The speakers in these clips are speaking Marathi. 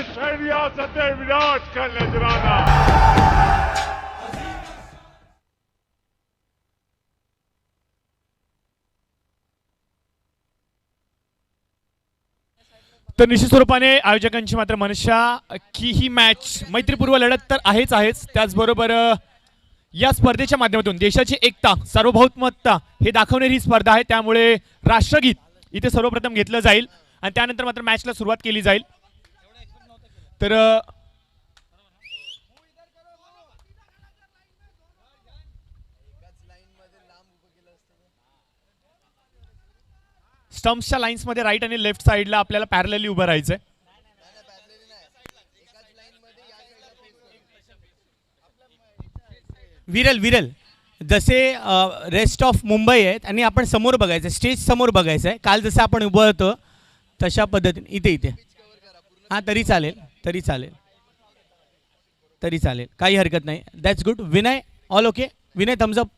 रियासत विराट का नजराना। तर निश्चित स्वरूपाने आयोजकांची मात्र मनशा की ही मॅच मैत्रीपूर्व लढत तर आहेच, त्याचबरोबर या स्पर्धेच्या माध्यमातून देशाची एकता सार्वभौमत्ता हे दाखवणारी ही स्पर्धा आहे। त्यामुळे राष्ट्रगीत इथे सर्वप्रथम घेतलं जाईल आणि त्यानंतर मात्र मॅचला सुरुवात केली जाईल। तर स्टम्प्सच्या लाईन्स मध्ये राईट आणि लेफ्ट साइडला आपल्याला पॅरलली उभं राहायचंय। विरल जसे रेस्ट ऑफ मुंबई आहेत आणि आपण समोर बघायचं, स्टेज समोर बघायचं आहे। काल जसं आपण उभं होतो तशा पद्धतीने इथे हां तरी चालेल काही हरकत नाही। That's good. Vinay all okay? Vinay thumbs up.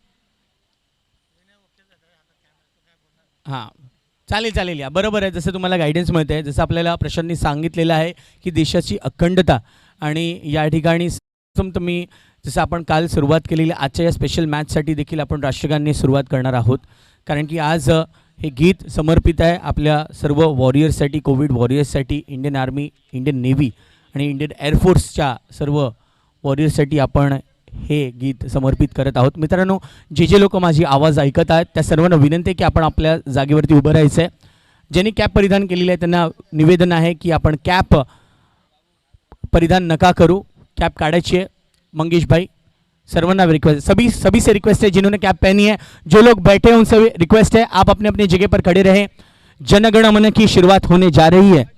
हां चालेल या बरोबर आहे। जसं तुम्हाला गायडन्स मिळतं आहे, जसं आपल्याला प्रशांतनी सांगितलेलं आहे की देशाची अखंडता आणि या ठिकाणी तुम्ही जसं आपण काल सुरुवात केलेली आजच्या या स्पेशल मॅचसाठी देखील आपण राष्ट्रगानने सुरुवात करणार आहोत, कारण की आज हे गीत समर्पित आहे आपल्या सर्व वॉरियर्ससाठी, कोविड वॉरियर्ससाठी, इंडियन आर्मी, इंडियन नेव्ही आणि इंडियन एअरफोर्सच्या सर्व वॉरियर्ससाठी आपण हे गीत समर्पित करत आहोत। मित्रांनो, जे लोक माझी आवाज ऐकत आहेत त्या सर्वांना विनंती आहे की आपण आपल्या जागेवरती उभं राहायचं आहे। ज्यांनी कॅप परिधान केलेली आहे त्यांना निवेदन आहे की आपण कॅप परिधान नका करू, कैप काढ़ाची है। मंगेश भाई सर्वना रिक्वेस्ट, सभी से रिक्वेस्ट है जिन्होंने कैप पहनी है, जो लोग बैठे हैं उनसे रिक्वेस्ट है आप अपने अपनी जगह पर खड़े रहें। जनगण मन की शुरुआत होने जा रही है,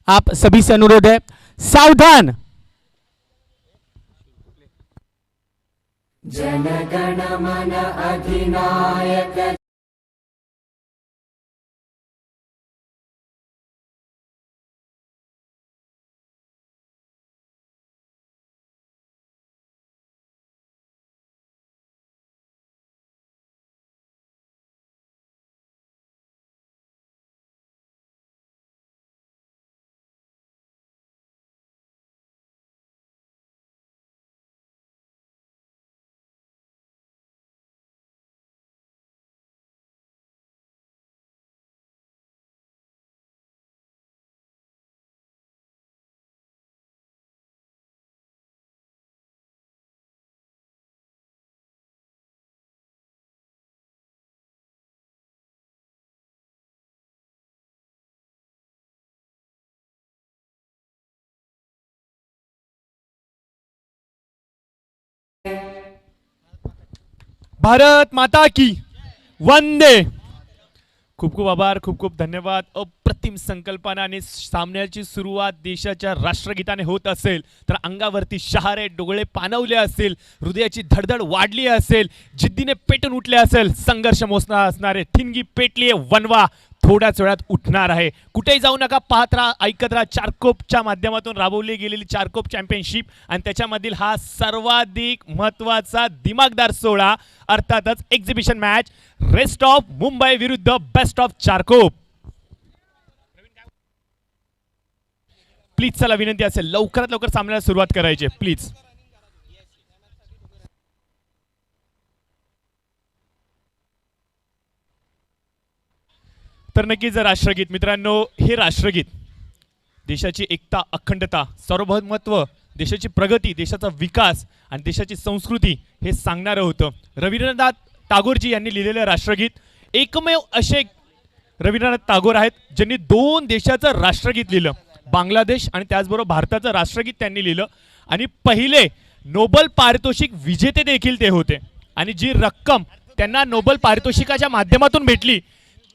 आप सभी से अनुरोध है सावधान। जनगण मन अधिनायक भारत माता की वंदे। खूप खूप आभार, खूप खूप धन्यवाद। अप्रतिम संकल्पना आणि सामन्याची सुरुवात देशाच्या राष्ट्रगीताने होत असेल तर अंगावरती शहारे डोळे पाणवले असेल, हृदयाची धडधड वाढली असेल, जिद्दीने पेटून उठले असेल, संघर्ष मोसणार असणारे ठिणगी पेटली आहे, वनवा थोड्याच वेळात उठणार आहे। कुठेही जाऊ नका, पाहत राहा, ऐकत राहा। चारकोपच्या माध्यमातून राबवली गेलेली चारकोप चॅम्पियनशिप आणि त्याच्यामधील हा सर्वाधिक महत्त्वाचा दिमागदार सोहळा अर्थातच exhibition match rest of Mumbai विरुद्ध बेस्ट ऑफ चारकोप। प्लीज चला, विनंती असेल लवकरात लवकर सामन्याला सुरुवात करायची प्लीज। तर नक्कीच राष्ट्रगीत मित्रांनो, हे राष्ट्रगीत देशाची एकता, अखंडता, सार्वभौमत्व, देशाची प्रगती, देशाचा विकास आणि देशाची संस्कृती हे सांगणारं होतं। रवींद्रनाथ टागोरजी यांनी लिहिलेलं राष्ट्रगीत, एकमेव असे रवींद्रनाथ टागोर आहेत ज्यांनी दोन देशाचं राष्ट्रगीत लिहिलं, बांगलादेश आणि त्याचबरोबर भारताचं राष्ट्रगीत त्यांनी लिहिलं आणि पहिले नोबेल पारितोषिक विजेते देखील ते होते। आणि जी रक्कम त्यांना नोबेल पारितोषिकाच्या माध्यमातून भेटली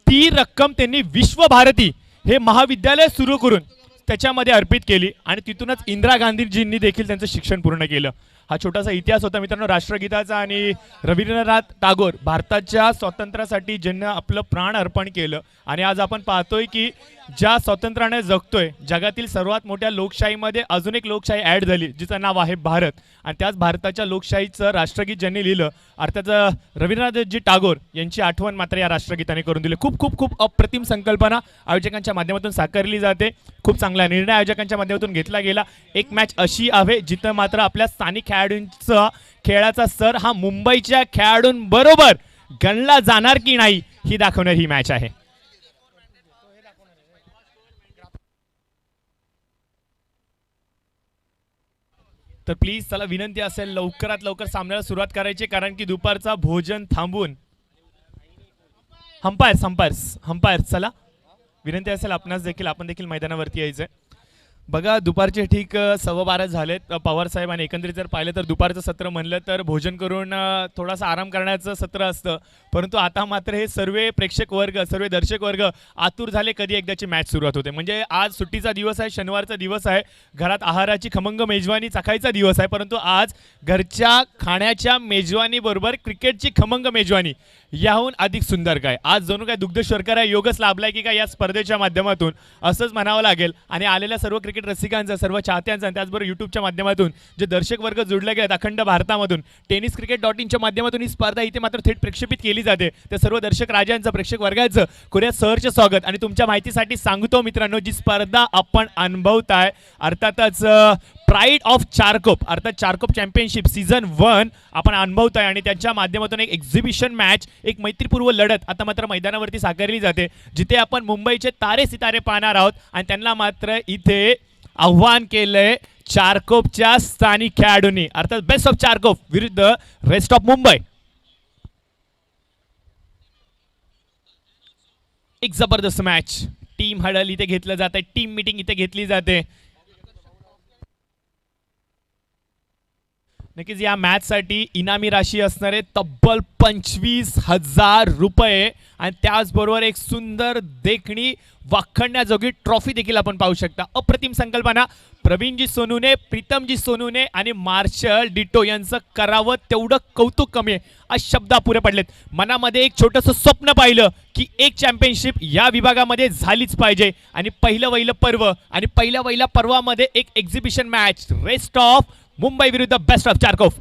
ती रक्कम त्यांनी विश्व भारती हे महाविद्यालय सुरू करून त्याच्यामध्ये अर्पित केली आणि तिथूनच इंदिरा गांधीजींनी देखील त्यांचं शिक्षण पूर्ण केलं। हा छोटासा इतिहास होता मित्रांनो राष्ट्रगीताचा। आणि रवींद्रनाथ टागोर भारताच्या स्वातंत्र्यासाठी ज्यांनी आपलं प्राण अर्पण केलं आणि आज आपण पाहतोय की ज्या स्वातंत्र्याने जगतोय, जगातील सर्वात मोठ्या लोकशाहीमध्ये अजून एक लोकशाही ॲड झाली जिचं नाव आहे भारत, आणि त्याच भारताच्या लोकशाहीचं राष्ट्रगीत ज्यांनी लिहिलं अर्थात रवींद्रनाथजी टागोर यांची आठवण मात्र या राष्ट्रगीताने करून दिली. खूप खूप खूप अप्रतिम संकल्पना आयोजकांच्या माध्यमातून साकारली जाते. खूप चांगला निर्णय आयोजकांच्या माध्यमातून घेतला गेला. एक मॅच अशी आहे जिथं मात्र आपल्या स्थानिक खेळाडूंचा खेळाचा स्तर हा मुंबईच्या खेळाडूंबरोबर गणला जाणार की नाही ही दाखवणारी ही मॅच आहे. तर प्लीज चला विनंती असेल लवकरात लवकर सामन्याला सुरुवात करायची, कारण की दुपारचा भोजन थांबून हंपायर्स चला विनंती असेल आपण देखील मैदानावरती यायचंय. बघा दुपारचे ठीक 12:15 झालेत पवार साहेब, आणि एकंदरीत जर पाहिलं तर दुपारचं सत्र म्हणलं तर भोजन करून थोडासा आराम करण्याचं सत्र असतं, परंतु आता मात्र हे सर्व प्रेक्षक वर्ग सर्व दर्शक वर्ग आतुर झाले कधी एकदाची मॅच सुरुवात होते. म्हणजे आज सुट्टीचा दिवस आहे, शनिवारचा दिवस आहे, घरात आहाराची खमंग मेजवानी चाखायचा दिवस आहे, परंतु आज घरच्या खाण्याच्या मेजवानीबरोबर क्रिकेटची खमंग मेजवानी याहून अधिक सुंदर काय. आज जणू काय दुग्ध शर्करा योगच लाभलाय की काय या स्पर्धेच्या माध्यमातून असंच म्हणावं लागेल. आणि आलेल्या सर्व क्रिकेट रसिकांचा सर्व चाहत्यांचा त्याचबरोबर यूट्यूबच्या माध्यमातून जे दर्शक वर्ग जोडले गेलेत अखंड भारतामधून tenniscricket.in माध्यमातून ही स्पर्धा इथे मात्र थेट प्रक्षेपित केली जाते. त्या सर्व दर्शक राजांचं प्रेक्षक वर्गाचं खोऱ्या सहर्ष स्वागत. आणि तुमच्या माहितीसाठी सांगतो मित्रांनो, जी स्पर्धा आपण अनुभवताय अर्थातच प्राईड ऑफ चारकोप अर्थात चारकोप चॅम्पियनशिप सीझन 1 आपण अनुभवताय, आणि त्यांच्या माध्यमातून एक एक्झिबिशन मॅच एक मैत्रीपूर्व लढत आता मात्र मैदानावरती साकारली जाते, जिथे आपण मुंबईचे तारे सितारे पाहणार आहोत. आणि त्यांना मात्र इथे आव्हान केलंय चारकोपच्या स्थानिक खेळाडूंनी अर्थात बेस्ट ऑफ चारकोप विरुद्ध रेस्ट ऑफ मुंबई. एक जबरदस्त मॅच, टीम हडल इथे घेतलं जाते, टीम मीटिंग इथे घेतली जाते. नक्कीच या मॅचसाठी इनामी राशी असणारे तब्बल 25,000 रुपये, आणि त्याचबरोबर एक सुंदर देखणी वाखणण्याजोगी ट्रॉफी देखील आपण पाहू शकता. अप्रतिम संकल्पना प्रवीणजी सोनूने, प्रीतमजी सोनूने आणि मार्शल डिटो यांचं करावं तेवढं कौतुक कमी आहे. आज शब्द अपुरे पडलेत. मनामध्ये एक छोटंसं स्वप्न पाहिलं की एक चॅम्पियनशिप या विभागामध्ये झालीच पाहिजे, आणि पहिलं वहिलं पर्व आणि पहिल्या वहिल्या पर्वामध्ये एक exhibition match rest of Mumbai विरुद्ध बेस्ट ऑफ चारकोप.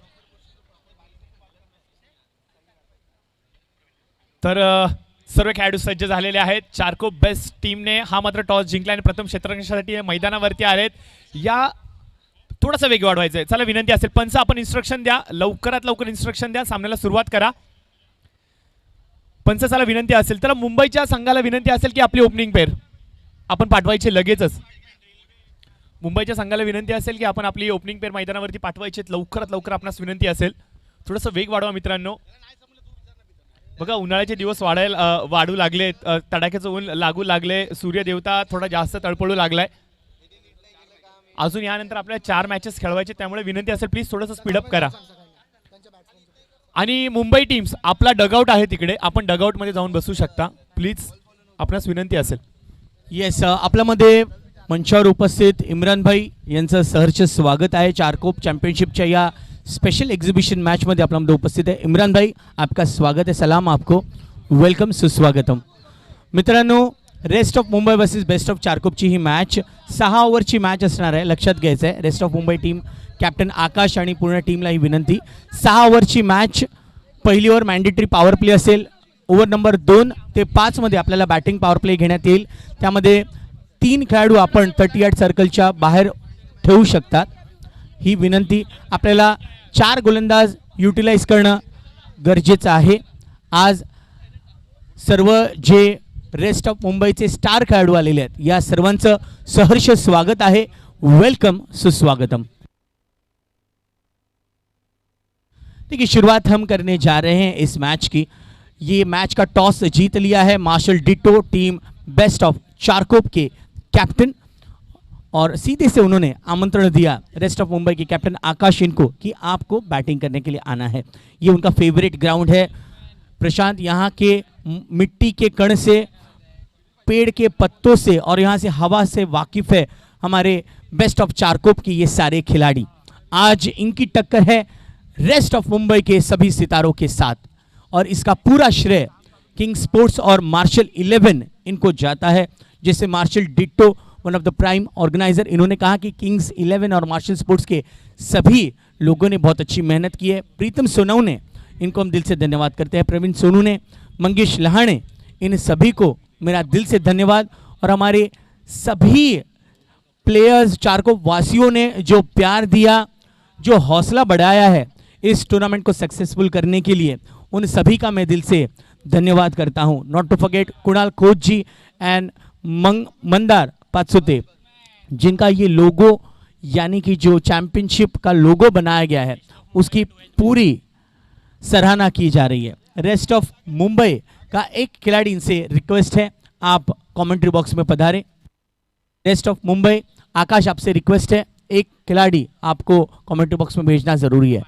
तर सर्व खेळाडू सज्ज झालेले आहेत. चारकोप बेस्ट टीमने हा मात्र टॉस जिंकला आणि प्रथम क्षेत्ररक्षणासाठी मैदानावरती आलेत. या थोडासा वेग वाढवायचा आहे. चला विनंती असेल पंच आपण इन्स्ट्रक्शन द्या, लवकरात लवकर इन्स्ट्रक्शन द्या, सामन्याला सुरुवात करा. पंच चला विनंती असेल तर मुंबईच्या संघाला विनंती असेल की आपली ओपनिंग पेअर आपण पाठवायची लगेचच. मुंबईच्या संघाला विनंती असेल की आपण आपली ओपनिंग पेअर मैदानावरती पाठवायची लवकरात लवकर आपणास विनंती असेल. थोडंसं वेग वाढवा मित्रांनो. बघा उन्हाळ्याचे दिवस वाढू लागले, तडाख्याचं ऊन लागू लागले, सूर्यदेवता थोडा जास्त तळपळू लागलाय. अजून यानंतर आपल्याला 4 मॅचेस खेळवायचे, त्यामुळे विनंती असेल प्लीज थोडंसं स्पीडअप करा. आणि मुंबई टीम्स आपला डगआउट आहे तिकडे, आपण डगआउट मध्ये जाऊन बसू शकता प्लीज, आपणास विनंती असेल. येस आपल्यामध्ये मंचावर उपस्थित इम्रान भाई यांचं सहर्ष स्वागत आहे. चारकोप चॅम्पियनशिपच्या या स्पेशल एग्जीबिशन मैच में अपना उपस्थित है. इमरान भाई आपका स्वागत है, सलाम आपको, वेलकम, सुस्वागतम. मित्रांनो rest of Mumbai versus best of चारकोपची ही मॅच 6 ओव्हरची मॅच असणार आहे, लक्षात घ्यायचं आहे. Rest of Mumbai team captain Akash आणि पूर्ण टीमला ही विनंती. 6 ओव्हरची मॅच, पहिली ओव्हर मॅन्डेटरी पॉवर प्ले असेल, ओव्हर नंबर 2 ते 5 मध्ये आपल्याला बॅटिंग पॉवर प्ले घेण्यात येईल. त्यामध्ये 3 खेळाडू आपण 38 सर्कलच्या बाहेर ठेवू शकतात, ही विनंती. आपल्याला 4 गोलंदाज युटिलाइज करणं गरजेचं आहे. आज सर्व जे रेस्ट ऑफ मुंबईचे स्टार खेळाडू आलेले आहेत या सर्वांचं सहर्ष स्वागत आहे, वेलकम, सुस्वागतम. देखिए शुरुआत हम करने जा रहे हैं इस मैच की. ये मैच का टॉस जीत लिया है Marshal Dito, team best of Charkop के कैप्टन, और सीधे से उन्होंने आमंत्रण दिया रेस्ट ऑफ मुंबई के कैप्टन आकाश इनको कि आपको बैटिंग करने के लिए आना है. ये उनका फेवरेट ग्राउंड है प्रशांत. यहाँ के मिट्टी के कण से, पेड़ के पत्तों से और यहाँ से हवा से वाकिफ है हमारे बेस्ट ऑफ चारकोप की ये सारे खिलाड़ी. आज इनकी टक्कर है रेस्ट ऑफ मुंबई के सभी सितारों के साथ, और इसका पूरा श्रेय किंग स्पोर्ट्स और मार्शल 11 इनको जाता है. जैसे Marshall ditto, one of the prime organizer, इन्होंने कहा कि किंग्स 11 और मार्शल स्पोर्ट्स के सभी लोगों ने बहुत अच्छी मेहनत की है। प्रीतम सोनवणे, इनको हम दिल से धन्यवाद करते हैं। प्रवीण सोनू ने, मंगेश लहाणे, इन सभी को मेरा दिल से धन्यवाद। और हमारे सभी प्लेयर्स, चारकोप वासियों ने जो प्यार दिया, जो हौसला बढ़ाया है इस टूर्नामेंट को सक्सेसफुल करने के लिए, उन सभी का मैं दिल से धन्यवाद करता हूं। Not to forget Kunal coach ji and Mandar Pachote, जिनका ये लोगो यानी कि जो चैंपियनशिप का लोगो बनाया गया है उसकी पूरी सराहना की जा रही है। रेस्ट ऑफ मुंबई का एक खिलाड़ी, इनसे रिक्वेस्ट है आप कमेंट्री बॉक्स में पधारें। रेस्ट ऑफ मुंबई, आकाश आपसे रिक्वेस्ट है, एक खिलाड़ी आपको कमेंट्री बॉक्स में भेजना जरूरी है।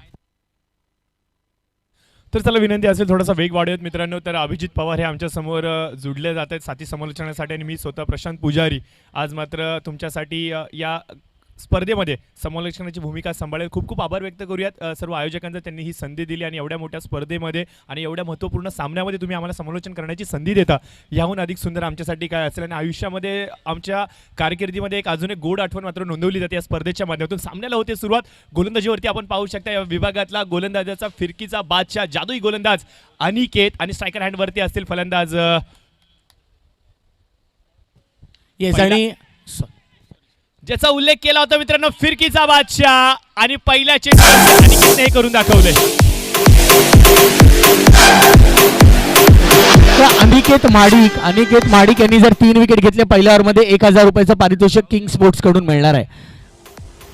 तर चला, विनंती असेल थोडासा वेग वाढवत मित्रांनो. तर अभिजित पवार हे आमच्या समोर जुडले जात आहेत साथी समालोचनासाठी, आणि मी स्वतः प्रशांत पुजारी आज मात्र तुमच्यासाठी या स्पर्धेमध्ये समालोचनाची भूमिका सांभाळेल. खूप खूप आभार व्यक्त करूयात सर्व आयोजकांचा, त्यांनी ही संधी दिली आणि एवढ्या मोठ्या स्पर्धेमध्ये आणि एवढ्या महत्त्वपूर्ण सामन्यामध्ये तुम्ही आम्हाला समालोचन करण्याची संधी देता. याहून अधिक सुंदर आमच्यासाठी काय असेल. आणि आयुष्यामध्ये आमच्या कारकिर्दीमध्ये एक अजून एक गोड आठवण मात्र नोंदवली जाते या स्पर्धेच्या माध्यमातून. सामन्याला होते सुरुवात. गोलंदाजीवरती आपण पाहू शकता या विभागातला गोलंदाजाचा फिरकीचा बादशाह, जादुई गोलंदाज अनिकेत, आणि स्ट्रायकर हँडवरती असतील फलंदाज येस, आणि ज्याचा उल्लेख केला होता मित्रांनो, फिरकीचा बादशाह, आणि पहिल्या चेंडूवर अनिकेतने हे करून दाखवले. अनिकेत माडिक यांनी जर 3 विकेट घेतले पहिल्या ओव्हरमध्ये 1000 रुपयाचं पारितोषिक किंग स्पोर्ट्स कडून मिळणार आहे.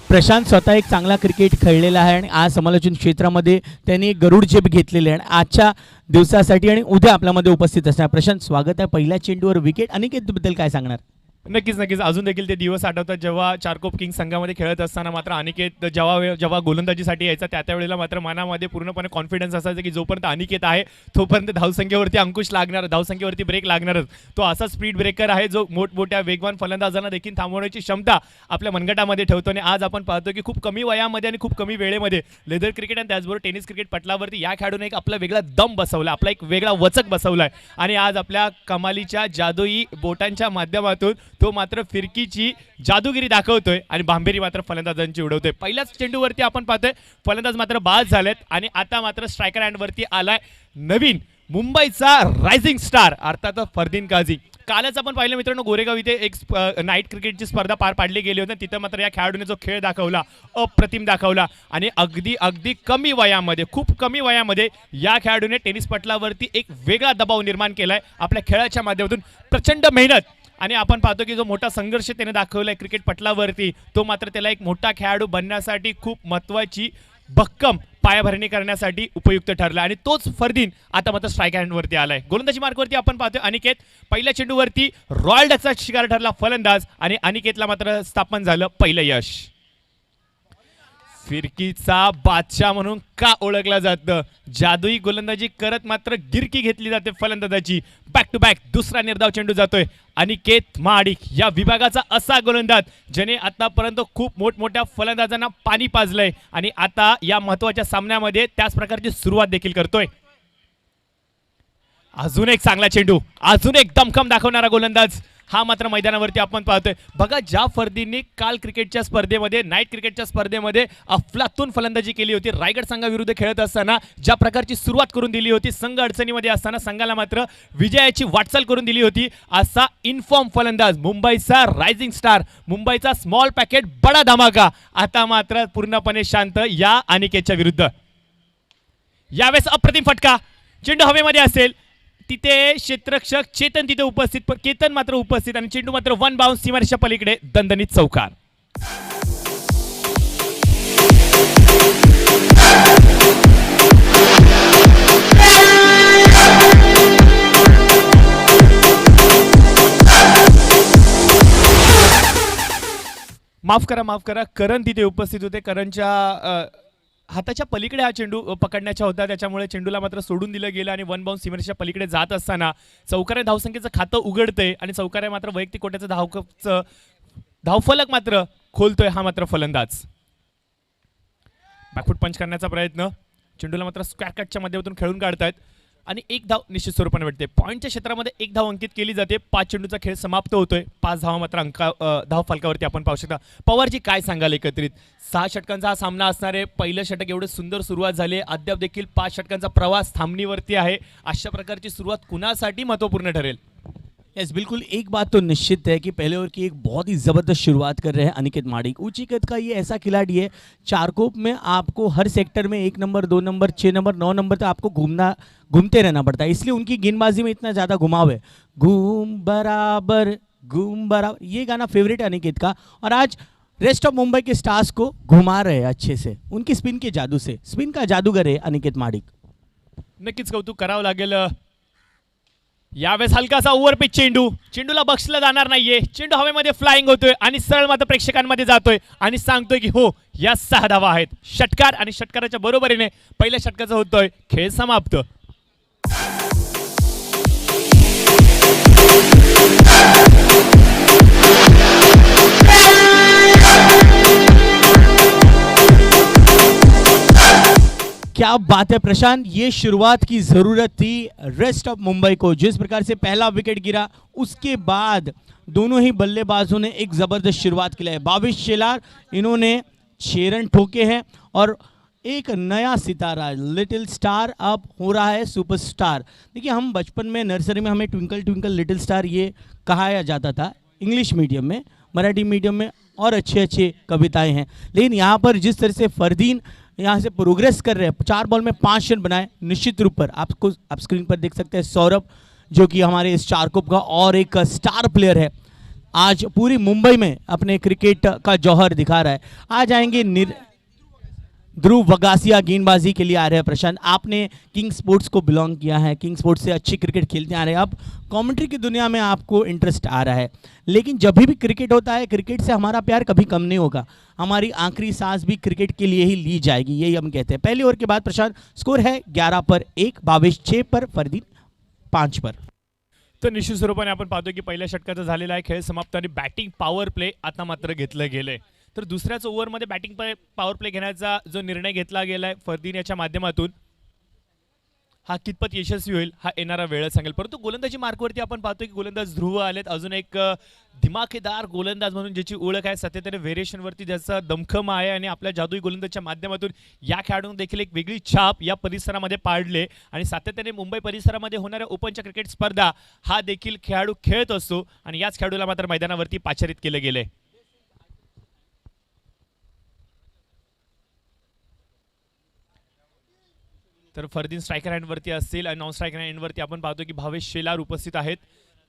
प्रशांत स्वतः एक चांगला क्रिकेट खेळलेला आहे आणि आज समालोचन क्षेत्रामध्ये त्यांनी एक गरुड झेप घेतलेली आहे. आणि आजच्या दिवसासाठी आणि उद्या आपल्यामध्ये उपस्थित असणार. प्रशांत, स्वागत आहे. पहिल्या चेंडूवर विकेट, अनिकेत बद्दल काय सांगणार? नक्कीच नक्कीच, अजून देखील ते दिवस आठवतात जेव्हा चारकोप किंग संघामध्ये खेळत असताना मात्र अनिकेत जेव्हा गोलंदाजीसाठी यायचा त्या वेळेला मात्र मनामध्ये पूर्णपणे कॉन्फिडन्स असायचा की जोपर्यंत अनिकेत आहे तोपर्यंत धावसंख्येवरती अंकुश लागणार, धावसंख्येवरती ब्रेक लागणारच. तो असा स्पीड ब्रेकर आहे जो मोठमोठ्या वेगवान फलंदाजांना देखील थांबवण्याची क्षमता आपल्या मनगटामध्ये ठेवतो. आणि आज आपण पाहतो की खूप कमी वयामध्ये आणि खूप कमी वेळेमध्ये लेदर क्रिकेट आणि त्याचबरोबर टेनिस क्रिकेट पटलावरती या खेळाडूने एक आपला वेगळा दम बसवला, आपला एक वेगळा वचक बसवलाय. आणि आज आपल्या कमालीच्या जादुई बोटांच्या माध्यमातून तो मात्र फिरकीची जादूगिरी दाखवतोय आणि भांबेरी मात्र फलंदाजांची उडवतोय. पहिल्याच चेंडूवरती आपण पाहतोय फलंदाज मात्र बाद झालेत आणि आता मात्र स्ट्रायकर हँडवरती आलाय नवीन मुंबईचा रायझिंग स्टार अर्थात फरदीन काझी. कालच आपण पाहिलं मित्रांनो, गोरेगाव इथे एक नाईट क्रिकेटची स्पर्धा पार पाडली गेली होती. तिथं मात्र या खेळाडूने जो खेळ दाखवला, अप्रतिम दाखवला. आणि अगदी कमी वयामध्ये, खूप कमी वयामध्ये या खेळाडूने टेनिस पटलावरती एक वेगळा दबाव निर्माण केलाय आपल्या खेळाच्या माध्यमातून. प्रचंड मेहनत आणि आपण पाहतो की जो मोठा संघर्ष त्याने दाखवलाय क्रिकेट पटलावरती, तो मात्र त्याला एक मोठा खेळाडू बनण्यासाठी खूप महत्त्वाची भक्कम पायाभरणी करण्यासाठी उपयुक्त ठरला. आणि तोच फरदीन आता मात्र स्ट्राईक हँडवरती आलाय. गोलंदाजी मार्कवरती आपण पाहतोय अनिकेत पहिल्या चेंडूवरती रॉयल डकचा शिकार ठरला फलंदाज, आणि अनिकेतला मात्र स्थापन झालं पहिलं यश. फिरकीचा बादशाह म्हणून का ओळखला जातं, जादुई गोलंदाजी करत मात्र गिरकी घेतली जाते फलंदाजाची. बॅक टू बॅक दुसरा निर्धाव चेंडू जातोय. अनिकेत महाडिक या विभागाचा असा गोलंदाज ज्याने आतापर्यंत खूप मोठमोठ्या फलंदाजांना पाणी पाजलंय आणि आता या महत्त्वाच्या सामन्यामध्ये त्याच प्रकारची सुरुवात देखील करतोय. अजून एक चांगला चेंडू, अजून एक दमखम दाखवणारा गोलंदाज हा मात्र मैदानावरती आपण पाहतोय. बघा, ज्या फरदींनी काल क्रिकेटच्या स्पर्धेमध्ये, नाईट क्रिकेटच्या स्पर्धेमध्ये अफलातून फलंदाजी केली होती, रायगड संघाविरुद्ध खेळत असताना ज्या प्रकारची सुरुवात करून दिली होती, संघ अडचणीमध्ये असताना संघाला मात्र विजयाची वाटचाल करून दिली होती, असा इन्फॉर्म फलंदाज मुंबईचा रायझिंग स्टार, मुंबईचा स्मॉल पॅकेट बडा धमाका आता मात्र पूर्णपणे शांत या अनिकेतच्या विरुद्ध. यावेळेस अप्रतिम फटका, चेंडू हवेमध्ये असेल तिथे क्षेत्ररक्षक चेतन तिथे उपस्थित, पण केतन मात्र उपस्थित आणि चेंडू मात्र वन बाउन्स सीमारेषेच्या पलीकडे दणदणीत चौकार. माफ करा, करण तिथे उपस्थित होते. करणच्या हाताच्या पलीकडे हा चेंडू पकडण्याचा होता, त्याच्यामुळे चेंडूला मात्र सोडून दिलं गेलं आणि वन बाउन्स सीमेच्या पलीकडे जात असताना चौकारे धावसंख्येचं खातं उघडतंय आणि चौकारे मात्र वैयक्तिक कोट्याचं धावफलक मात्र खोलतोय हा मात्र फलंदाज. बॅकफूट पंच करण्याचा प्रयत्न, चेंडूला मात्र स्क्वेअर कटच्या माध्यमातून खेळून काढतायत. आणि एक धाव निश्चित स्वरूपाने भेटते. पॉईंटच्या क्षेत्रामध्ये एक धाव अंकित केली जाते. 5 चेंडूचा खेळ समाप्त होतोय. 5 धावा मात्र धाव फलकावरती आपण पाहू शकता. पवारजी काय सांगाल एकत्रित 6 षटकांचा हा सामना असणार आहे. पहिलं षटक एवढं सुंदर सुरुवात झाली आहे. अद्याप देखील 5 षटकांचा प्रवास थांबणीवरती आहे. अशा प्रकारची सुरुवात कुणासाठी महत्त्वपूर्ण ठरेल? यस बिल्कुल, एक बात तो निश्चित है कि पहले ओवर की एक बहुत ही ज़बरदस्त शुरुआत कर रहे हैं अनिकेत माडिक. ऊंची कद का ये ऐसा खिलाड़ी है, चारकोप में आपको हर सेक्टर में 1 नंबर 2 नंबर 6 नंबर 9 नंबर तक आपको घूमते रहना पड़ता है. इसलिए उनकी गेंदबाजी में इतना ज़्यादा घुमाव है. घूम बराबर ये गाना फेवरेट है अनिकेत का. और आज रेस्ट ऑफ मुंबई के स्टार्स को घुमा रहे हैं अच्छे से उनकी स्पिन के जादू से. स्पिन का जादूगर है अनिकेत माडिक. नक्कीच कौतुक करावं लागेल. यावेळेस हलकासा ओव्हर पिच चेंडूला बक्षिला जाणार नाहीये. चेंडू हवेमध्ये फ्लाइंग होतोय आणि सरळ मात्र प्रेक्षकांमध्ये जातोय आणि सांगतोय की हो या 6 धावा आहेत. षटकार आणि षटकाराच्या बरोबरीने पहिल्या षटकाचा होतोय खेळ समाप्त. क्या बात है प्रशांत, ये शुरुआत की ज़रूरत थी रेस्ट ऑफ मुंबई को. जिस प्रकार से पहला विकेट गिरा उसके बाद दोनों ही बल्लेबाजों ने एक ज़बरदस्त शुरुआत की है. भावेश शेलार इन्होंने 6 रन ठोके हैं और एक नया सितारा लिटिल स्टार अब हो रहा है सुपरस्टार. देखिए हम बचपन में नर्सरी में हमें ट्विंकल ट्विंकल लिटिल स्टार ये कहाया जाता था इंग्लिश मीडियम में, मराठी मीडियम में और अच्छे अच्छे कविताएं हैं. लेकिन यहाँ पर जिस तरह से फरदीन यहाँ से प्रोग्रेस कर रहे हैं, 4 बॉल में 5 रन बनाए. निश्चित रूप पर आप स्क्रीन पर देख सकते हैं सौरभ जो कि हमारे इस चारकोप का और एक स्टार प्लेयर है. आज पूरी मुंबई में अपने क्रिकेट का जौहर दिखा रहा है. आज आएंगे ध्रुव वगासिया गेंदबाजी के लिए आ रहे हैं. प्रशांत, आपने किंग स्पोर्ट्स को बिलोंग किया है, किंग स्पोर्ट्स से अच्छी क्रिकेट खेलते आ रहे हैं. अब कमेंट्री की दुनिया में आपको इंटरेस्ट आ रहा है, लेकिन जब भी क्रिकेट होता है क्रिकेट से हमारा प्यार कभी कम नहीं होगा. हमारी आखिरी सांस भी क्रिकेट के लिए ही ली जाएगी, यही हम कहते हैं. पहले ओवर के बाद प्रशांत स्कोर है 11 पर 1, भावेश 6 पर, फरदीन 5 पर. तर निश्चित स्वरूपाने आपण पाहतो की पहिल्या षटकाचा झालेला आहे खेळ समाप्त आणि बॅटिंग पॉवर प्ले आता मात्र घेतलं गेलंय. तर दुसऱ्याच ओव्हरमध्ये बॅटिंग पॉवर प्ले घेण्याचा जो निर्णय घेतला गेलाय फरदीन याच्या माध्यमातून हा कितपत यशस्वी होईल हा येणारा वेळच सांगेल. परंतु गोलंदाजी मार्कवरती आपण पाहतो की गोलंदाज ध्रुव आलेत. अजून एक दिमाखेदार गोलंदाज म्हणून ज्याची ओळख आहे सातत्याने व्हेरिएशनवरती ज्याचा दमखम आहे आणि आपल्या जादुई गोलंदाजच्या माध्यमातून या खेळाडूंनी देखील एक वेगळी छाप या परिसरामध्ये पाडले आणि सातत्याने मुंबई परिसरामध्ये होणाऱ्या ओपनच्या क्रिकेट स्पर्धा हा देखील खेळाडू खेळत असतो आणि याच खेळाडूला मात्र मैदानावरती पाचारित केले गेले. तर फरदीन स्ट्रायकर हँडवरती असतील आणि नॉन स्ट्रायकर हँडवरती आपण पाहतो की भावेश शेलार उपस्थित आहेत.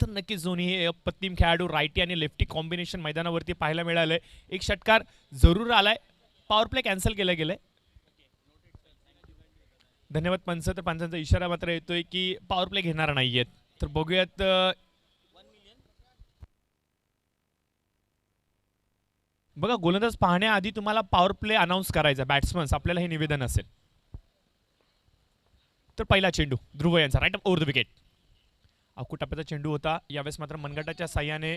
तर नक्कीच दोन्ही अप्रतिम खेळाडू रायटी आणि लेफ्टी कॉम्बिनेशन मैदानावरती पाहायला मिळालंय. एक षटकार जरूर आलाय, पॉवर प्ले कॅन्सल केलं गेलंय. धन्यवाद पंच. तर पंचांचा इशारा मात्र येतोय की पॉवर प्ले घेणार नाहीयेत. तर बघूयात बघा गोलंदाज पाहण्याआधी तुम्हाला पॉवर प्ले अनाऊन्स करायचा बॅट्समन्स आपल्याला हे निवेदन असेल. तर पहिला चेंडू ध्रुव यांचा राईट ओव्हर द विकेट. अवकुट टप्प्याचा चेंडू होता. यावेळेस मात्र मनगटाच्या साह्याने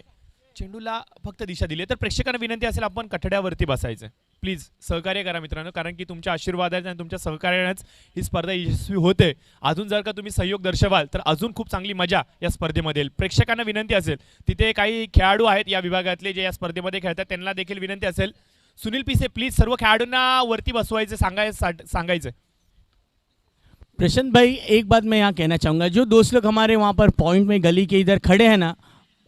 चेंडूला फक्त दिशा दिली. तर प्रेक्षकांना विनंती असेल आपण कठड्यावरती बसायचं. प्लीज सहकार्य करा मित्रांनो, कारण की तुमच्या आशीर्वादाने आणि तुमच्या सहकार्यानेच ही स्पर्धा यशस्वी होते. अजून जर का तुम्ही सहयोग दर्शवाल तर अजून खूप चांगली मजा या स्पर्धेमध्ये येईल. प्रेक्षकांना विनंती असेल, तिथे काही खेळाडू आहेत या विभागातले जे या स्पर्धेमध्ये खेळतात त्यांना देखील विनंती असेल, सुनील पिसे प्लीज सर्व खेळाडूंना वरती बसवायचं सांगायचं. प्रशांत भाई, एक बात मैं यहाँ कहना चाहूँगा, जो दोस्त लोग हमारे वहाँ पर पॉइंट में गली के इधर खड़े हैं ना,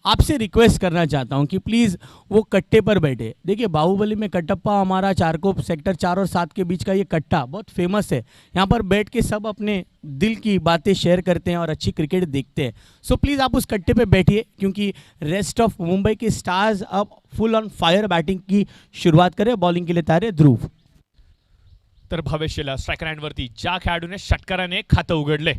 आपसे रिक्वेस्ट करना चाहता हूँ कि प्लीज़ वो कट्टे पर बैठे. देखिए बाहुबली में कटप्पा हमारा चारकोप सेक्टर 4 और 7 के बीच का ये कट्टा बहुत फेमस है. यहाँ पर बैठ के सब अपने दिल की बातें शेयर करते हैं और अच्छी क्रिकेट देखते हैं. सो प्लीज़ आप उस कट्टे पे बैठिए, क्योंकि रेस्ट ऑफ मुंबई के स्टार्स अब फुल ऑन फायर बैटिंग की शुरुआत करें. बॉलिंग के लिए तैयार है ध्रुव. तर भावेश शेलार स्ट्रायकर हँडवरती ज्या खेळाडूने षटकाराने खातं उघडले.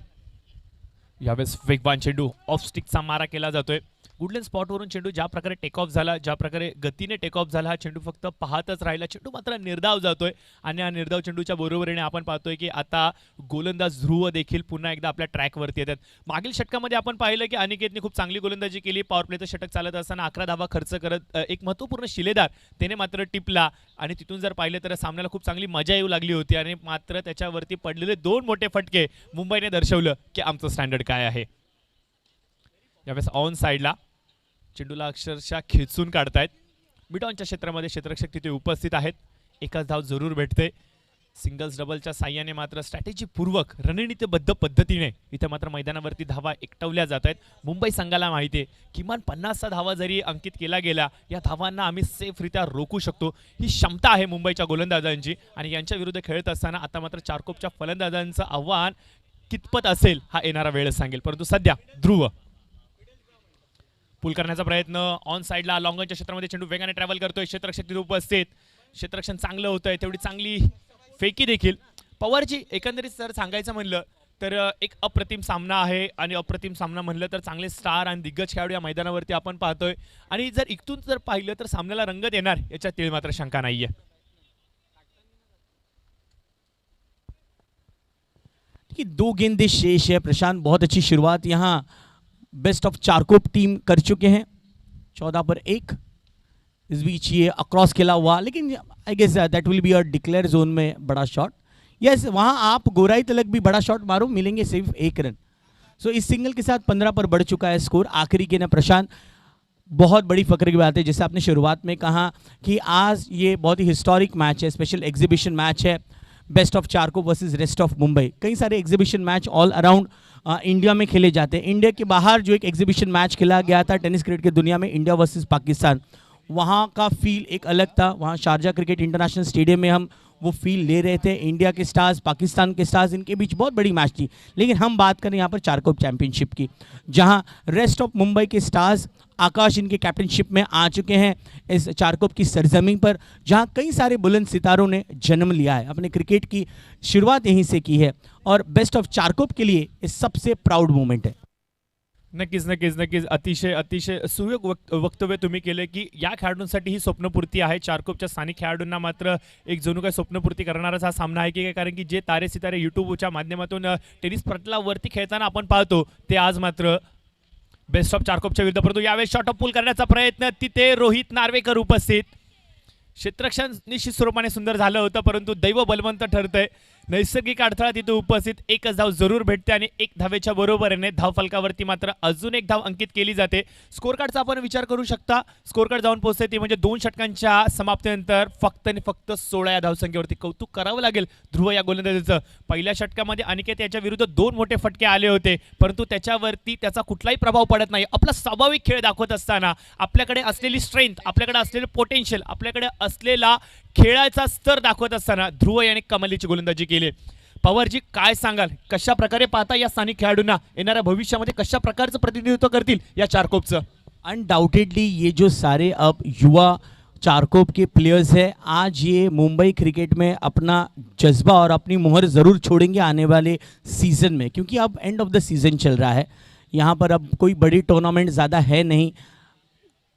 यावेळेस वेगवान चेंडू ऑफ स्टिकचा मारा केला जातोय. गुडलँड स्पॉटवरून चेंडू ज्या प्रकारे टेक ऑफ झाला, ज्या प्रकारे गतीने टेक ऑफ झाला, हा चेंडू फक्त पाहतच राहिला. चेंडू मात्र निर्धाव जातोय आणि या निर्धाव चेंडूच्या बरोबरीने आपण पाहतोय की आता गोलंदाज ध्रुव देखील पुन्हा एकदा आपल्या ट्रॅकवरती येतात. मागील षटकामध्ये आपण पाहिलं की अनिकेतने खूप चांगली गोलंदाजी केली. पॉवर प्लेचं षटक चालत असताना 11 धावा खर्च करत एक महत्त्वपूर्ण शिलेदार त्याने मात्र टिपला आणि तिथून जर पाहिलं तर सामन्याला खूप चांगली मजा येऊ लागली होती आणि मात्र त्याच्यावरती पडलेले 2 मोठे फटके मुंबईने दर्शवलं की आमचं स्टँडर्ड काय आहे. यावेळेस ऑन साईडला चेंडूला अक्षरशः खेचून काढतायत. मिडऑनच्या क्षेत्रामध्ये क्षेत्ररक्षक तिथे उपस्थित आहेत. एकच धाव जरूर भेटते. सिंगल्स डबलच्या साह्याने मात्र स्ट्रॅटेजीपूर्वक रणनीतीबद्ध पद्धतीने इथे मात्र मैदानावरती धावा एकटवल्या जात आहेत. मुंबई संघाला माहिती आहे किमान 50 धावा जरी अंकित केला गेला या धावांना आम्ही सेफरित्या रोखू शकतो. ही क्षमता आहे मुंबईच्या गोलंदाजांची आणि यांच्या विरुद्ध खेळत असताना आता मात्र चारकोपच्या फलंदाजांचं आव्हान कितपत असेल हा येणारा वेळच सांगेल. परंतु सध्या ध्रुव पुल करण्याचा प्रयत्न ऑन साईडला लॉंगनच्या क्षेत्रामध्ये चेंडू वेगाने ट्रॅव्हल करतोय. क्षेत्ररक्षक तिथे उपस्थित. क्षेत्ररक्षण चांगलं होतंय तेवढी चांगली फेकी देखील. पवारजी एकंदरीत जर सांगायचं म्हणलं तर एक अप्रतिम सामना आहे आणि अप्रतिम सामना म्हणलं तर चांगले स्टार आणि दिग्गज खेळाडू या मैदानावरती आपण पाहतोय आणि जर इथून जर पाहिलं तर सामन्याला रंगत येणार याच्यात तीळ मात्र शंका नाहीये. कि 2 गेंदें शेष है प्रशांत. बहुत अच्छी शुरुआत यहाँ बेस्ट ऑफ चारकोप टीम कर चुके हैं. 14 पर 1. इस बीच ये अक्रॉस खेला हुआ लेकिन I guess that will be a declare zone में बड़ा शॉट. यस वहाँ आप गोराई तलक भी बड़ा शॉट मारो मिलेंगे सिर्फ 1 रन. सो इस सिंगल के साथ 15 पर बढ़ चुका है स्कोर. आखिरी के ना प्रशांत बहुत बड़ी फक्र की बात है जैसे आपने शुरुआत में कहा कि आज ये बहुत ही हिस्टोरिक मैच है, स्पेशल एग्जीबिशन मैच है. Best of Charkop versus rest of Mumbai. कई सारे exhibition match all around India में खेले जाते हैं. इंडिया के बाहर जो एक एग्जीबिशन मैच खेला गया था टेनिस क्रिकेट की दुनिया में, इंडिया वर्सेस पाकिस्तान, वहाँ का फील एक अलग था. वहाँ शारजा क्रिकेट इंटरनेशनल स्टेडियम में हम वो फील ले रहे थे. इंडिया के स्टार्स, पाकिस्तान के स्टार्स, इनके बीच बहुत बड़ी मैच थी. लेकिन हम बात करें यहाँ पर चारकोप चैंपियनशिप की, जहाँ रेस्ट ऑफ मुंबई के स्टार्स आकाश इनके कैप्टनशिप में आ चुके हैं इस चारकोप की सरजमीन पर, जहाँ कई सारे बुलंद सितारों ने जन्म लिया है. अपने क्रिकेट की शुरुआत यहीं से की है और बेस्ट ऑफ चारकोप के लिए ये सबसे प्राउड मोमेंट है. नक्कीच नक्कीच नक्कीच अतिशय अतिशय सुयोग वक्तव्य तुम्ही केले की या खेळाडूंसाठी ही स्वप्नपूर्ती आहे. चारकोपच्या स्थानिक खेळाडूंना मात्र एक जणू काय स्वप्नपूर्ती करणाराच हा सामना आहे की काय, कारण की जे तारे सितारे यूट्यूबच्या माध्यमातून टेनिस पटलावरती खेळताना आपण पाहतो ते आज मात्र बेस्ट ऑफ चारकोपच्या विरुद्ध. परंतु यावेळेस शॉट ऑफ पूल करण्याचा प्रयत्न तिथे रोहित नार्वेकर उपस्थित. क्षेत्ररक्षण निश्चित स्वरूपाने सुंदर झालं होतं परंतु दैव बलवंत ठरतंय. नैसर्गिक अडथळा तिथे उपस्थित. एकच धाव जरूर भेटते आणि 1 धावेच्या बरोबरीने धाव फलकावरती मात्र अजून 1 धाव अंकित केली जाते. स्कोर कार्डचा आपण विचार करू शकता. स्कोर कार्ड जाऊन पोहोचते ती म्हणजे 2 षटकांच्या समाप्तीनंतर फक्त आणि फक्त 16 या धावसंख्येवरती. कौतुक करावं लागेल ध्रुव या गोलंदाजीचं. पहिल्या षटकामध्ये अनिकेत याच्या विरुद्ध 2 मोठे फटके आले होते परंतु त्याच्यावरती त्याचा कुठलाही प्रभाव पडत नाही. आपला स्वाभाविक खेळ दाखवत असताना आपल्याकडे असलेली स्ट्रेंथ, आपल्याकडे असलेले पोटेन्शियल, आपल्याकडे असलेला खेळाचा स्तर दाखवत असताना ध्रुव याने कमालीची गोलंदाजी केली. पवारजी काय सांगाल, कशा प्रकारे पाहता या स्थानिक खेळाडूंना येणाऱ्या भविष्यामध्ये कशा प्रकारचं प्रतिनिधित्व करतील या चारकोपचं? अनडाउटेडली ये जो सारे अब युवा चारकोप के प्लेयर्स हैं आज ये मुंबई क्रिकेट में अपना जज्बा और अपनी मोहर ज़रूर छोड़ेंगे आने वाले सीज़न में, क्योंकि अब एंड ऑफ द सीज़न चल रहा है. यहाँ पर अब कोई बड़ी टूर्नामेंट ज़्यादा है नहीं.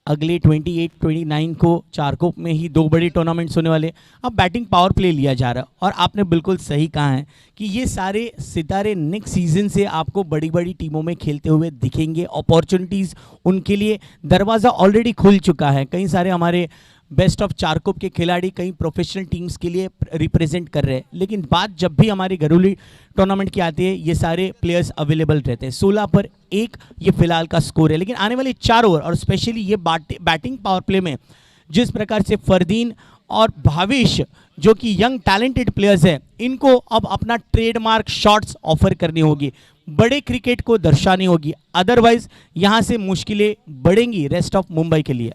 अगले 28-29 को चारकोप में ही 2 बड़ी टूर्नामेंट्स होने वाले. अब बैटिंग पावर प्ले लिया जा रहा है और आपने बिल्कुल सही कहा है कि ये सारे सितारे नेक्स्ट सीज़न से आपको बड़ी बड़ी टीमों में खेलते हुए दिखेंगे. अपॉर्चुनिटीज़ उनके लिए दरवाज़ा ऑलरेडी खुल चुका है. कई सारे हमारे बेस्ट ऑफ चारकोप के खिलाड़ी कई प्रोफेशनल टीम्स के लिए रिप्रेजेंट कर रहे हैं. लेकिन बात जब भी हमारी घरेलू टूर्नामेंट की आती है ये सारे प्लेयर्स अवेलेबल रहते हैं. 16 पर 1 ये फिलहाल का स्कोर है. लेकिन आने वाले 4 ओवर और स्पेशली ये बैटिंग पावर प्ले में जिस प्रकार से फरदीन और भावेश जो कि यंग टैलेंटेड प्लेयर्स हैं इनको अब अपना ट्रेडमार्क शॉट्स ऑफर करनी होगी, बड़े क्रिकेट को दर्शानी होगी. अदरवाइज यहाँ से मुश्किलें बढ़ेंगी रेस्ट ऑफ मुंबई के लिए.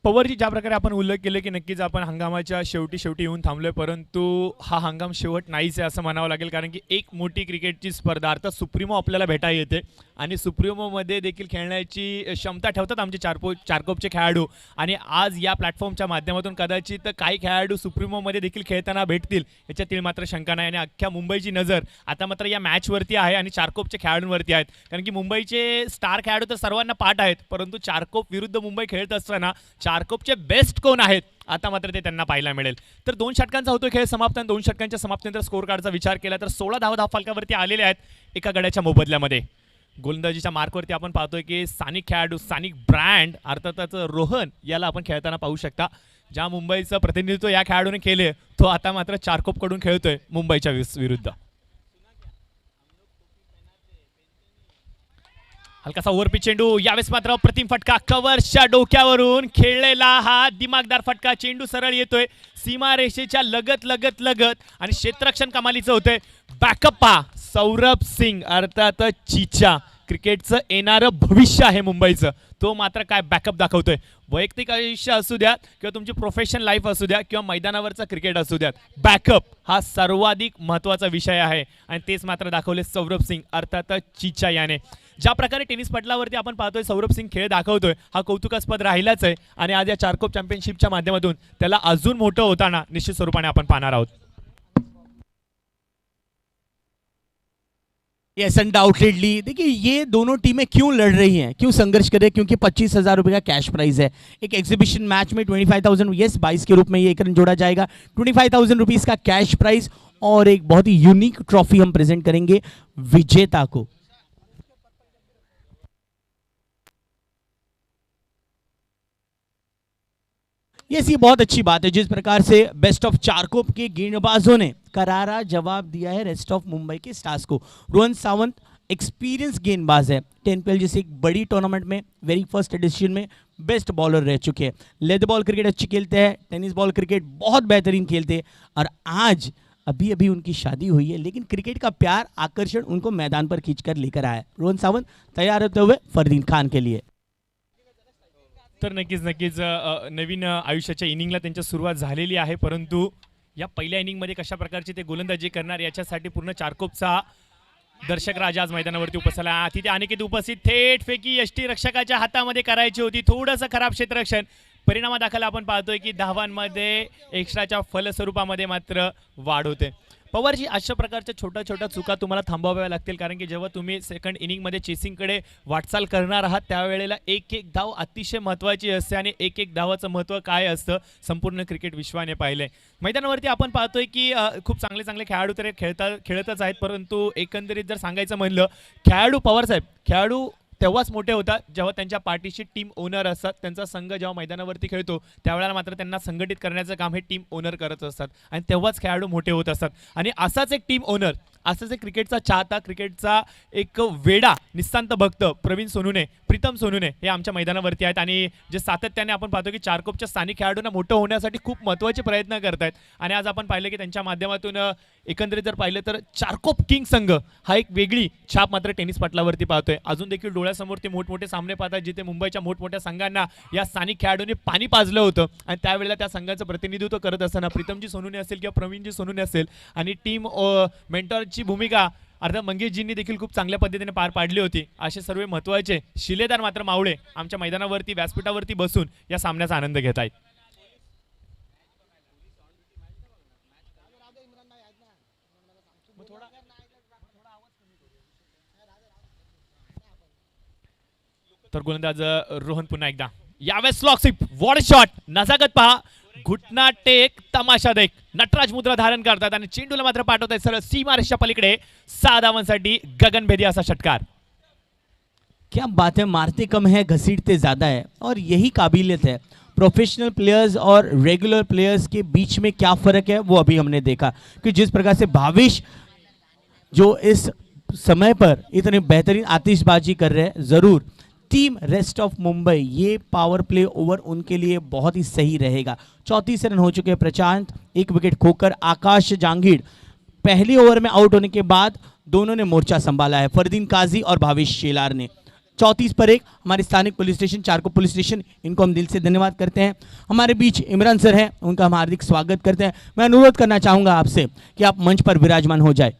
पवारजी, ज्या प्रकारे आपण उल्लेख केले की नक्कीच आपण हंगामाच्या शेवटी येऊन थांबलोय, परंतु हा हंगाम शेवट नाहीच आहे असं म्हणावं लागेल. कारण की एक मोठी क्रिकेटची स्पर्धा अर्थात सुप्रीमो आपल्याला भेटायला येते आणि सुप्रीमोमध्ये देखील खेळण्याची क्षमता ठेवतात आमचे चारकोपचे खेळाडू. आणि आज या प्लॅटफॉर्मच्या माध्यमातून कदाचित काही खेळाडू सुप्रीमोमध्ये देखील खेळताना भेटतील याच्यातील मात्र शंका नाही. आणि अख्ख्या मुंबईची नजर आता मात्र या मॅचवरती आहे आणि चारकोपच्या खेळाडूंवरती आहेत. कारण की मुंबईचे स्टार खेळाडू तर सर्वांना पाठ आहेत, परंतु चारकोप विरुद्ध मुंबई खेळत असताना चारकोपचे बेस्ट कोण आहेत आता मात्र ते त्यांना पाहायला मिळेल. तर 2 षटकांचा होतो खेळ समाप्त आणि 2 षटकांच्या समाप्तीनंतर स्कोर कार्डचा विचार केला तर 16 धावा फलकावरती आलेले आहेत एका गड्याच्या मोबदल्यामध्ये. गोलंदाजीच्या मार्कवरती आपण पाहतोय की स्थानिक खेळाडू, स्थानिक ब्रँड अर्थातच रोहन याला आपण खेळताना पाहू शकता. ज्या मुंबईचं प्रतिनिधित्व या खेळाडूने केले तो आता मात्र चारकोपकडून खेळतोय मुंबईच्या विरुद्ध. हलकासा ओव्हरपिच चेंडू, यावेळेस मात्र प्रतिम फटका कव्हरच्या डोक्यावरून खेळलेला हा दिमागदार फटका. चेंडू सरळ येतोय सीमारेषेच्या लगत आणि क्षेत्ररक्षण कमालीचं होतंय. बॅकअप पहा, सौरभ सिंग अर्थात चिचा, क्रिकेटचं येणारं भविष्य आहे मुंबईचं, तो मात्र काय बॅकअप दाखवतोय. वैयक्तिक आयुष्य असू द्या किंवा तुमची प्रोफेशनल लाईफ असू द्या किंवा मैदानावरचा क्रिकेट असू द्यात, बॅकअप हा सर्वाधिक महत्त्वाचा विषय आहे आणि तेच मात्र दाखवले सौरभ सिंग अर्थात चिचा याने. ज्या प्रकारे टेनिस पटलावरती आपण पाहतोय सौरभ सिंग खेळ दाखवतोय हा कौतुकास्पद राहिलाच आहे आणि आज या चारकोप चॅम्पियनशिपच्या माध्यमातून त्याला अजून मोठं होताना निश्चित स्वरूपाने आपण पाहणार आहोत. यस, अनडाउटेडली देखिए ये दोनों टीमें क्यों लड़ रही हैं, क्यों संघर्ष कर रही हैं, क्योंकि 25,000 रुपये का कैश प्राइज है. एक एग्जीबिशन मैच में 25,000, यस 22 के रूप में ये एक रन जोड़ा जाएगा. 25,000 रुपीज़ का कैश प्राइज और एक बहुत ही यूनिक ट्रॉफी हम प्रेजेंट करेंगे विजेता को. यस, ये बहुत अच्छी बात है जिस प्रकार से बेस्ट ऑफ चारकोप के गेंदबाजों ने करारा जवाब दिया है रेस्ट ऑफ मुंबई के स्टार्स को. रोहन सावंत एक्सपीरियंस गेंदबाज है, 10PL जैसे एक बड़ी टूर्नामेंट में वेरी फर्स्ट एडिशन में बेस्ट बॉलर रह चुके हैं. लेदर बॉल क्रिकेट अच्छी खेलते हैं, टेनिस बॉल क्रिकेट बहुत बेहतरीन खेलते हैं और आज अभी उनकी शादी हुई है लेकिन क्रिकेट का प्यार, आकर्षण उनको मैदान पर खींचकर लेकर आया है. रोहन सावंत तैयार होते हुए फरदीन खान के लिए. तर नक्कीच नवीन आयुष्याच्या इनिंगला त्यांची सुरुवात झालेली आहे, परंतु या पहिल्या इनिंगमध्ये कशा प्रकारची ते गोलंदाजी करणार याच्यासाठी पूर्ण चारकोपचा दर्शक राजा आज मैदानावरती उपस्थित आहे. तिथे अनिकेत उपस्थित, थेट फेकी यष्टीरक्षकाच्या हातामध्ये करायची होती, थोडंसं खराब क्षेत्ररक्षण. परिणामादाखल आपण पाहतोय की धावांमध्ये एक्स्ट्राच्या फलस्वरूपामध्ये मात्र वाढ होते. पवारजी, अशा प्रकारच्या छोट्या चुका तुम्हाला थांबवाव्या लागतील, कारण की जेव्हा तुम्ही सेकंड इनिंगमध्ये चेसिंगकडे वाटचाल करणार आहात त्यावेळेला एक धाव अतिशय महत्त्वाची असते आणि एक धावाचं महत्त्व काय असतं संपूर्ण क्रिकेट विश्वाने पाहिलंय. मैदानावरती आपण पाहतोय की खूप चांगले खेळाडू तर खेळतच आहेत, परंतु एकंदरीत जर सांगायचं म्हणलं खेळाडू, पवारसाहेब खेळाडू तेव्हाच मोठे होतात जेव्हा त्यांच्या पाठीशी टीम ओनर असतात. त्यांचा संघ जेव्हा मैदानावरती खेळतो त्यावेळेला मात्र त्यांना संघटित करण्याचं काम हे टीम ओनर करत असतात आणि तेव्हाच खेळाडू मोठे होत असतात. आणि असाच एक टीम ओनर, असाच एक क्रिकेटचा चाहता, क्रिकेटचा एक वेडा, निस्तांत भक्त प्रीतम सोनूने हे आमच्या मैदानावरती आहेत आणि जे सातत्याने आपण पाहतो की चारकोपच्या स्थानिक खेळाडूंना मोठं होण्यासाठी खूप महत्त्वाचे प्रयत्न करत आहेत. आणि आज आपण पाहिलं की त्यांच्या माध्यमातून एकंदरीत जर पाहिलं तर चारकोप किंग संघ हा एक वेगळी छाप मात्र टेनिस पटलावरती पाहतोय. अजून देखील डोळ्यासमोर ते मोठमोठे सामने पाहतात जिथे मुंबईच्या मोठमोठ्या संघांना या स्थानिक खेळाडूंनी पाणी पाजलं होतं आणि त्यावेळेला त्या संघाचं प्रतिनिधित्व करत असताना प्रीतमजी सोनूने असेल किंवा प्रवीणजी सोनूने असेल आणि टीम मेंटॉरची भूमिका अर्थात मंगेशजींनी देखील खूप चांगल्या पद्धतीने पार पाडली होती. असे सर्व महत्त्वाचे शिलेदार मात्र मावळे आमच्या मैदानावरती व्यासपीठावरती बसून या सामन्याचा आनंद घेत आहेत. तर गोलंदाज रोहन पुन्हा एकदा, यावेळेस स्लॉक स्वीप, वॉट शॉट, नजाकत पहा, घुटना टेक, तमाशा देख, नटराज मुद्रा धारण करतात आणि चेंडूला मात्र पाठवतात सरळ सीमारेषेच्या पलीकडे. 6 धावांसाठी गगनभेदी असा षटकार. क्या बात है, मारते कम है घसीटते ज़्यादा है और यही काबिलियत है. प्रोफेशनल प्लेयर्स और रेगुलर प्लेयर्स के बीच में क्या फ़र्क है वो अभी हमने देखा कि जिस प्रकार से भाविश जो इस समय पर इतने बेहतरीन आतिशबाजी कर रहे हैं, ज़रूर टीम रेस्ट ऑफ मुंबई ये पावर प्ले ओवर उनके लिए बहुत ही सही रहेगा. 34 रन हो चुके हैं. प्रशांत 1 विकेट खोकर, आकाश जांगीड़ पहली ओवर में आउट होने के बाद दोनों ने मोर्चा संभाला है, फरदीन काजी और भावेश शेलार ने. 34 पर 1 हमारे स्थानिक police station Charkop police station, इनको हम दिल से धन्यवाद करते हैं। हमारे बीच इमरान सर हैं, उनका हम हार्दिक स्वागत करते हैं। मैं अनुरोध करना चाहूँगा आपसे कि आप मंच पर विराजमान हो जाए।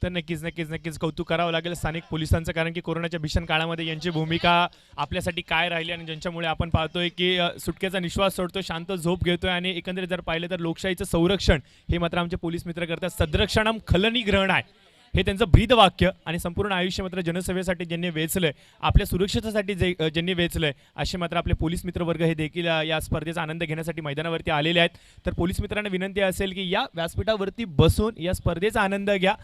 तर नक्कीच कौतुक करावं लागेल स्थानिक पोलिसांचं, कारण की कोरोनाच्या भीषण काळामध्ये यांची भूमिका आपल्यासाठी काय राहिली आणि ज्यांच्यामुळे आपण पाहतोय की सुटकेचा निश्वास सोडतो, शांत झोप घेतोय आणि एकंदरीत जर पाहिलं तर लोकशाहीचं संरक्षण हे मात्र आमचे पोलीस मित्र करतात। सदरक्षणम खलनिग्रहण आहे हे त्यांचं ब्रीद वाक्य आणि संपूर्ण आयुष्य मात्र जनसेवेसाठी ज्यांनी वेचलंय, आपल्या सुरक्षेसाठी ज्यांनी वेचलंय, असे मात्र आपले पोलीस मित्र वर्ग हे देखील या स्पर्धेचा आनंद घेण्यासाठी मैदानावरती आलेले आहेत। तर पोलीस मित्रांना विनंती असेल की या व्यासपीठावरती बसून या स्पर्धेचा आनंद घ्या।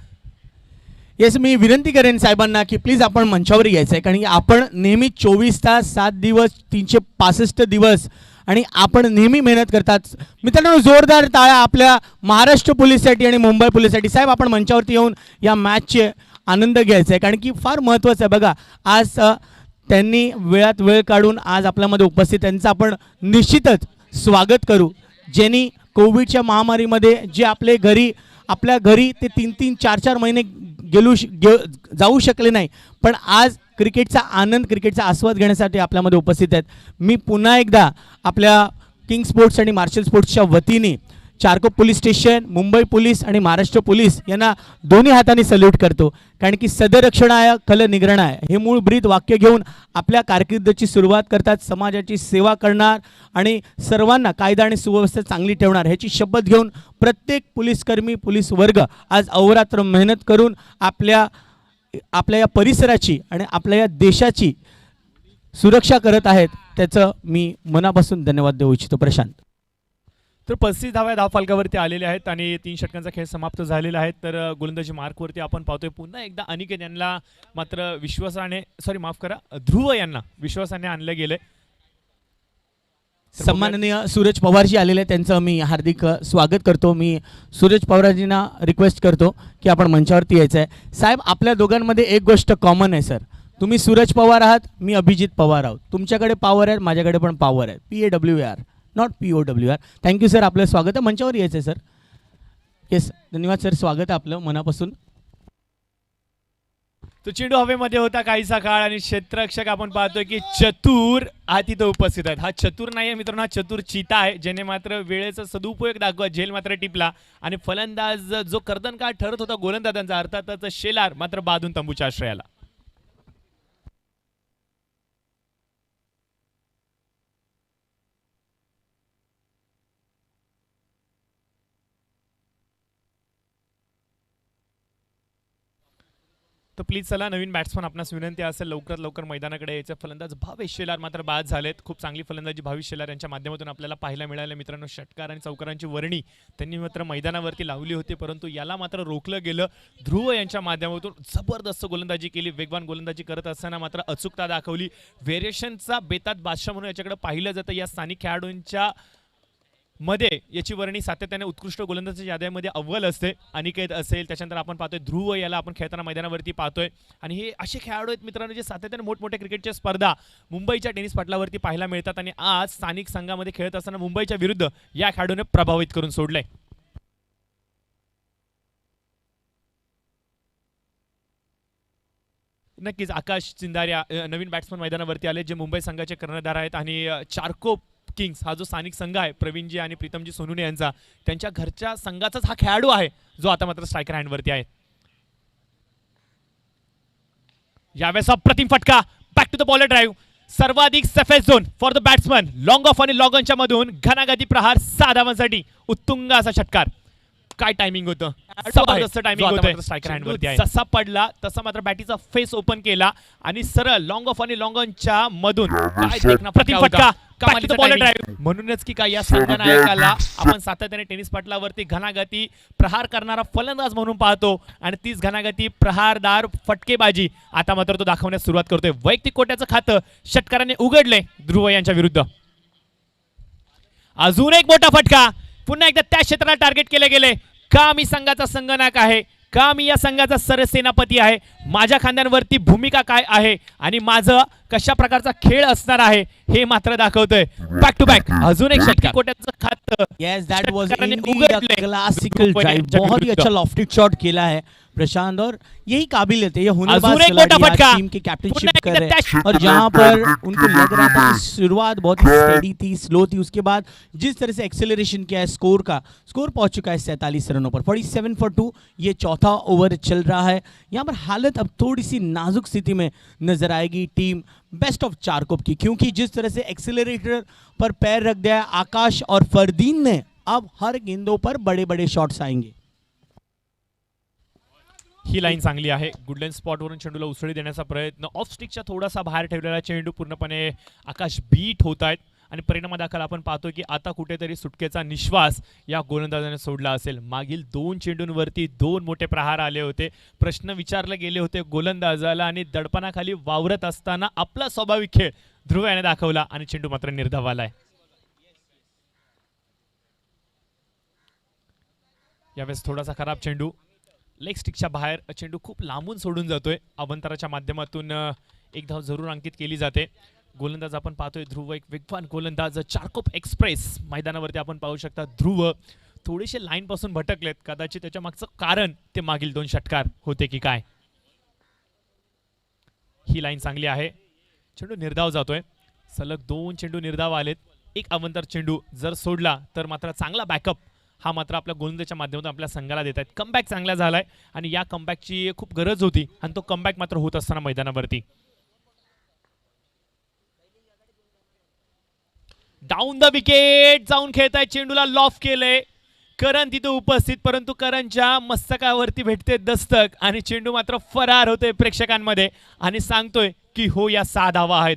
येस, मी विनंती करेन साहेबांना की प्लीज आपण मंचावर यायचं आहे, कारण की आपण नेहमी 24 तास 7 दिवस 365 दिवस आणि आपण नेहमी मेहनत करतात। मित्रांनो, जोरदार टाळ्या आपल्या महाराष्ट्र पोलीससाठी आणि मुंबई पोलीससाठी। साहेब, आपण मंचावरती येऊन या मॅचचे आनंद घ्यायचा आहे, कारण की फार महत्त्वाचं आहे। बघा, आज त्यांनी वेळात वेळ काढून आज आपल्यामध्ये उपस्थित, त्यांचं आपण निश्चितच स्वागत करू, ज्यांनी कोविडच्या महामारीमध्ये जे आपल्या घरी ते 3-3, 4-4 महिने जाऊ शकले नाही, पण आज क्रिकेटचा आनंद, क्रिकेटचा आस्वाद घेण्यासाठी आपल्यामध्ये उपस्थित आहेत। मी पुन्हा एकदा आपल्या किंग स्पोर्ट्स आणि मार्शल स्पोर्ट्सच्या वतीने Charkop police station, Mumbai police आणि महाराष्ट्र पोलीस यांना दोन्ही हाताने सल्यूट करतो, कारण की सदरक्षणाय खलनिग्रहणाय हे मूळ ब्रीद वाक्य घेऊन आपल्या कारकिर्दीची सुरुवात करतात। समाजाची सेवा करणार आणि सर्वांना कायदा आणि सुव्यवस्था चांगली ठेवणार ह्याची शपथ घेऊन प्रत्येक पोलीसकर्मी, पोलीस वर्ग आज अहोरात्र मेहनत करून आपल्या या परिसराची आणि आपल्या या देशाची सुरक्षा करत आहेत। त्याचं मी मनापासून धन्यवाद देऊ इच्छितो। प्रशांत, तर 35 धावा धाव फलकावरती आलेल्या आहेत आणि 3 षटकांचा खेळ समाप्त झालेला आहे। तर गोलंदाजी मार्कवरती आपण पाहतोय पुन्हा एकदा अनिकेत यांना मात्र ध्रुव यांना विश्वासाने आणलं गेले। सन्माननीय सूरज पवारजी आलेले, त्यांचं मी हार्दिक स्वागत करतो। मी सूरज पवारजींना रिक्वेस्ट करतो की आपण मंचावरती यायचं आहे। साहेब, आपल्या दोघांमध्ये एक गोष्ट कॉमन आहे सर, तुम्ही सूरज पवार आहात, मी अभिजित पवार आहोत। तुमच्याकडे पॉवर आहे, माझ्याकडे पण पॉवर आहे, PAWR not POWR। Thank you sir, आपलं स्वागत आहे। मंचावर यायचं आहे सर। येस, धन्यवाद सर, स्वागत आहे आपलं मनापासून। तो चेंडू हवेमध्ये होता काहीसा काळ आणि क्षेत्ररक्षक आपण पाहतोय की चतुर हा तिथं उपस्थित आहेत। हा चतुर नाही आहे मित्रांनो, हा चतुर चीता आहे, ज्याने मात्र वेळेचा सदुपयोग दाखवत झेल मात्र टिपला आणि फलंदाज जो कर्दनकाळ ठरत होता गोलंदाजांचा, अर्थातच शेलार मात्र बादून तंबूच्या आश्रयाला। तो प्लीज चला, नवीन बॅट्समन आपणास विनंती असेल लवकरात लवकर मैदानाकडे यायचं। फलंदाज भावेश शेलार मात्र बाद झालेत। खूप चांगली फलंदाजी भावेश शेलार यांच्या माध्यमातून आपल्याला पाहायला मिळाले मित्रांनो। षटकार आणि चौकारांची वर्णी त्यांनी मात्र मैदानावरती लावली होती, परंतु याला मात्र रोखलं गेलं। ध्रुव यांच्या माध्यमातून जबरदस्त गोलंदाजी केली, वेगवान गोलंदाजी करत असताना मात्र अचूकता दाखवली। व्हेरिएशनचा बेतात बादशाह म्हणून याच्याकडे पाहिलं जातं या स्थानिक खेळाडूंच्या मध्ये। याची वर्णी सातत्याने उत्कृष्ट गोलंदाजाच्या याद्यांमध्ये अव्वल असते। अनिकेत असेल, त्याच्यानंतर आपण पाहतोय ध्रुव, याला आपण खेळताना मैदानावरती पाहतोय आणि हे असे खेळाडू आहेत मित्रांनो जे सातत्याने मोठमोठ्या क्रिकेटच्या स्पर्धा मुंबईच्या टेनिस पटलावरती पाहायला मिळतात आणि आज स्थानिक संघामध्ये खेळत असताना मुंबईच्या विरुद्ध या खेळाडूने प्रभावित करून सोडलंय। नक्कीच आकाश चिंदार्या नवीन बॅट्समन मैदानावरती आले, जे मुंबई संघाचे कर्णधार आहेत आणि चारकोप किंग्स हा जो स्थानिक संघ आहे प्रवीणजी आणि प्रीतमजी सोनुने यांचा, त्यांच्या घरच्या संघाचाच हा खेळाडू आहे जो आता मात्र स्ट्रायकर हँडवरती आहे। यावेळेस अप्रतिम फटका, back to the bowler drive, सर्वाधिक safest zone for the batsman, long off आणि लॉग ऑनच्या मधून घनाघाती प्रहार 6 धावांसाठी उत्तुंग असा षटकार। काय टायमिंग होतं, जबरदस्त टायमिंग होतं स्ट्रायकर हँडवरती आहे। जसा पडला तसा मात्र बॅटीचा फेस ओपन केला आणि सरळ लॉंग ऑफ आणि लॉंग ऑनच्या मधून काय देखना प्रतिम फटका, कमालीचा बॉलर ड्राइव्ह। म्हणूनच की काय या संघनायकाला आपण सातत्याने टेनिस पटलावरती घनाघाती प्रहार करणारा फलंदाज म्हणून पाहतो आणि तीच घनाघाती प्रहारदार फटकेबाजी आता मात्र तो दाखवण्यास सुरुवात करतोय। वैयक्तिक कोट्याचं खातं षटकाराने उघडले ध्रुव यांच्या विरुद्ध। अजून एक मोठा फटका, पुन्हा एकदा त्या क्षेत्राला टार्गेट केले गेले। का मी संघाचा संघनायक आहे, का मी या संघाचा सरसेनापती आहे, माझ्या खांद्यांवरती भूमिका काय आहे आणि माझं कशा प्रकारचा खेळ असणार आहे हे मात्र दाखवतोय। बॅक टू बॅक अजून एक षटकार कोट्याचं खातं। यस, दैट वाज इंडीड अ क्लासिकल ड्राइव, बहुत ही अच्छा लॉफ्टेड शॉट खेला है। प्रशांत, और यही काबिलियत है, ये हुनरबाज अजून एक खिलाड़ी मोठा आज फटका। टीम की कैप्टनशिप पुन्हा कर एकदा रहे dash. हैं, और जहां पर उनको लग रहा था कि शुरुआत बहुत ही स्टेडी थी, स्लो थी, उसके बाद जिस तरह से एक्सेलरेशन किया है, स्कोर पहुंच चुका है 47 रनों पर, 47 for 2। ये चौथा ओवर चल रहा है। यहाँ पर हालत अब थोड़ी सी नाजुक स्थिति में नजर आएगी टीम बेस्ट ऑफ चारकोप की, क्योंकि जिस तरह से एक्सेलरेटर पर पैर रख दिया है आकाश और फरदीन ने, अब हर गेंदों पर बड़े बड़े शॉट्स आएंगे। ही लाईन चांगली आहे। गुडलाईन स्पॉटवरून चेंडूला उसळी देण्याचा प्रयत्न, ऑफ स्टिकच्या थोडासा बाहेर ठेवलेला चेंडू पूर्णपणे आकाश बीट होत आहेत आणि परिणामादाखल आपण पाहतोय की आता कुठेतरी सुटकेचा निश्वास या गोलंदाजाने सोडला असेल। मागील 2 चेंडूंवरती 2 मोठे प्रहार आले होते, प्रश्न विचारले गेले होते गोलंदाजाला आणि दडपणाखाली वावरत असताना आपला स्वाभाविक खेळ ध्रुव याने दाखवला आणि चेंडू मात्र निर्धाव आलाय। यावेळेस थोडासा खराब चेंडू, लेग स्टिकच्या बाहेर चेंडू खूप लांबून सोडून जातोय। अवंतराच्या माध्यमातून एक धाव जरूर अंकित केली जाते। गोलंदाज आपण पाहतोय ध्रुव, एक वेगवान गोलंदाज, चारकोप एक्सप्रेस मैदानावरती आपण पाहू शकता। ध्रुव थोडेसे लाईन पासून भटकलेत, कदाचित त्याच्या मागचं कारण ते मागील 2 षटकार होते की काय। ही लाईन चांगली आहे, चेंडू निर्धाव जातोय, सलग 2 चेंडू निर्धाव आलेत। एक अवंतर चेंडू जर सोडला तर मात्र चांगला बॅकअप हा मात्र आपल्या गोलंदाजाच्या माध्यमातून आपल्या संघाला देत आहेत। कमबॅक चांगला झालाय आणि या कमबॅकची खूप गरज होती आणि तो कमबॅक मात्र होत असताना मैदानावरती डाऊन द विकेट जाऊन खेळताय, चेंडूला लॉफ केलंय। करण तिथे उपस्थित, परंतु करणच्या मस्तकावरती भेटते दस्तक आणि चेंडू मात्र फरार होतोय प्रेक्षकांमध्ये आणि सांगतोय की हो या 6 धावा आहेत।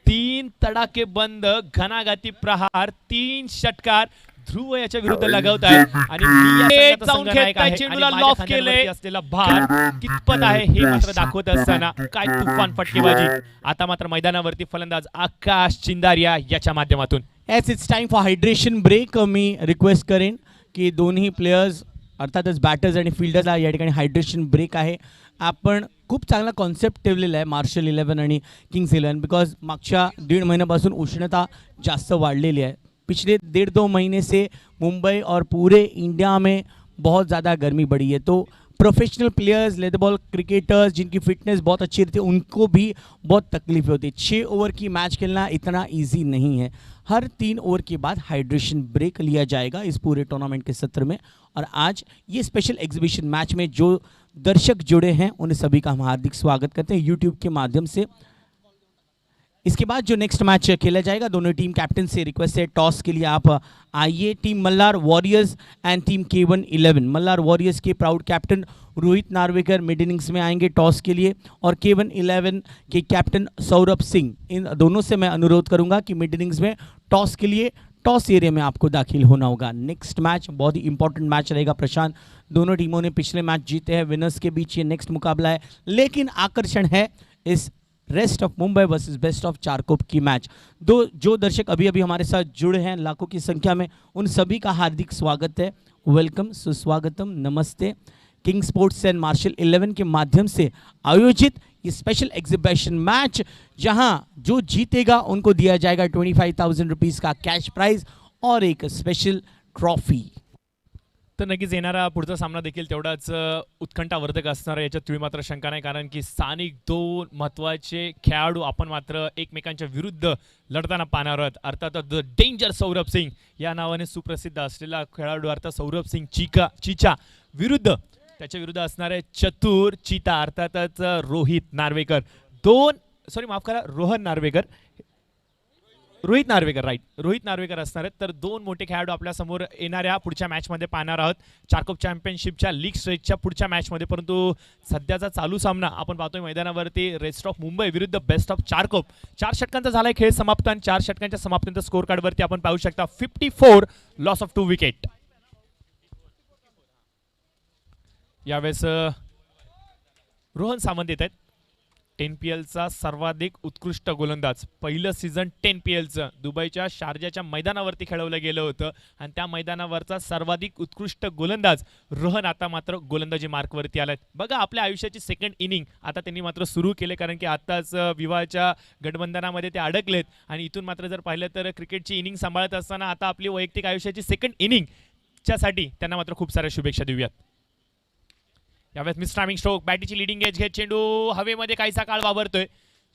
3 तडाके बंद घणाघाती प्रहार, 3 षटकार ध्रुव याच्या विरुद्ध लगावत आहे आणि जाऊन खेळताय, चेंडूला लॉफ केलंय। असलेला भार कितपत आहे हे मात्र दाखवत असताना काय तुफान फटकेबाजी। आता मात्र मैदानावरती फलंदाज आकाश चिंदारिया याच्या माध्यमातून as it's time for hydration break. मी रिक्वेस्ट करेन की दोन्ही प्लेयर्स अर्थातच बॅटर्स आणि फिल्डर्सला या ठिकाणी हायड्रेशन ब्रेक आहे। आपण खूप चांगला कॉन्सेप्ट ठेवलेला आहे मार्शल 11 आणि किंग्स 11, बिकॉज मागच्या 1.5 महिन्यापासून उष्णता जास्त वाढलेली है। पिछले 1.5-2 महीने से मुंबई और पूरे इंडिया में बहुत ज़्यादा गर्मी बढ़ी है, तो professional players, leather ball cricketers जिनकी फिटनेस बहुत अच्छी रहती है उनको भी बहुत तकलीफ होती है। 6 ओवर की मैच खेलना इतना इजी नहीं है। हर 3 ओवर के बाद हाइड्रेशन ब्रेक लिया जाएगा इस पूरे टूर्नामेंट के सत्र में, और आज ये स्पेशल एग्जीबिशन मैच में जो दर्शक जुड़े हैं उन सभी का हम हार्दिक स्वागत करते हैं यूट्यूब के माध्यम से। इसके बाद जो नेक्स्ट मैच खेला जाएगा, दोनों टीम कैप्टन से रिक्वेस्ट है टॉस के लिए आप आइए। Team Malhar warriors and team K1 11। Malhar warriors के proud captain Rohit Narvekar mid innings में आएंगे टॉस के लिए, और K1 11 के कैप्टन सौरभ सिंह, इन दोनों से मैं अनुरोध करूंगा कि मिड इनिंग्स में टॉस के लिए टॉस एरिया में आपको दाखिल होना होगा। नेक्स्ट मैच बहुत ही इंपॉर्टेंट मैच रहेगा प्रशांत, दोनों टीमों ने पिछले मैच जीते हैं, विनर्स के बीच ये नेक्स्ट मुकाबला है, लेकिन आकर्षण है इस rest of Mumbai versus best of Charkop की मैच। जो दर्शक अभी अभी हमारे साथ जुड़े हैं लाखों की संख्या में, उन सभी का हार्दिक स्वागत है, वेलकम, सुस्वागतम, नमस्ते। किंग स्पोर्ट्स एंड मार्शल 11 के माध्यम से आयोजित ये स्पेशल एग्जीबिशन मैच, जहां जो जीतेगा उनको दिया जाएगा 25,000 रुपीज़ का कैश प्राइज और एक स्पेशल ट्रॉफी। तर नक्कीच येणारा पुढचा सामना देखील तेवढाच उत्कंठावर्धक असणार आहे, याच्यात तुम्ही मात्र शंका नाही, कारण की स्थानिक 2 महत्त्वाचे खेळाडू आपण मात्र एकमेकांच्या विरुद्ध लढताना पाहणार आहोत। अर्थात द डेंजर सौरभ सिंग या नावाने सुप्रसिद्ध असलेला खेळाडू अर्थात सौरभ सिंग चीचा विरुद्ध त्याच्या विरुद्ध असणार आहे चतुर चीता अर्थातच रोहित नार्वेकर। रोहित नार्वेकर असणार आहेत। तर 2 मोठे खेळाडू आपल्या समोर येणाऱ्या पुढच्या मॅचमध्ये पाहणार आहोत चारकोप चॅम्पियनशिपच्या लीग स्टेजच्या पुढच्या मॅचमध्ये, परंतु सध्याचा चालू सामना आपण पाहतोय मैदानावरती रेस्ट ऑफ मुंबई विरुद्ध बेस्ट ऑफ चारकोप। 4 षटकांचा झालाय खेळ समाप्त आणि 4 षटकांच्या समाप्तीनंतर स्कोर कार्डवरती आपण पाहू शकता 54 लॉस ऑफ 2 विकेट। यावेळेस रोहन सामंत येत आहेत, 10PL चा सर्वाधिक उत्कृष्ट गोलंदाज। पहिलं सीझन 10PL चं दुबईच्या शारजाच्या मैदानावरती खेळवलं गेलं होतं आणि त्या मैदानावरचा सर्वाधिक उत्कृष्ट गोलंदाज रोहन आता मात्र गोलंदाजी मार्कवरती आलाय। बघा आपल्या आयुष्याची सेकंड इनिंग आता त्यांनी मात्र सुरू केले, कारण की आताच विवाहाच्या गठबंधनामध्ये ते अडकलेत आणि इथून मात्र जर पाहिलं तर क्रिकेटची इनिंग सांभाळत असताना आता आपली वैयक्तिक आयुष्याची सेकंड इनिंग च्यासाठी त्यांना मात्र खूप साऱ्या शुभेच्छा देऊयात। यावेळेस मिस टायमिंग स्ट्रोक, बॅटीची लिडिंग एज घेत चेंडू हवेमध्ये काहीसा काळ वावरतोय.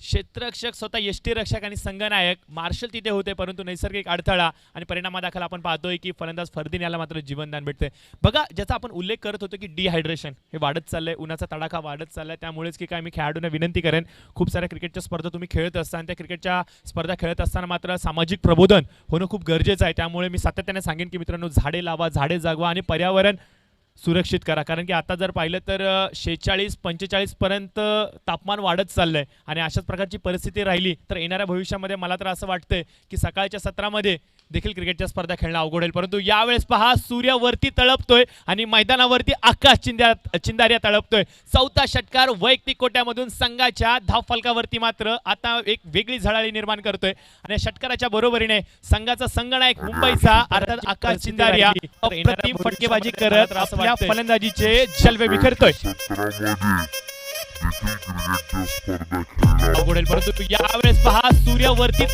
क्षेत्ररक्षक स्वतः यष्टीरक्षक आणि संघनायक मार्शल तिथे होते, परंतु नैसर्गिक अडथळा आणि परिणामादाखल आपण पाहतोय की फलंदाज फरदीन याला मात्र जीवनदान भेटते. बघा, ज्याचा आपण उल्लेख करत होतो की डिहायड्रेशन हे वाढत चाललंय, उन्हाचा तडाखा वाढत चाललाय. त्यामुळेच की काय मी खेळाडूंना विनंती करेन, खूप साऱ्या क्रिकेटच्या स्पर्धा तुम्ही खेळत असताना त्या क्रिकेटच्या स्पर्धा खेळत असताना मात्र सामाजिक प्रबोधन होणं खूप गरजेचं आहे. त्यामुळे मी सातत्याने सांगेन की मित्रांनो, झाडे लावा, झाडे जागवा आणि पर्यावरण सुरक्षित करा. कारण की आता जर पाहिलं तर 46-45 पर्यंत तापमान वाढत चाललंय आणि अशाच प्रकारची परिस्थिती राहिली तर येणाऱ्या भविष्यामध्ये मला तर असं वाटतंय की सकाळच्या सत्रामध्ये देखील क्रिकेटच्या स्पर्धा खेळणं अवघड होईल. परंतु यावेळेस पहा, सूर्य वरती तळपतोय आणि मैदानावरती आकाश चिंदार्या तळपतोय. चौथा षटकार वैयक्तिक कोट्यामधून संघाच्या धावफलकावरती मात्र आता एक वेगळी झळाळी निर्माण करतोय आणि षटकाराच्या बरोबरीने संघाचा संघनायक मुंबईचा अर्थात आकाश चिंदार्या अप्रतिम फटकेबाजी करत आपल्या फलंदाजीचे जलवे विखरतोय. परंतु यावेळेस पहा, सूर्य वरती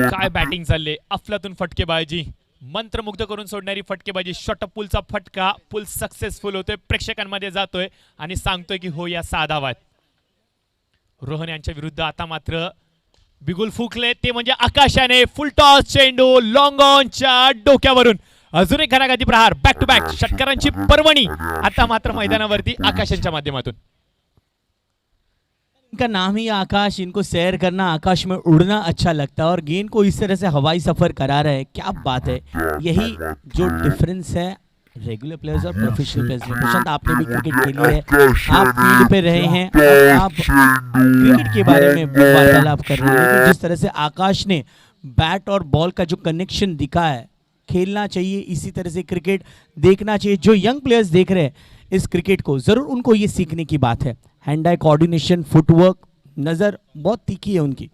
काय बॅटिंग चालले, अफलातून फटकेबाजी, मंत्रमुग्ध करून सोडणारी फटकेबाजी. शॉर्ट पुलचा फटका पुल सक्सेसफुल होतोय, प्रेक्षकांमध्ये जातोय आणि सांगतोय की हो या साधावात. रोहन यांच्या विरुद्ध आता मात्र बिगुल फुकले, ते म्हणजे आकाशाने. फुल टॉस चेंडू लॉंग ऑनच्या डोक्यावरून अजून एक घणाघाती प्रहार. बॅक टू बॅक षटकारांची पर्वणी आता मात्र मैदानावरती आकाशांच्या माध्यमातून. इनका नाम ही आकाश, इनको सैर करना, आकाश में उड़ना अच्छा लगता है और गेंद को इस तरह से हवाई सफर करा रहे हैं. क्या बात है, यही जो डिफरेंस है रेगुलर प्लेयर्स और प्रोफेशनल प्लेयर्स में. प्रशांत, आपने भी क्रिकेट खेली है, आप फील्ड पे रहे हैं और आप क्रिकेट के बारे में वार्तालाप कर रहे हैं, लेकिन जिस तरह से आकाश ने बैट और बॉल का जो कनेक्शन दिखा है, खेलना चाहिए इसी तरह से क्रिकेट, देखना चाहिए. जो यंग प्लेयर्स देख रहे हैं इस क्रिकेट को, जरूर उनको ये सीखने की बात है. हैंड आई कोऑर्डिनेशन, फुटवर्क, नजर बहुत तीखी है उनकी.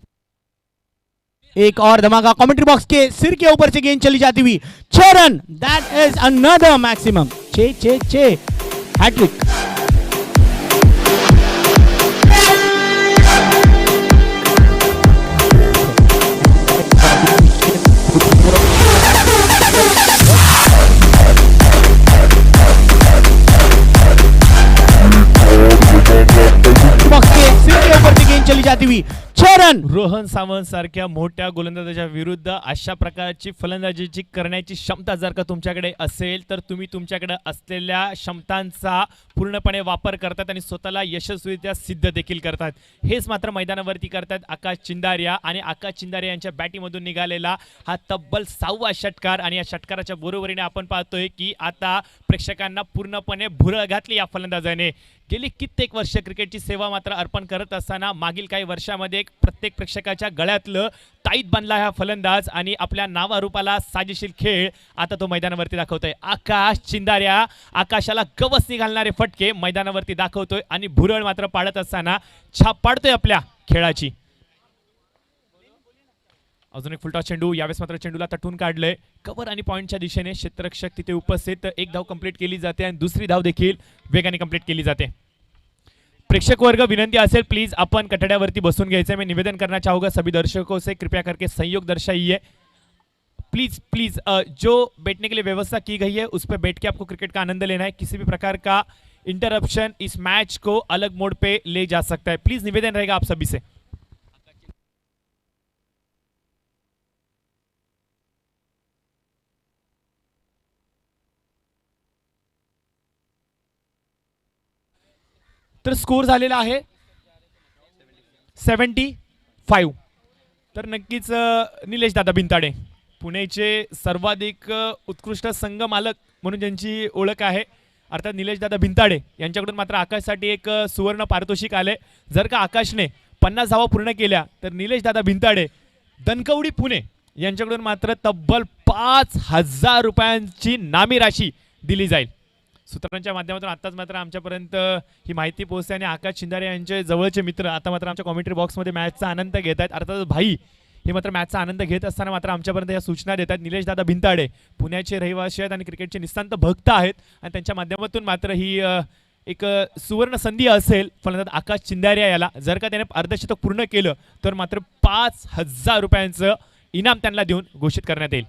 एक और धमाका कमेंट्री बॉक्स के सिर के ऊपर से गेंद चली जाती हुई. 6 run, that is another maximum. 6 hattrick. चली जाती हुई 6 रन. रोहन सावंत सारख्या मोठ्या गोलंदाजाच्या विरुद्ध अशा प्रकारची फलंदाजीची करण्याची क्षमता जर का तुमच्याकडे असेल तर तुम्ही तुमच्याकडे असलेल्या क्षमतांचा पूर्णपणे वापर करतात आणि स्वतःला यशस्वीरित्या सिद्ध देखील करतात. हेच मात्र मैदानावरती करतात आकाश चिंदार्या. आणि आकाश चिंदार्या यांच्या बॅटीमधून निघालेला हा तब्बल 6वा षटकार आणि या षटकाराच्या बरोबरीने आपण पाहतोय की आता प्रेक्षकांना पूर्णपणे भुरळ घातली या फलंदाजाने. गेली कित्येक वर्ष क्रिकेटची सेवा मात्र अर्पण करत असताना मागील काही वर्षामध्ये प्रत्येक प्रेक्षकाच्या गळ्यातलं ताईत बांधला हा फलंदाज आणि आपल्या नावारूपाला साजेशील खेळ आता तो मैदानावरती दाखवतोय. आकाश चिंदार्या आकाशाला गवसणी घालणारे फटके मैदानावरती दाखवतोय आणि भुरळ मात्र पाडत असताना छाप पाडतोय आपल्या खेळाची. अजून एक फुलटॉस चेंडू, यावेळेस मात्र चेंडूला तटून काढलंय. कव्हर आणि पॉईंटच्या दिशेने क्षेत्ररक्षक तिथे उपस्थित. एक धाव कंप्लीट केली जाते आणि दुसरी धाव देखील वेगाने कंप्लीट केली जाते. प्रेक्षक वर्ग, विनंती असेल प्लीज अपन कटड़ियावरती बसून घ्यायचं. मैं निवेदन करना चाहूँगा सभी दर्शकों से, कृपया करके सहयोग दर्शाइए प्लीज प्लीज. जो बैठने के लिए व्यवस्था की गई है उस पर बैठ के आपको क्रिकेट का आनंद लेना है. किसी भी प्रकार का इंटरप्शन इस मैच को अलग मोड पे ले जा सकता है. प्लीज निवेदन रहेगा आप सभी से. तर स्कोर झालेला आहे 75. तर नक्कीच निलेश दादा भिंताडे पुणेचे सर्वाधिक उत्कृष्ट संघ मालक म्हणून ज्यांची ओळख आहे अर्थात निलेश दादा भिंताडे यांच्याकडून मात्र आकाशसाठी एक सुवर्ण पारितोषिक आले. जर का आकाशने 50 धावा पूर्ण केल्या तर निलेश दादा भिंताडे दनकवडी पुणे यांच्याकडून मात्र तब्बल 5000 रुपयांची नामी राशी दिली जाईल. सूत्रांच्या माध्यमातून आताच मात्र आमच्यापर्यंत ही माहिती पोहोचते आणि आकाश चिंदार्या यांचे जवळचे मित्र आता मात्र आमच्या कॉमेंट्री बॉक्समध्ये मॅचचा आनंद घेत आहेत. अर्थात भाई हे मात्र मॅचचा आनंद घेत असताना मात्र आमच्यापर्यंत या सूचना देतात. निलेश दादा भिंताडे पुण्याचे रहिवासी आहेत आणि क्रिकेटचे निस्तांत भक्त आहेत आणि त्यांच्या माध्यमातून मात्र ही एक सुवर्ण संधी असेल फलंदाज आकाश चिंदार्या याला. जर का त्याने अर्धशतक पूर्ण केलं तर मात्र 5000 रुपयांचं इनाम त्यांना देऊन घोषित करण्यात येईल.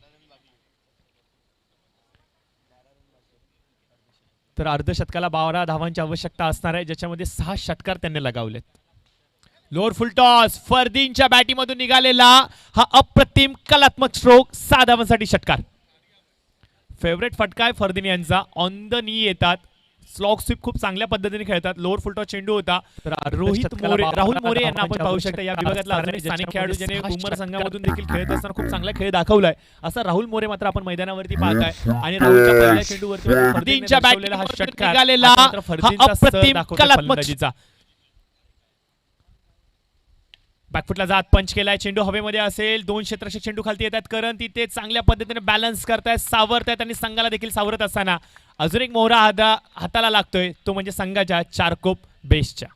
तर अर्धशतकाला 12 धावांची आवश्यकता असणार आहे, ज्याच्यामध्ये 6 षटकार त्यांनी लगावलेत. लोअर फुल टॉस फरदीनच्या बॅटिंगमधून निघालेला हा अप्रतिम कलात्मक स्ट्रोक, 6 धावांसाठी षटकार. फेवरेट फटका आहे फरदीन यांचा, ऑन द नी येतात, स्लॉग स्वीप खूप चांगल्या पद्धतीने खेळतात. लोअर फुल टॉस चेंडू होता. रोहित मोरे, राहुल मोरे यांना आपण पाहू शकता या विभागातला अजून एक स्थानिक खेळाडू ज्याने उमर संघामधून देखील खेळत असताना खूप चांगला खेळ दाखवलाय, असा राहुल मोरे मात्र आपण मैदानावरती पाहताय. आणि राहुलच्या पहिल्या चेंडूवरती फरदीनच्या बॅटला हा षटकार निघालेला, हा अप्रतिम कलात्मक षटकार. बॅकफुटला जात पंच केलाय, चेंडू हवेमध्ये असेल, 2 क्षेत्ररक्षक चेंडू खालती येतात. करण तिथे चांगल्या पद्धतीने बॅलन्स करतायत, सावरतायत आणि संघाला देखील सावरत असताना अजून एक मोहरा हाताला लागतोय, तो म्हणजे संघाच्या चारकोप बेसच्या.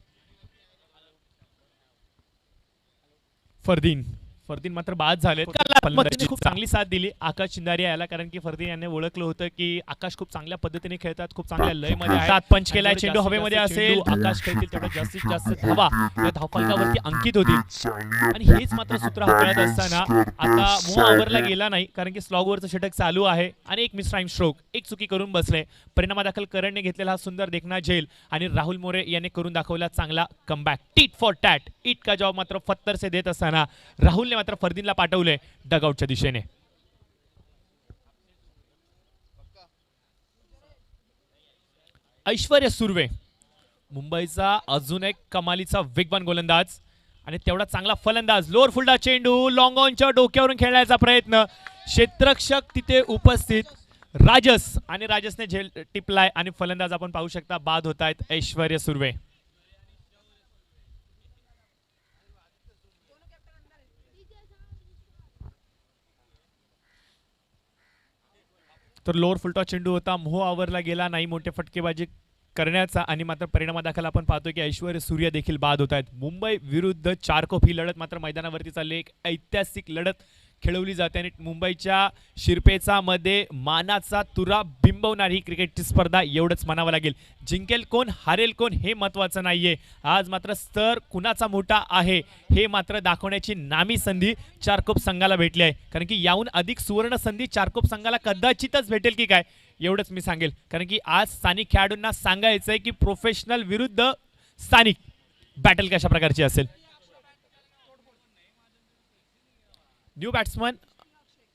फरदीन मात्र बाद झालेत. फलंदाजीने खूप चांगली साथ दिली आकाश चिंदारिया याला, कारण की फरदीन यांनी ओळखलं होतं की आकाश खूप चांगल्या पद्धतीने खेळतात, खूप चांगल्या लयमध्ये आहे. सात पंच केलाय, चेंडू हवेमध्ये असेल, आकाश खेळतील तेवढं जास्तीत जास्त धावा या धावफलकावरती अंकित होतील. आणि हेच मात्र सूत्र हाताळत असताना आता मोह आवरला गेला नाही, कारण की स्लॉगवरचं षटक चालू आहे आणि एक मिस टाइम स्ट्रोक, एक चुकी करून बसले. परिणामादाखल करणने घेतलेला हा सुंदर देखना झेल आणि राहुल मोरे याने करून दाखवला चांगला comeback. Tit for tat, it का जवाब मात्र फत्तर से देत असताना राहुलने मात्र फरदीनला पाठवले डगआउटच्या दिशेने. ऐश्वर्य सुर्वे मुंबईचा अजून एक कमालीचा वेगवान गोलंदाज आणि तेवढा चांगला फलंदाज. लोअर फुलडा चेंडू लॉंग ऑनच्या डोक्यावरून खेळण्याचा प्रयत्न, क्षेत्ररक्षक तिथे उपस्थित राजस आणि राजसने झेल टिपलाय आणि फलंदाज आपण पाहू शकता बाद होत आहेत ऐश्वर्य सुर्वे. तर लोअर फुलटॉस चेंडू होता, मोह आवरला गेला नाही मोठे फटकेबाजी करण्याचा आणि मात्र परिणामादाखल आपण पाहतो की ऐश्वर्य सूर्य देखील बाद होत आहेत. मुंबई विरुद्ध चारकोप ही लढत मात्र मैदानावरती चालली, एक ऐतिहासिक लढत खेळवली जाते आणि मुंबईच्या शिरपेचा मध्ये मानाचा तुरा बिंबवणारी ही क्रिकेटची स्पर्धा एवढंच म्हणावं लागेल. जिंकेल कोण हारेल कोण हे महत्त्वाचं नाहीये, आज मात्र स्तर कुणाचा मोठा आहे हे मात्र दाखवण्याची नामी संधी चारकोप संघाला भेटली आहे. कारण की याहून अधिक सुवर्ण संधी चारकोप संघाला कदाचितच भेटेल की काय एवढंच मी सांगेल. कारण की आज स्थानिक खेळाडूंना सांगायचंय की प्रोफेशनल विरुद्ध स्थानिक बॅटल कशा प्रकारची असेल. न्यू बॅट्समन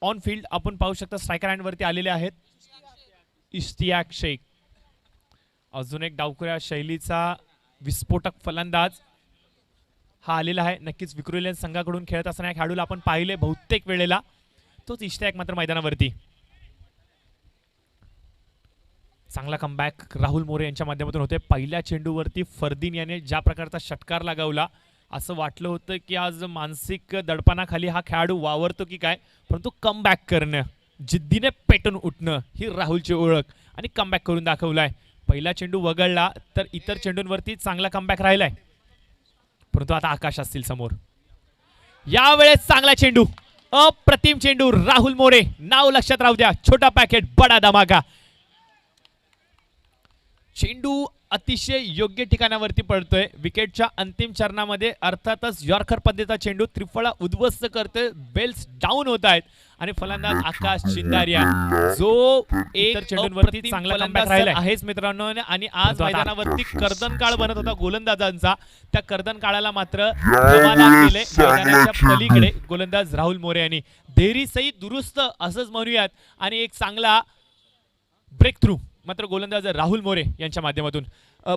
ऑन फील्ड आपण पाहू शकता, स्ट्रायकर हँड वरती आलेले आहेत. इश्तियाक शेख अजून एक डावखुऱ्या शैलीचा विस्फोटक फलंदाज हा आलेला आहे. नक्कीच विक्रोलियन संघाकडून खेळत असताना खेळाडूला आपण पाहिले बहुतेक वेळेला, तोच इश्तियाक मात्र मैदानावरती. चांगला कमबॅक राहुल मोरे यांच्या माध्यमातून होते. पहिल्या चेंडूवरती फरदीन याने ज्या प्रकारचा षटकार लगावला, असं वाटलं होतं की आज मानसिक दडपणाखाली हा खेळाडू वावरतो की काय, परंतु कमबॅक करणं, जिद्दीने पेटून उठणं ही राहुलची ओळख आणि कमबॅक करून दाखवलाय. पहिला चेंडू वगळला तर इतर चेंडूंवरती चांगला कमबॅक राहिलाय, परंतु आता आकाश असतील समोर. यावेळेस चांगला चेंडू, अप्रतिम चेंडू, राहुल मोरे नाव लक्षात राहू द्या, छोटा पॅकेट बडा धमाका. चेंडू अतिशय योग्य ठिकाणावरती पडतोय. विकेटच्या अंतिम चरणामध्ये अर्थातच यॉर्कर पद्धतीचा चेंडू त्रिफळा उद्ध्वस्त करतोय, बेल्स डाऊन होत आहेत आणि फलंदाज आकाश चिंदारिया जो एक चेंडूंवरती चांगला कमबॅक राहिला आहेच मित्रांनो. आणि आज मैदानावरती कर्दन काळ बनत होता गोलंदाजांचा, त्या कर्दन काळाला मात्र केले मैदानाच्या पलीकडे गोलंदाज राहुल मोरे यांनी. देरी सही दुरुस्त असंच म्हणूयात आणि एक चांगला ब्रेक थ्रू मात्र गोलंदाज राहुल मोरे यांच्या माध्यमातून.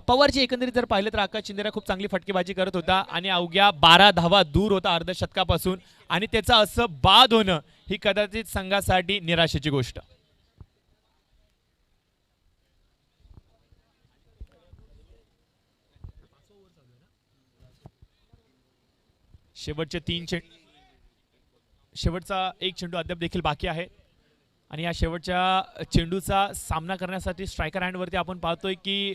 पवारची एकंदरीत जर पाहिलं तर आकाश चिंदेरा खूप चांगली फटकेबाजी करत होता आणि अवघ्या 12 धावा दूर होता अर्धशतकापासून आणि त्याचं असं बाद होणं ही कदाचित संघासाठी निराशेची गोष्ट. शेवटचा एक चेंडू अद्याप देखील बाकी आहे आणि या शेवटच्या चेंडूचा सामना करण्यासाठी स्ट्रायकर हँडवरती आपण पाहतोय की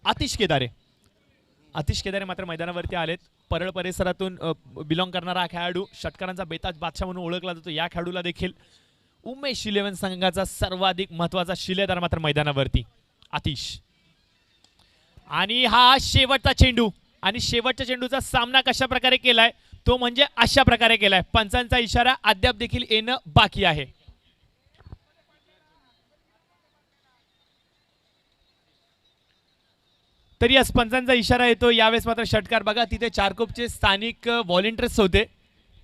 आतिश केदारे मात्र मैदानावरती आलेत. परळ परिसरातून बिलॉंग करणारा हा खेळाडू षटकारांचा बेताज बादशाह म्हणून ओळखला जातो. या खेळाडूला देखील उमेश 11 संघाचा सर्वाधिक महत्त्वाचा शिलेदार मात्र मैदानावरती आतिश. आणि हा शेवटचा चेंडू आणि शेवटच्या चेंडूचा सामना कशा प्रकारे केलाय तो म्हणजे अशा प्रकारे केलाय. पंचांचा इशारा अद्याप देखील येणं बाकी आहे. तरी या पंचांचा इशारा येतो. यावेळेस मात्र षटकार बघा, तिथे चारकोपचे स्थानिक व्हॉलेंटियर्स होते,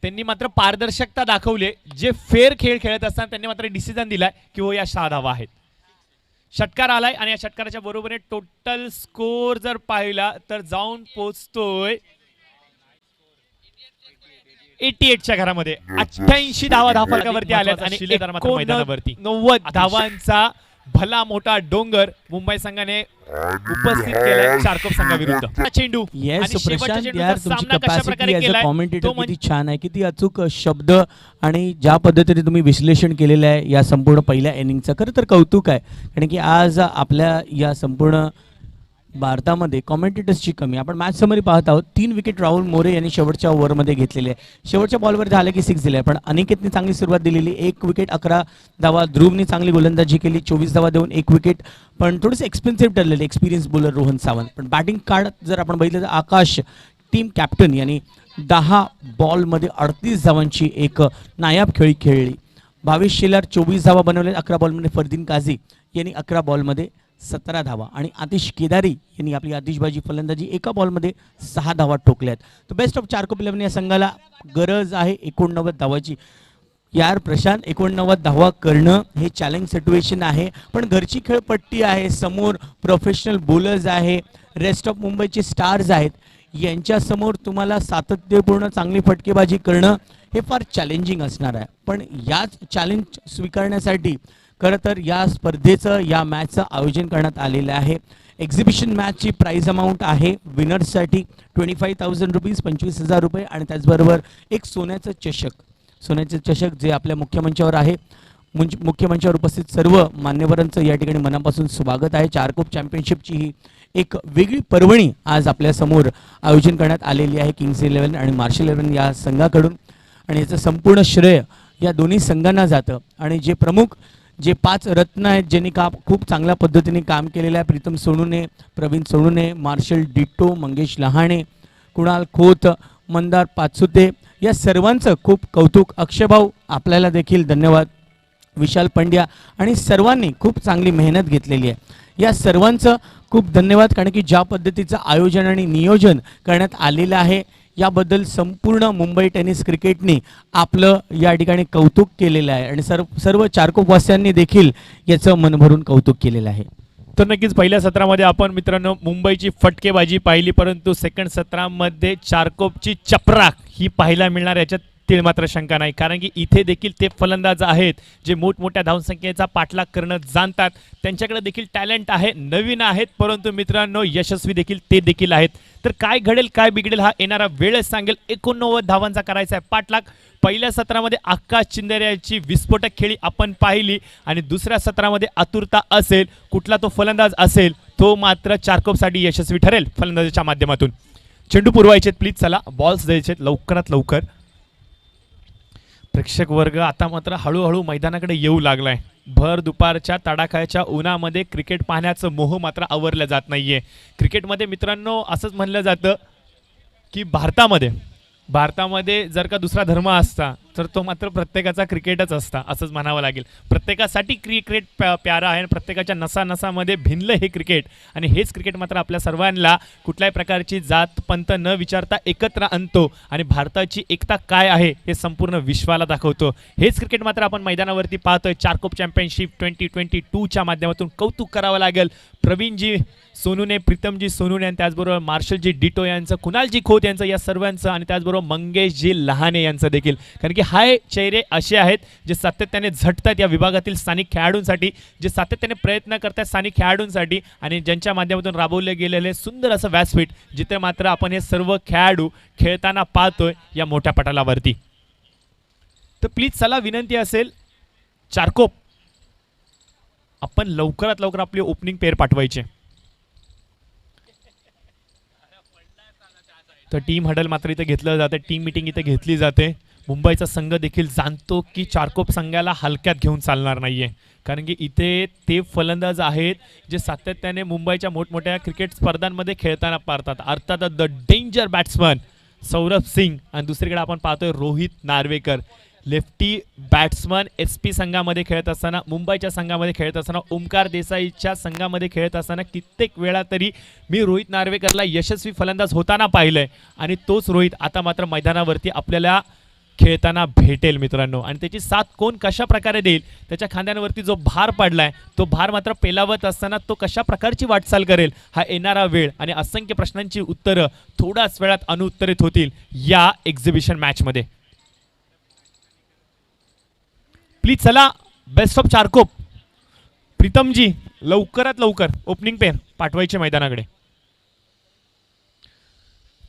त्यांनी मात्र पारदर्शकता दाखवली. जे फेअर खेळ खेळत असताना त्यांनी मात्र डिसिजन दिलाय की हो या 6 धावा आहेत. षटकार आलाय आणि या षटकाराच्या बरोबरीने टोटल स्कोर जर पाहिला तर जाऊन पोहोचतोय 88च्या घरामध्ये. 88 धावा धाफलकावरती आल्यात आणि 89 धावांचा भला मोठा डोंगर मुंबई संघाने उपस्थित केलाय चारकोप संघाविरुद्ध. चेंडू येस आणि शेवटच्या प्रशांत, चेंडूचा यार तुमची सामना कशा कॅपॅसिटी प्रकारे ॲज अ केलाय कॉमेंटेटर तो किती छान आहे, किती अचूक शब्द आणि ज्या पद्धतीने तुम्ही विश्लेषण केलेलं आहे या संपूर्ण पहिल्या इनिंगचं, खरं तर कौतुक आहे. कारण की आज आपल्या या संपूर्ण भारतामध्ये कॉमेंटेटर्सची कमी. आपण मॅच समरी पाहत आहोत. 3 विकेट राहुल मोरे यांनी शेवटच्या ओव्हरमध्ये घेतलेले आहे. शेवटच्या बॉलवर झालं की 6 दिले, पण अनिकेतने चांगली सुरुवात दिलेली. 1 विकेट 11 धावा. ध्रुवने चांगली गोलंदाजी केली, 24 धावा देऊन 1 विकेट. पण थोडेसे एक्सपेन्सिव्ह ठरलेले एक्सपिरियन्स बॉलर रोहन सावंत. पण बॅटिंग कार्ड जर आपण बघितलं तर आकाश टीम कॅप्टन यांनी 10 बॉलमध्ये 38 धावांची एक नायाब खेळी खेळली. भावेश शेलार 24 धावा बनवले 11 बॉलमध्ये. फरदीन काझी यांनी 11 बॉलमध्ये 17 धावा आणि आतिश केदारी यांनी आपली आतिषबाजी फलंदाजी एका बॉलमध्ये 6 धावा ठोकल्यात. तर बेस्ट ऑफ चारकोप 11 या संघाला गरज आहे 89 धावाची. यार प्रशांत, 89 धावा करणं हे चॅलेंज सिच्युएशन आहे, पण घरची खेळपट्टी आहे, समोर प्रोफेशनल बॉलर्स आहे, रेस्ट ऑफ मुंबईचे स्टार्स आहेत, यांच्यासमोर तुम्हाला सातत्यपूर्ण चांगली फटकेबाजी करणं हे फार चॅलेंजिंग असणार आहे. पण याच चॅलेंज स्वीकारण्यासाठी खरं तर या स्पर्धेचं या मॅचचं आयोजन करण्यात आलेलं आहे. एक्झिबिशन मॅचची प्राईज अमाऊंट आहे विनर्ससाठी 25,000 रुपीज 25,000 रुपये आणि त्याचबरोबर एक सोन्याचं चषक जे आपल्या मुख्यमंचावर आहे. मुख्यमंचावर उपस्थित सर्व मान्यवरांचं या ठिकाणी मनापासून स्वागत आहे. चारकोप चॅम्पियनशिपची ही एक वेगळी पर्वणी आज आपल्यासमोर आयोजन करण्यात आलेली आहे किंग्स 11 आणि मार्शल 11 या संघाकडून. आणि याचं संपूर्ण श्रेय या दोन्ही संघांना जातं. आणि जे प्रमुख जे 5 रत्न आहेत ज्यांनी खूप चांगल्या पद्धतीने काम केलेलं आहे, प्रीतम सोनूने, प्रवीण सोनूने, मार्शल डिट्टो, मंगेश लहाणे, कुणाल खोत, मंदार पाचुते, या सर्वांचं खूप कौतुक. अक्षयभाऊ आपल्याला देखील धन्यवाद. विशाल पंड्या आणि सर्वांनी खूप चांगली मेहनत घेतलेली आहे. या सर्वांचं खूप धन्यवाद, कारण की ज्या पद्धतीचं आयोजन आणि नियोजन करण्यात आलेलं आहे याबद्दल संपूर्ण मुंबई टेनिस क्रिकेटने आपलं या ठिकाणी कौतुक केलेलं आहे आणि सर्व चारकोपवासियांनी देखील याचं मनभरून कौतुक केलेलं आहे. तर नक्कीच पहिल्या सत्रामध्ये आपण मित्रांनो मुंबईची फटकेबाजी पाहिली, परंतु सेकंड सत्रामध्ये चारकोपची चपराक ही पाहायला मिळणार याच्यात तील मात्र शंका नाही. कारण की इथे देखील ते फलंदाज आहेत जे मोठमोठ्या धावसंख्येचा पाठलाग करणं जाणतात, त्यांच्याकडे देखील टॅलेंट आहे, नवीन आहेत, परंतु मित्रांनो यशस्वी देखील ते देखील आहेत. तर काय घडेल काय बिघडेल हा येणारा वेळच सांगेल. 89 धावांचा करायचा आहे पाठलाग. पहिल्या सत्रामध्ये आकाश चिंदेऱ्याची विस्फोटक खेळी आपण पाहिली आणि दुसऱ्या सत्रामध्ये आतुरता असेल, कुठला तो फलंदाज असेल तो मात्र चारकोपसाठी यशस्वी ठरेल फलंदाजीच्या माध्यमातून. चेंडू पुरवायचे प्लीज, चला बॉल्स द्यायचे लवकरात लवकर. प्रेक्षक वर्ग आता मात्र हळूहळू मैदानाकडे येऊ लागलाय. भर दुपारच्या तडाख्याच्या उन्हामध्ये क्रिकेट पाहण्याचं मोह मात्र आवरलं जात नाहीये. क्रिकेटमध्ये मित्रांनो असंच म्हणलं जातं की भारतामध्ये जर का दुसरा धर्म असता तर तो मात्र प्रत्येकाचा क्रिकेटच असता असंच म्हणावं लागेल. प्रत्येकासाठी क्रिकेट प्यारा आहे आणि प्रत्येकाच्या नसानसामध्ये भिनलं हे क्रिकेट. आणि हेच क्रिकेट मात्र आपल्या सर्वांना कुठल्याही प्रकारची जात पंत न विचारता एकत्र आणतो आणि भारताची एकता काय आहे हे संपूर्ण विश्वाला दाखवतो. हेच क्रिकेट मात्र आपण मैदानावरती पाहतोय. चारकोप चॅम्पियनशिप 2022च्या माध्यमातून कौतुक करावं लागेल प्रवीणजी सोनूने, प्रीतमजी सोनूने आणि त्याचबरोबर मार्शलजी डिटो यांचं, कुणालजी खोत यांचं, या सर्वांचं आणि त्याचबरोबर मंगेशजी लहाने यांचं देखील. कारण की हाय चेहरे असे आहेत जे सातत्याने झटतात या विभागातील स्थानिक खेळाडूंसाठी, जे सातत्याने प्रयत्न करतात स्थानिक खेळाडूंसाठी आणि ज्यांच्या माध्यमातून राबवले गेलेले सुंदर असं व्यासपीठ जिथे मात्र आपण हे सर्व खेळाडू खेळताना पाहतोय या मोठ्या पटालावरती. तर प्लीज चला विनंती असेल चारकोप आपण लवकरात लवकर आपली ओपनिंग पेअर पाठवायचे. तर टीम हडल मात्र इथे घेतलं जातं, टीम मीटिंग इथे घेतली जाते. मुंबईचा संघ देखील जाणतो की चारकोप संघाला हलक्यात घेऊन चालणार नाहीये, कारण की इथे ते फलंदाज आहेत जे सातत्याने मुंबईच्या मोठमोठ्या क्रिकेट स्पर्धांमध्ये खेळताना पाहतात. अर्थात the danger batsman Saurabh Singh आणि दुसरीकडे आपण पाहतोय Rohit Narvekar. Lefty batsman SP संघामध्ये खेळत असताना, मुंबईच्या संघामध्ये खेळत असताना, ओमकार देसाईच्या संघामध्ये खेळत असताना कित्येक वेळा तरी मी रोहित नार्वेकरला यशस्वी फलंदाज होताना पाहिलंय आणि तोच रोहित आता मात्र मैदानावरती आपल्याला खेळताना भेटेल मित्रांनो. आणि त्याची साथ कोण कशा प्रकारे देईल, त्याच्या खांद्यांवरती जो भार पडलाय तो भार मात्र पेलावत असताना तो कशा प्रकारची वाटचाल करेल हा येणारा वेळ आणि असंख्य प्रश्नांची उत्तरं थोड्याच वेळात अनुत्तरित होतील या एक्झिबिशन मॅचमध्ये. प्लीज चला बेस्ट ऑफ चारकोप प्रीतमजी लवकरात लवकर ओपनिंग पेअर पाठवायचे मैदानाकडे.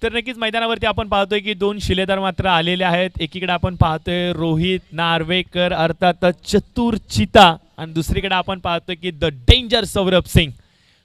तर नक्कीच मैदानावरती आपण पाहतोय की दोन शिलेदार मात्र आलेले आहेत. एकीकडे आपण पाहतोय रोहित नार्वेकर अर्थातच चतुर चिता आणि दुसरीकडे आपण पाहतोय की द डेंजर सौरभ सिंग.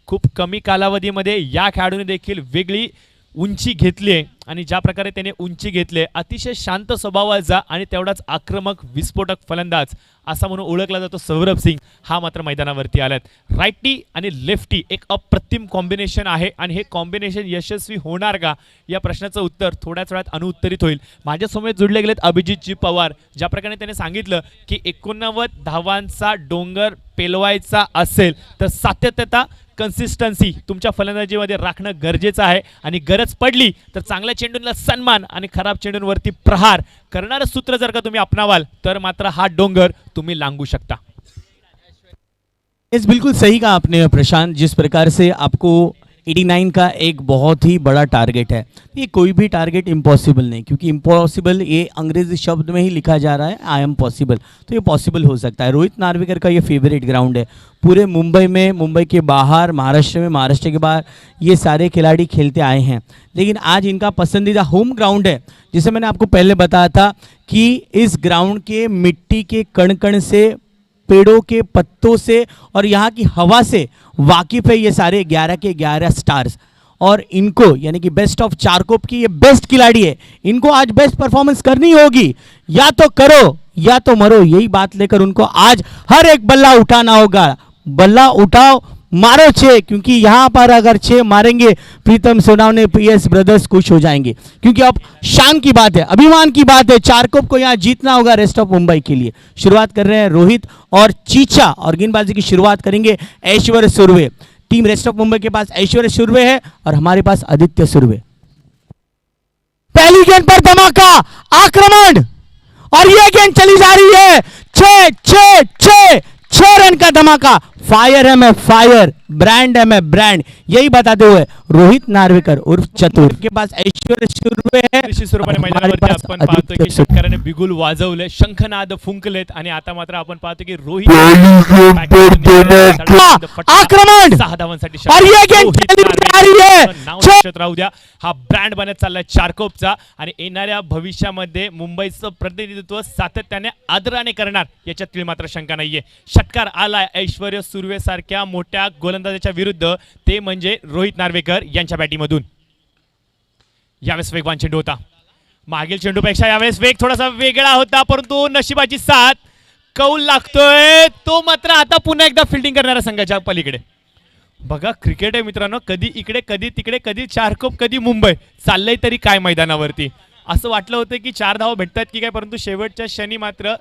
खूप कमी कालावधीमध्ये या खेळाडूने देखील वेगळी उंची घेतली आहे आणि ज्या प्रकारे त्याने उंची घेतली अतिशय शांत स्वभावाचा आणि तेवढाच आक्रमक विस्फोटक फलंदाज असा म्हणून ओळखला जातो सौरभ सिंग हा मात्र मैदानावरती आलात. राईटी आणि लेफ्टी एक अप्रतिम कॉम्बिनेशन आहे आणि हे कॉम्बिनेशन यशस्वी होणार का या प्रश्नाचं उत्तर थोड्याच वेळात अनुत्तरित होईल. माझ्यासमोर जुडले गेलेत अभिजितजी पवार. ज्या प्रकारे त्याने सांगितलं की 89 धावांचा डोंगर पेलवायचा असेल तर सातत्यता कन्सिस्टन्सी तुमच्या फलंदाजीमध्ये राखणं गरजेचं आहे आणि गरज पडली तर चांगल्या चेंडूंना सन्मान आणि खराब चेंडूंवरती प्रहार करणारं सूत्र जर का तुम्ही अपनावाल तर मात्र हा डोंगर तुम्ही लांघू शकता. इस बिल्कुल सही कहा आपने प्रशांत. जिस प्रकार से आपको 89 का एक बहुत ही बड़ा टारगेट है, ये कोई भी टारगेट इम्पॉसिबल नहीं, क्योंकि इम्पॉसिबल ये अंग्रेजी शब्द में ही लिखा जा रहा है आई एम पॉसिबल, तो ये पॉसिबल हो सकता है. रोहित नार्वेकर का ये फेवरेट ग्राउंड है पूरे मुंबई में, मुंबई के बाहर, महाराष्ट्र में, महाराष्ट्र के बाहर ये सारे खिलाड़ी खेलते आए हैं, लेकिन आज इनका पसंदीदा होम ग्राउंड है. जिसे मैंने आपको पहले बताया था कि इस ग्राउंड के मिट्टी के कण कण से, पेड़ों के पत्तों से और यहाँ की हवा से वाकिफ़ है ये सारे 11 के 11 स्टार्स. और इनको यानी कि बेस्ट ऑफ चारकोप की ये बेस्ट खिलाड़ी है, इनको आज बेस्ट परफॉर्मेंस करनी होगी. या तो करो या तो मरो, यही बात लेकर उनको आज हर एक बल्ला उठाना होगा. बल्ला उठाओ, मारो 6, क्योंकि यहाँ पर अगर 6 मारेंगे प्रीतम सोनावने PS ब्रदर्स खुश हो जाएंगे, क्योंकि अब शान की बात है, अभिमान की बात है. चारकोप को यहाँ जीतना होगा रेस्ट ऑफ मुंबई के लिए. शुरुआत कर रहे हैं रोहित और चीचा और गेंदबाजी की शुरुआत करेंगे Aishwarya Surve. Team rest of Mumbai के पास ऐश्वर्य सुर्वे है और हमारे पास आदित्य सुर्वे. पहली गेंद पर धमाका, आक्रमण और ये गेंद चली जा रही है. 6 रन का धमाका. फायर है मैं फायर, ब्रांड है मैं ब्रांड, यही बताते हुए रोहित नार्वेकर उर्फ चतुर के पास ऐश्वर्य सुर्वे है. निश्चित स्वरूपाने मैदानावरती आपण पाहतोय की शेतकऱ्याने बिगुल वाजवले, शंखनाद फुंकलेत आणि आता मात्र आपण पाहतो की रोहित आक्रमण 6 धावांसाठी और ये गेंद चली जा रही है. लक्षात राहू द्या, हा ब्रँड बनत चाललाय चारकोपचा आणि येणाऱ्या भविष्यामध्ये मुंबईचं प्रतिनिधित्व सातत्याने आदराने करणार याच्यात तिळ मात्र शंका नाहीये. षटकार आलाय ऐश्वर्य सुर्वे सारख्या मोठ्या गोलंदाजाच्या विरुद्ध, ते म्हणजे रोहित नार्वेकर यांच्या बॅटिंगमधून. यावेळेस वेगवान चेंडू होता, मागील चेंडूपेक्षा यावेळेस वेग थोडासा वेगळा होता, परंतु नशिबाची साथ कौल लागतोय तो मात्र आता पुन्हा एकदा फिल्डिंग करणाऱ्या संघाच्या पलीकडे. बघा क्रिकेट आहे मित्रांनो, कधी इकडे कधी तिकडे, कधी चारकोप कधी मुंबई, चाललंय तरी काय मैदानावरती. असं वाटलं होतं की 4 धावा भेटतात की काय, परंतु शेवटच्या क्षणी मात्र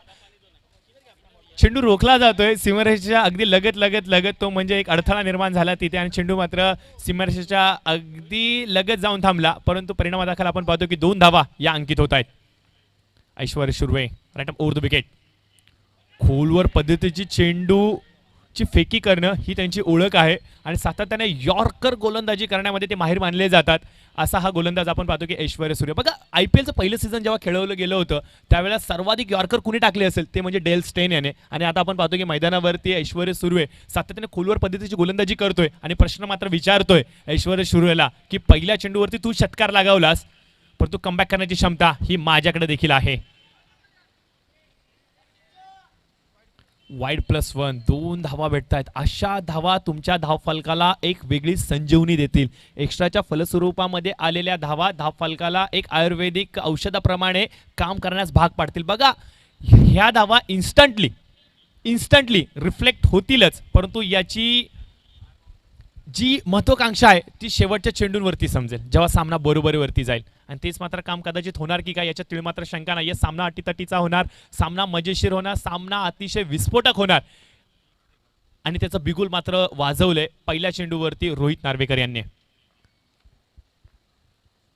चेंडू रोखला जातोय सीमारेषेच्या अगदी लगत तो म्हणजे एक अडथळा निर्माण झाला तिथे आणि चेंडू मात्र सीमारेषेच्या अगदी लगत जाऊन थांबला. परंतु परिणामादाखल आपण पाहतो की 2 धावा या अंकित होत आहेत. Aishwarya Surve right up over the wicket. खोलवर पद्धतीची चेंडूची फेकी करणं ही त्यांची ओळख आहे आणि सातत्याने यॉर्कर गोलंदाजी करण्यामध्ये ते माहिर मानले जातात. असा हा गोलंदाज आपण पाहतो की ऐश्वर्य सूर्य. बघा IPLचं पहिलं सीझन जेव्हा खेळवलं गेलं होतं त्यावेळेला सर्वाधिक यॉर्कर कुणी टाकले असेल ते म्हणजे डेल स्टेन याने, आणि आता आपण पाहतो की मैदानावरती ऐश्वर्य सुर्वे सातत्याने खोलवर पद्धतीची गोलंदाजी करतोय आणि प्रश्न मात्र विचारतोय ऐश्वर्य सुर्वेला की पहिल्या चेंडूवरती तू षटकार लगावलास परंतु कमबॅक करण्याची क्षमता ही माझ्याकडे देखील आहे. वाईड +1 2 धावा भेटतायत. अशा धावा तुमच्या धावफलकाला एक वेगळी संजीवनी देतील. एक्स्ट्राच्या फलस्वरूपामध्ये आलेल्या धावा धावफलकाला एक आयुर्वेदिक औषधाप्रमाणे काम करण्यास भाग पाडतील. बघा ह्या धावा इन्स्टंटली रिफ्लेक्ट होतीलच, परंतु याची जी महत्वाकांक्षा आहे ती शेवटच्या चेंडूंवरती समजेल जेव्हा सामना बरोबरीवरती जाईल. आणि तेच मात्र काम कदाचित होणार की काय याच्यात मात्र शंका नाही. सामना अटीतटीचा होणार, सामना मजेशीर होणार, सामना अतिशय विस्फोटक होणार. आणि त्याचं बिगुल मात्र वाजवलंय पहिल्या चेंडूवरती रोहित नार्वेकर यांनी.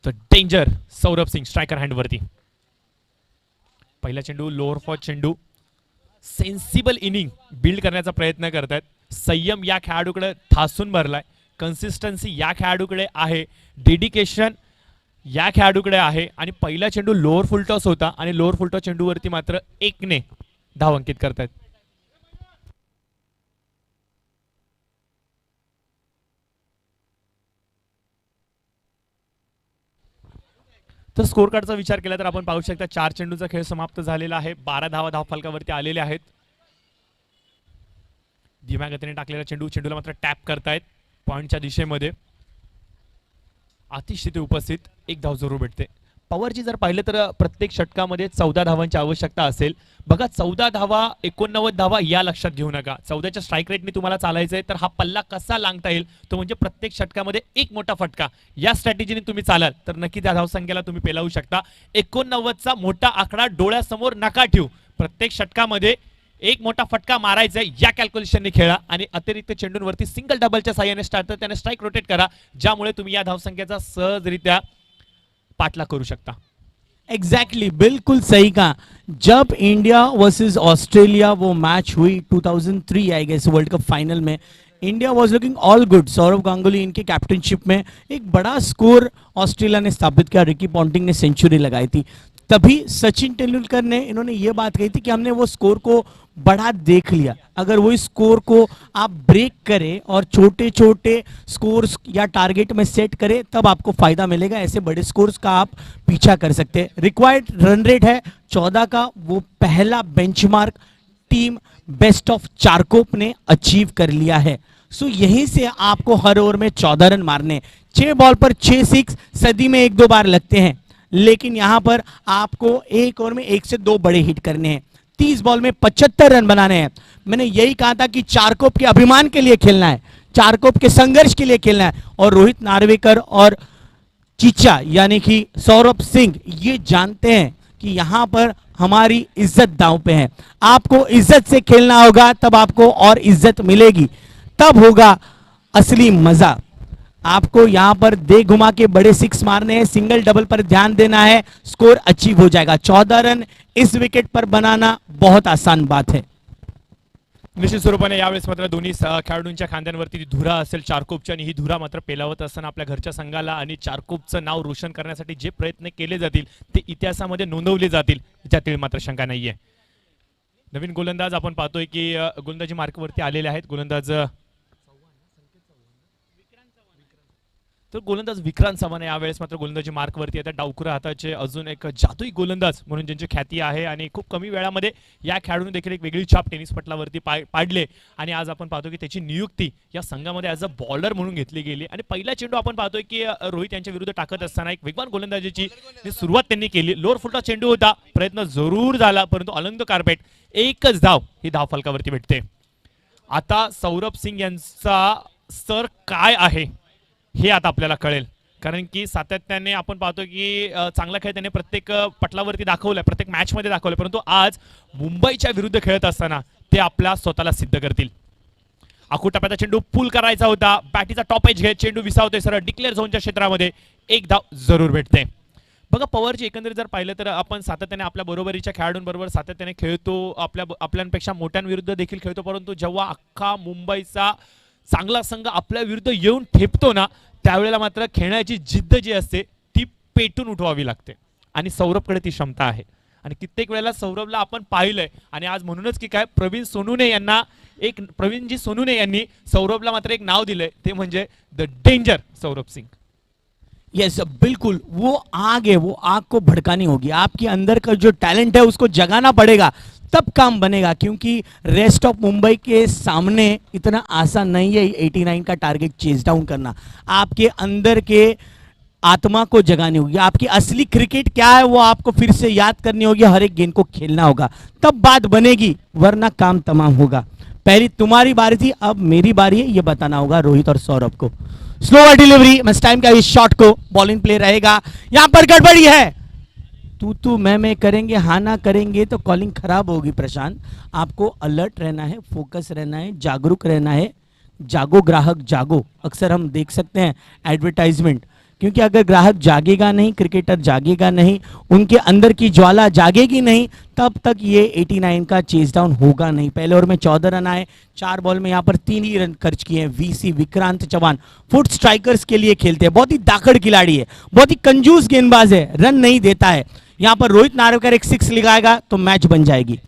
तर डेंजर सौरभ सिंग स्ट्रायकर हँडवरती. पहिला चेंडू लोअर फॉर चेंडू. सेन्सिबल इनिंग बिल्ड करण्याचा प्रयत्न करतात. संयम या खेळाडूकडे ठासून भरलाय, कन्सिस्टन्सी या खेळाडूकडे आहे, डेडिकेशन या खेळाडूकडे आहे. आणि पहिला चेंडू लोअर फुलटॉस होता आणि लोअर फुलटॉस चेंडूवरती मात्र 1ने धाव अंकित करतायत. तर स्कोर कार्डचा विचार केला तर आपण पाहू शकता 4 चेंडूचा खेळ समाप्त झालेला आहे. 12 धावा धावफलकावरती आलेले आहेत. धीम्या गतीने टाकलेला चेंडूला मात्र टॅप करतायत पॉइंटच्या दिशेमध्ये. अतिशय उपस्थित 1 धाव जरूर भेटते. पवारची जर पाहिलं तर प्रत्येक षटकामध्ये 14 धावांची आवश्यकता असेल. बघा 14 धावा 89 धावा या लक्षात घेऊ नका. 14च्या स्ट्राईक रेटने तुम्हाला चालायचंय तर हा पल्ला कसा लांगता येईल तो म्हणजे प्रत्येक षटकामध्ये एक मोठा फटका. या स्ट्रॅटेजीने तुम्ही चालाल तर नक्की त्या धावसंख्येला तुम्ही पेलावू शकता. 89चा मोठा आकडा डोळ्यासमोर नका ठेवू. प्रत्येक षटकामध्ये एक मोठा फटका मारायचा या कॅल्क्युलेशनने खेळा आणि अतिरिक्त चेंडूंवरती सिंगल डबलच्या साहाय्याने स्टार्ट त्याने स्ट्राईक रोटेट करा, ज्यामुळे तुम्ही या धावसंख्येचा सहजरित्या पाठलाग करू शकता. एग्जैक्टली बिल्कुल सही कहा. जब इंडिया वर्सेस ऑस्ट्रेलिया वो मैच हुई 2003 I guess world cup final में, India was looking all good. Sourav Ganguly इनके कैप्टनशिप में एक बड़ा स्कोर ऑस्ट्रेलिया ने स्थापित किया. रिकी पॉन्टिंग ने सेंचुरी लगाई थी. तभी सचिन तेंदुलकर ने इन्होंने ये बात कही थी कि हमने वो स्कोर को बड़ा देख लिया. अगर वो स्कोर को आप ब्रेक करें और छोटे छोटे स्कोर्स या टारगेट में सेट करें तब आपको फायदा मिलेगा. ऐसे बड़े स्कोर्स का आप पीछा कर सकते हैं. रिक्वायर्ड रन रेट है 14 का. वो पहला benchmark team best of Charkop ने अचीव कर लिया है. सो यहीं से आपको हर ओवर में 14 रन मारने. 6 बॉल पर 6 सिक्स सदी में 1-2 बार लगते हैं, लेकिन यहां पर आपको एक ओवर में 1 से 2 बड़े हिट करने हैं. 30 बॉल में 75 रन बनाने हैं. मैंने यही कहा था कि चारकोप के अभिमान के लिए खेलना है, चारकोप के संघर्ष के लिए खेलना है. और रोहित नार्वेकर और चीचा यानी कि सौरभ सिंह ये जानते हैं कि यहां पर हमारी इज्जत दांव पे है. आपको इज्जत से खेलना होगा, तब आपको और इज्जत मिलेगी, तब होगा असली मजा. आपको यहां पर दे घुमा के बड़े सिक्स मारने हैं, सिंगल डबल पर ध्यान देना है, स्कोर अचीव हो जाएगा. 14 रन इस विकेट पर बनाना बहुत आसान बात है. निश्चित स्वरूपाने यावेळेस मात्र दोन्ही खेळाडूंच्या खांद्यांवरती धुरा असेल चारकोपची, आणि ही धुरा मात्र पेलावत असताना आपल्या घरच्या संघाला आणि चारकोपचं नाव रोशन करण्यासाठी जे प्रयत्न केले जातील ते इतिहासामध्ये नोंदवले जातील यातील मात्र शंका नाहीये. नवीन गोलंदाज आपण पाहतोय की गोलंदाजी मार्कवरती आलेले आहेत. गोलंदाज तर गोलंदाज विक्रांत चव्हाण यावेळेस मात्र गोलंदाजी मार्कवरती येतात. डावखुरा हाताचे अजून एक जादुई गोलंदाज म्हणून ज्यांची ख्याती आहे आणि खूप कमी वेळामध्ये या खेळाडूने देखील एक वेगळी छाप टेनिस पटलावरती पाडले. आणि आज आपण पाहतो की त्याची नियुक्ती या संघामध्ये ॲज अ बॉलर म्हणून घेतली गेली. आणि पहिला चेंडू आपण पाहतोय की रोहित यांच्या विरुद्ध टाकत असताना एक वेगवान गोलंदाजीची सुरुवात त्यांनी केली. लोअर फुलचा चेंडू होता, प्रयत्न जरूर झाला, परंतु अलंग कार्पेट एकच धाव ही धाव फलकावरती भेटते. आता सौरभ सिंग यांचा स्तर काय आहे हे आता आपल्याला कळेल, कारण की सातत्याने आपण पाहतो की चांगला खेळ त्याने प्रत्येक पटलावरती दाखवलाय, प्रत्येक मॅच मध्ये दाखवलाय, परंतु आज मुंबईच्या विरुद्ध खेळत असताना ते आपल्या स्वतःला सिद्ध करतील. आखू टप्प्याचा चेंडू पुल करायचा होता, बॅटीचा टॉप एज घेत चेंडू विसावतोय सरळ डिक्लेअर झोनच्या क्षेत्रामध्ये, एक धाव जरूर भेटते. बघा पवारची एकंदरीत जर पाहिलं तर आपण सातत्याने आपल्या बरोबरीच्या खेळाडूंबरोबर सातत्याने खेळतो, आपल्यापेक्षा मोठ्यांविरुद्ध देखील खेळतो, परंतु जेव्हा अख्खा मुंबईचा चांगला संघ आपल्या विरुद्ध येऊन ठेपतो ना, त्यावेळेला मात्र खेळण्याची जिद्द जी असते ती पेटून उठवावी लागते. आणि सौरभकडे ती क्षमता आहे आणि कित्येक वेळेला सौरभला आपण पाहिलंय. आणि आज म्हणूनच की काय प्रवीणजी सोनूने यांनी सौरभला मात्र एक नाव दिलंय, ते म्हणजे the danger Saurabh Singh. Yes बिल्कुल, वो आग है, वो आग को भड़कानी होगी. आपके अंदर का जो टैलेंट है उसको जगाना पड़ेगा, तब काम बनेगा. क्योंकि रेस्ट ऑफ मुंबई के सामने इतना आसान नहीं है 89 का टारगेट चेज डाउन करना. आपके अंदर के आत्मा को जगानी होगी, आपकी असली क्रिकेट क्या है वो आपको फिर से याद करनी होगी, हर एक गेंद को खेलना होगा, तब बात बनेगी, वरना काम तमाम होगा. पहली तुम्हारी बारी थी, अब मेरी बारी है, ये बताना होगा रोहित और सौरभ को। स्लोअर डिलीवरी, मैं टाइम का इस शॉट को, बॉलिंग प्ले रहेगा, यहां पर गड़बड़ी है, तू मैं करेंगे, हाँ ना करेंगे तो कॉलिंग खराब होगी। प्रशांत, आपको अलर्ट रहना है, फोकस रहना है, जागरूक रहना है। जागो ग्राहक जागो, अक्सर हम देख सकते हैं एडवर्टाइजमेंट, क्योंकि अगर ग्राहक जागेगा नहीं, क्रिकेटर जागेगा नहीं, उनके अंदर की ज्वाला जागेगी नहीं, तब तक ये 89 का चेस डाउन होगा नहीं। पहले ओवर में 14 रन आए, 4 बॉल में यहाँ पर 3 ही रन खर्च किए हैं। VC Vikrant Chauhan foot strikers के लिए खेलते हैं, बहुत ही दाखड़ खिलाड़ी है, बहुत ही कंजूस गेंदबाज है, रन नहीं देता है। यहाँ पर रोहित नार्वेकर एक 6 लगाएगा तो मैच बन जाएगी।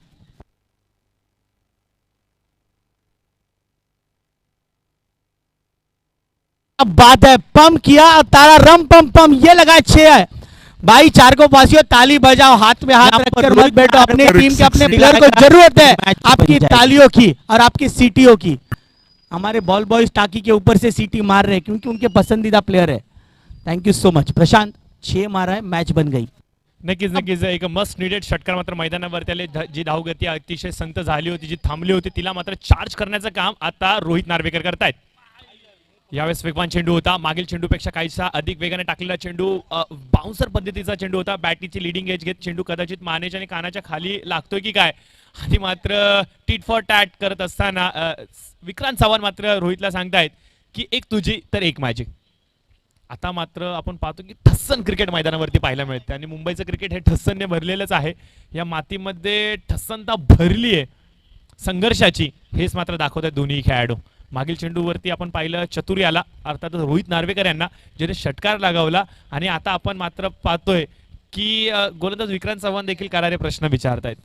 अब बात है, पंप किया, अब तारा रम पम पम, ये लगा 6 है भाई। 4 को पासियो, ताली बजाओ, हाथ में हाथ रखकर मत बैठो। अपने टीम के अपने प्लेयर को जरूरत है आपकी तालियों की और आपकी सीटियों की। हमारे बॉल बॉयज टाकी के ऊपर से सीटी मार रहे हैं क्योंकि उनके पसंदीदा प्लेयर है। Thank you so much Prashant, 6 मारा है, मॅच बन गई। नक्कीच नक्कीच एक मस्ट निडेड षटकार मात्र मैदानावरती आले। जी धावगती अतिशय संत झाली होती, जी थांबली होती, तिला मात्र चार्ज करण्याचं काम आता रोहित नार्वेकर करतायत। यावेळेस वेगवान चेंडू होता, मागील चेंडूपेक्षा काहीसा अधिक वेगाने टाकलेला चेंडू, बाउन्सर पद्धतीचा चेंडू होता। बॅटीची लीडिंग एज घेत चेंडू कदाचित मानेच्या आणि कानाच्या खाली लागतोय की काय, आणि मात्र टीट फॉर टॅट करत असताना विक्रांत चव्हाण मात्र रोहितला सांगतायत की एक तुझी तर एक माझी। आता मात्र आपण पाहतो की ठस्सन क्रिकेट मैदानावरती पाहायला मिळते आणि मुंबईचं क्रिकेट हे ठस्सनने भरलेलंच आहे। या मातीमध्ये ठस्सनता भरली आहे संघर्षाची, हेच मात्र दाखवतात दोन्ही खेळाडू। मागील चेंडूवरती आपण पाहिलं चतुर याला, अर्थातच रोहित नार्वेकर यांना, ज्याने षटकार लगावला, आणि आता आपण मात्र पाहतोय की गोलंदाज विक्रांत चव्हाण देखील करारे प्रश्न विचारतायत।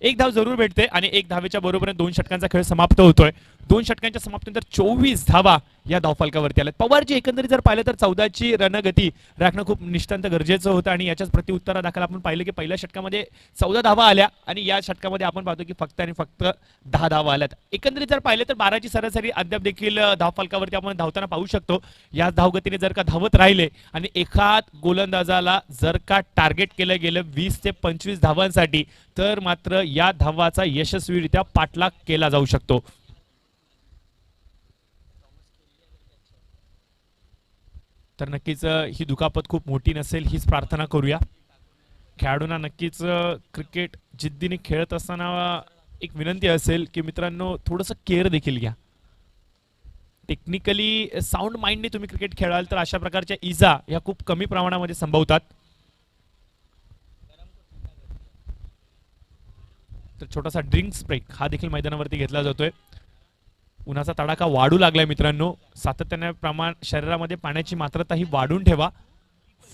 एक धाव जरूर भेटते आणि एक धावेच्या बरोबरीने 2 षटकांचा खेळ समाप्त होतोय। 2 षटकांच्या समाप्तीनंतर 24 धावा या धावफलकावरती आल्यात। पवारजी एकंदरीत जर पाहिलं तर 14ची रणगती राखणं खूप निष्ठांत गरजेचं होतं, आणि याच्याच प्रत्युत्तरादाखल आपण पाहिलं की पहिल्या षटकामध्ये 14 धावा आल्या आणि या षटकामध्ये आपण पाहतो की फक्त आणि फक्त 10 धावा आल्यात। एकंदरीत जर पाहिलं तर 12ची सरासरी अद्याप देखील धावफलकावरती आपण धावताना पाहू शकतो। या धावगतीने जर का धावत राहिले आणि एखाद गोलंदाजाला जर का टार्गेट केलं गेलं 20 ते 25 धावांसाठी, तर मात्र या धावाचा यशस्वीरित्या पाठलाग केला जाऊ शकतो। तर नक्कीच ही दुखापत खूप मोठी नसेल हीच प्रार्थना करूया। खेळाडूंना नक्कीच क्रिकेट जिद्दीने खेळत असताना एक विनंती असेल की मित्रांनो थोडंसं केअर देखील घ्या। टेक्निकली साऊंड माइंडने तुम्ही क्रिकेट खेळाल तर अशा प्रकारच्या इजा या खूप कमी प्रमाणामध्ये संभवतात। तर छोटासा ड्रिंक्स ब्रेक हा देखील मैदानावरती घेतला जातोय। उन्हाचा तडाखा वाढू लागलाय मित्रांनो, सातत्याने प्रमाण शरीरामध्ये पाण्याची मात्रता ही वाढून ठेवा।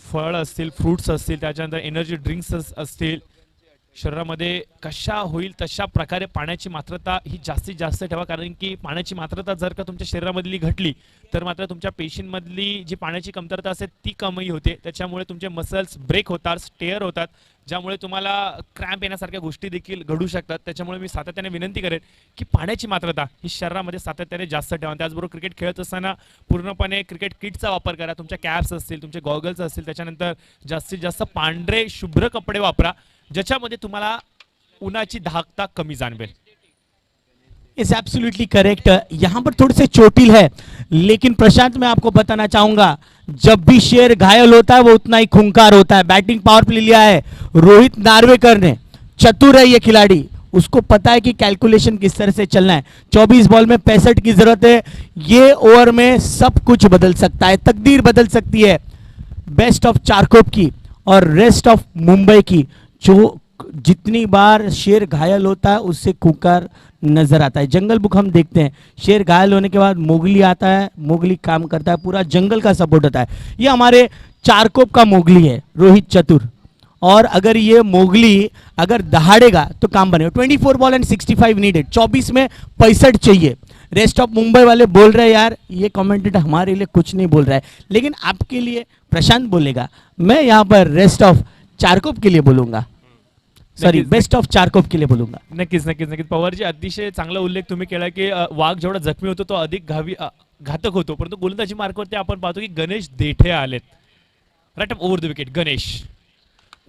फळ असतील, फ्रूट्स असतील, त्याच्यानंतर एनर्जी ड्रिंक्स असतील, शरीरामध्ये कशा होईल तशा प्रकारे पाण्याची मात्रता ही जास्तीत जास्त ठेवा, कारण की पाण्याची मात्रता जर का तुमच्या शरीरामधली घटली तर मात्र तुमच्या पेशींमधली जी पाण्याची कमतरता असते ती कमी होते। त्याच्यामुळे तुमचे मसल्स ब्रेक होतात, स्टेअर होतात, ज्यामुळे तुम्हाला क्रॅम्प येण्यासारख्या गोष्टी देखील घडू शकतात। त्याच्यामुळे मी सातत्याने विनंती करेन की पाण्याची मात्रता ही शरीरामध्ये सातत्याने जास्त ठेवा। त्याचबरोबर क्रिकेट खेळत असताना पूर्णपणे क्रिकेट किटचा वापर करा। तुमच्या कॅप्स असतील, तुमचे गॉगल्स असतील, त्याच्यानंतर जास्तीत जास्त पांढरे शुभ्र कपडे वापरा, ज्याच्यामध्ये तुम्हाला उन्हाची धाकता कमी जाणवेल। Is absolutely correct. यहाँ पर थोड़े से चोटिल है, लेकिन प्रशांत मैं आपको बताना चाहूंगा जब भी शेर घायल होता है वो उतना ही खूंखार होता है। बैटिंग पावर प्ले लिया है रोहित नार्वेकर ने, चतुर है ये खिलाड़ी, उसको पता है कि कैलकुलेशन किस तरह से चलना है। 24 बॉल में 65 की जरूरत है, ये ओवर में सब कुछ बदल सकता है, तकदीर बदल सकती है। बेस्ट ऑफ चारकोप की और रेस्ट ऑफ मुंबई की, जो जितनी बार शेर घायल होता है उससे खूंखार नजर आता है। जंगल बुक हम देखते हैं, शेर घायल होने के बाद मोगली आता है, मोगली काम करता है, पूरा जंगल का सपोर्ट होता है। ये हमारे चारकोप का मोगली है रोहित चतुर, और अगर ये मोगली अगर दहाड़ेगा तो काम बनेगा। 24 बॉल एंड 65 नीडेड, 24 में 65 चाहिए। रेस्ट ऑफ मुंबई वाले बोल रहे हैं यार ये कमेंटेटर हमारे लिए कुछ नहीं बोल रहा है, लेकिन आपके लिए प्रशांत बोलेगा। मैं यहाँ पर रेस्ट ऑफ चारकोप के लिए बोलूंगा, सॉरी बेस्ट ऑफ चारकोप के लिए बोलूंगा। नक्कीच नक्कीच नक्कीच पवारजी, अतिशय चांगला उल्लेख तुम्ही केला की वाघ जेवढा जखमी होतो तो अधिक घातक होतो, परंतु गोलंदाजी मार्कवरती आपण पाहतो की गणेश देठे आलेत। Right up over the wicket Ganesh,